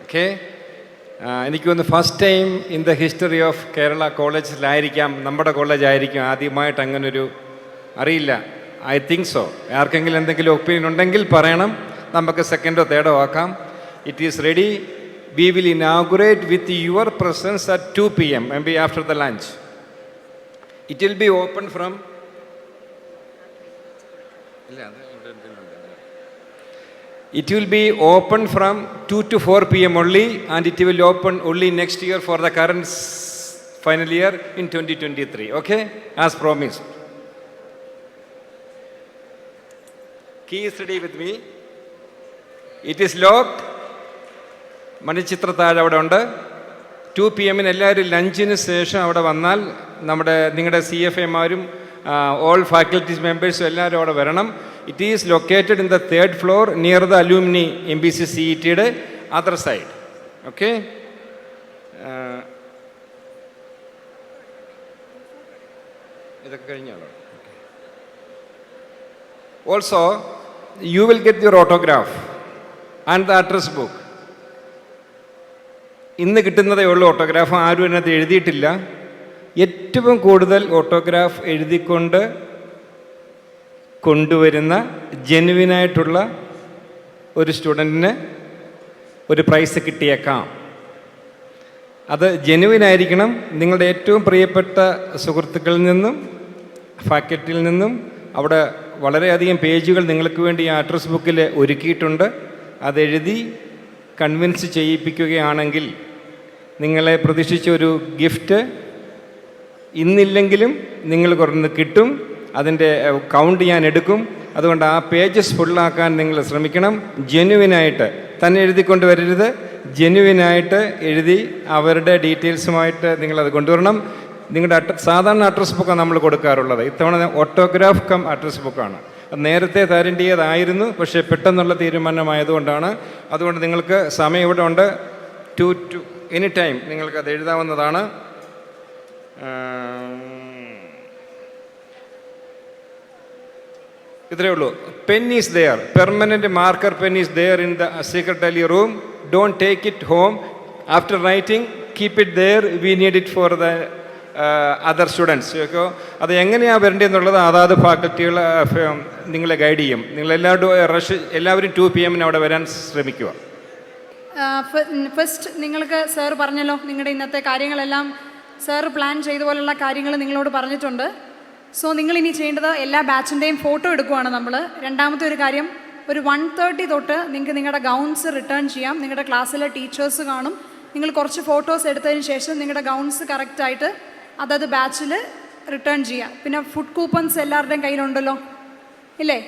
Okay? എനിക്ക് തോന്നുന്നു first time in the history of Kerala കോളേജിലായിരിക്കാം, നമ്മുടെ കോളേജായിരിക്കും ആദ്യമായിട്ട് അങ്ങനൊരു, അറിയില്ല, ഐ തിങ്ക് സോ. ആർക്കെങ്കിലും എന്തെങ്കിലും ഒപ്പീനിയൻ ഉണ്ടെങ്കിൽ പറയണം, നമുക്ക് സെക്കൻഡോ തേർഡോ ആക്കാം. It is ready. We will inaugurate with your presence at 2 PM, maybe after the lunch. It will be open from It will be open from 2 to 4 PM only, and it will open only next year for the current final year in 2023. Okay? As promised. Key is ready with me. It is locked. മണിച്ചിത്ര താഴെ അവിടെ ഉണ്ട്. 2 PM എല്ലാവരും ലഞ്ചിന് ശേഷം അവിടെ വന്നാൽ നിങ്ങളുടെ CFAമാരും all faculty members എല്ലാവരും അവിടെ വരണം. It is located in the 3rd floor near the alumni MBC CETയുടെ other side. Okay? ഇതൊക്കെ കഴിഞ്ഞാലോ? Also, you will get your autograph and the address book. ഇന്ന് കിട്ടുന്നതേ ഉള്ളൂ ഓട്ടോഗ്രാഫ്. ആരും അതിനകത്ത് എഴുതിയിട്ടില്ല. ഏറ്റവും കൂടുതൽ ഓട്ടോഗ്രാഫ് എഴുതിക്കൊണ്ട് കൊണ്ടുവരുന്ന ജെനുവിനായിട്ടുള്ള ഒരു സ്റ്റുഡൻറ്റിന് ഒരു പ്രൈസ് കിട്ടിയേക്കാം. അത് ജെനുവിനായിരിക്കണം. നിങ്ങളുടെ ഏറ്റവും പ്രിയപ്പെട്ട സുഹൃത്തുക്കളിൽ നിന്നും ഫാക്കൽറ്റിയിൽ നിന്നും. അവിടെ വളരെയധികം പേജുകൾ നിങ്ങൾക്ക് വേണ്ടി ആ അഡ്രസ് ബുക്കിൽ ഒരുക്കിയിട്ടുണ്ട്. അതെഴുതി കൺവിൻസ് ചെയ്യിപ്പിക്കുകയാണെങ്കിൽ നിങ്ങളെ പ്രതീക്ഷിച്ച ഒരു ഗിഫ്റ്റ് ഇന്നില്ലെങ്കിലും നിങ്ങൾ കുറഞ്ഞ് കിട്ടും. അതിൻ്റെ കൗണ്ട് ഞാൻ എടുക്കും. അതുകൊണ്ട് ആ പേജസ് ഫുള്ളാക്കാൻ നിങ്ങൾ ശ്രമിക്കണം. ജെനുവിനായിട്ട് തന്നെ എഴുതിക്കൊണ്ട് വരരുത്. ജെനുവിനായിട്ട് എഴുതി അവരുടെ ഡീറ്റെയിൽസുമായിട്ട് നിങ്ങളത് കൊണ്ടുവരണം. നിങ്ങളുടെ സാധാരണ അഡ്രസ് ബുക്കാണ് നമ്മൾ കൊടുക്കാറുള്ളത്. ഇത്തവണ ഓട്ടോഗ്രാഫ് കം അഡ്രസ് ബുക്കാണ്. അത് നേരത്തെ തരേണ്ടിയതായിരുന്നു, പക്ഷേ പെട്ടെന്നുള്ള തീരുമാനമായതുകൊണ്ടാണ്. അതുകൊണ്ട് നിങ്ങൾക്ക് സമയം ഇവിടെ ഉണ്ട്. 2 to any time നിങ്ങൾക്കത് എഴുതാവുന്നതാണ്. ഇത്രയേ ഉള്ളൂ. Pen is there, permanent marker pen is there in the secretary room. Don't take it home. After writing keep it there. We need it for the other students. Okay, അത് എങ്ങനെയാണ് വരേണ്ടതെന്നുള്ളത് അതാത് ഫാക്കൽറ്റികൾ നിങ്ങളെ guide ചെയ്യും. എല്ലാവരും 2 PM അവിടെ വരാൻ ശ്രമിക്കുക. First നിങ്ങൾക്ക് സാർ പറഞ്ഞല്ലോ, നിങ്ങളുടെ ഇന്നത്തെ കാര്യങ്ങളെല്ലാം സാർ പ്ലാൻ ചെയ്ത പോലുള്ള കാര്യങ്ങൾ നിങ്ങളോട് പറഞ്ഞിട്ടുണ്ട്. സോ നിങ്ങളിനി ചെയ്യേണ്ടത് എല്ലാ ബാച്ചിൻ്റെയും ഫോട്ടോ എടുക്കുകയാണ് നമ്മൾ. രണ്ടാമത്തെ ഒരു കാര്യം, ഒരു 1:30 തൊട്ട് നിങ്ങൾക്ക് നിങ്ങളുടെ ഗൗൺസ് റിട്ടേൺ ചെയ്യാം. നിങ്ങളുടെ ക്ലാസ്സിലെ ടീച്ചേഴ്സ് കാണും. നിങ്ങൾ കുറച്ച് ഫോട്ടോസ് എടുത്തതിന് ശേഷം നിങ്ങളുടെ ഗൗൺസ് കറക്റ്റായിട്ട് അതത് ബാച്ചിൽ റിട്ടേൺ ചെയ്യാം. പിന്നെ ഫുഡ് കൂപ്പൺസ് എല്ലാവരുടെയും കയ്യിലുണ്ടല്ലോ ഇല്ലേ?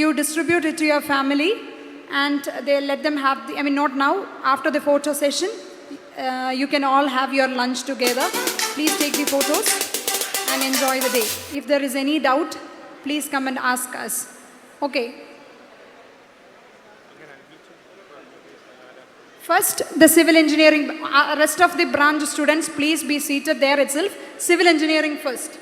You distribute it to your family and they let them have not now, after the photo session you can all have your lunch together. Please take the photos and enjoy the day. If there is any doubt, please come and ask us. Okay, first the civil engineering, rest of the branch students please be seated there itself. Civil engineering first.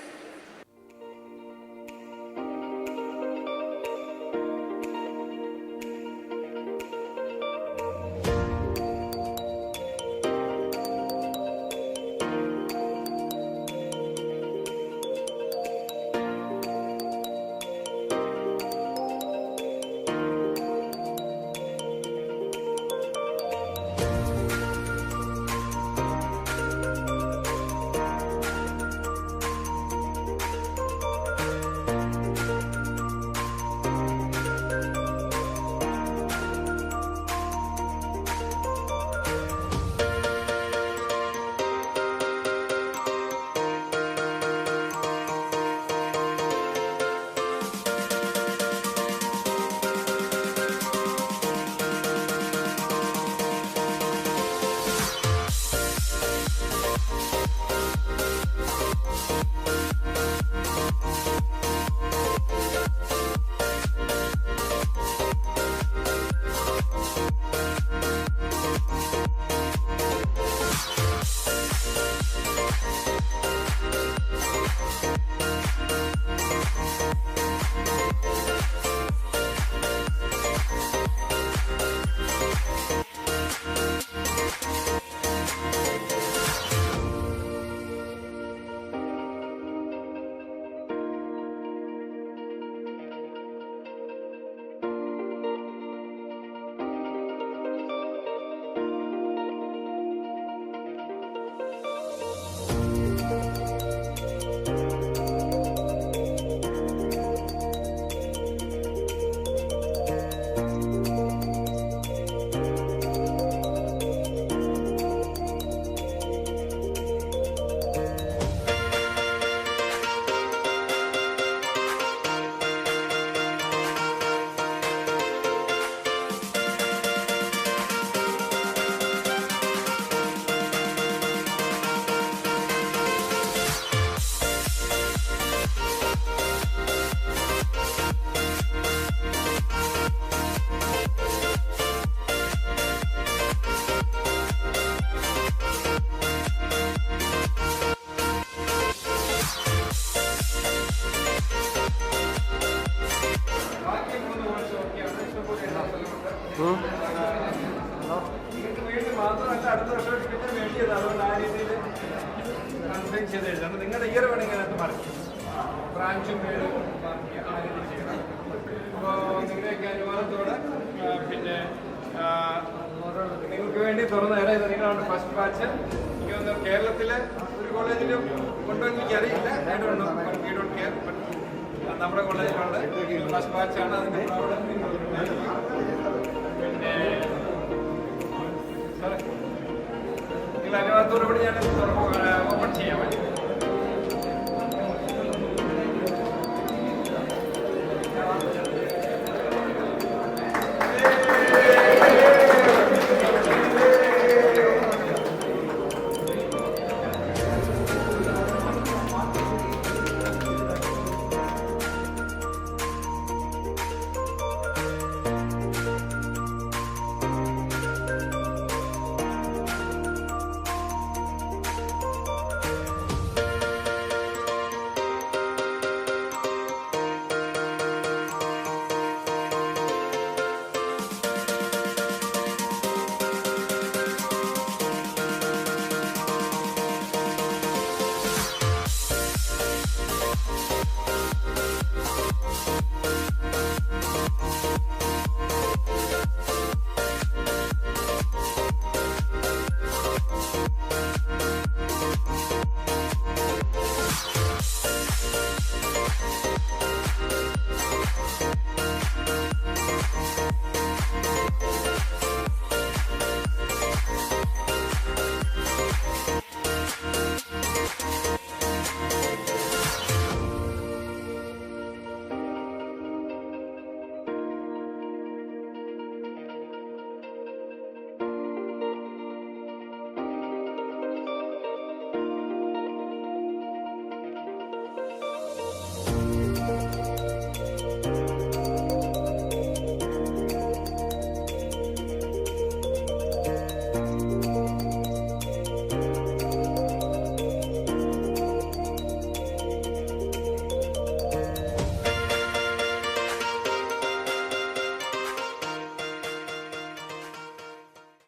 നിങ്ങളുടെ year വേണമെങ്കിൽ അതിനകത്ത് മാറി ബ്രാഞ്ചും പേരും ചെയ്യണം. അപ്പോൾ നിങ്ങളുടെയൊക്കെ അനുവാദത്തോടെ പിന്നെ നിങ്ങൾക്ക് വേണ്ടി തുറന്ന ഇടയിൽ നിങ്ങളാണ് ഫസ്റ്റ് ബാച്ച്. എനിക്ക് തോന്നുന്നു കേരളത്തിലെ ഒരു കോളേജിലും കൊണ്ടുവന്ന് എനിക്കറിയില്ല. നമ്മുടെ കോളേജിലുണ്ട് ഫസ്റ്റ് ബാച്ചാണ്. അതിൻ്റെ പിന്നെ നിങ്ങളുടെ അനുവാദത്തോടുകൂടി ഞാൻ ഓപ്പൺ ചെയ്യാം.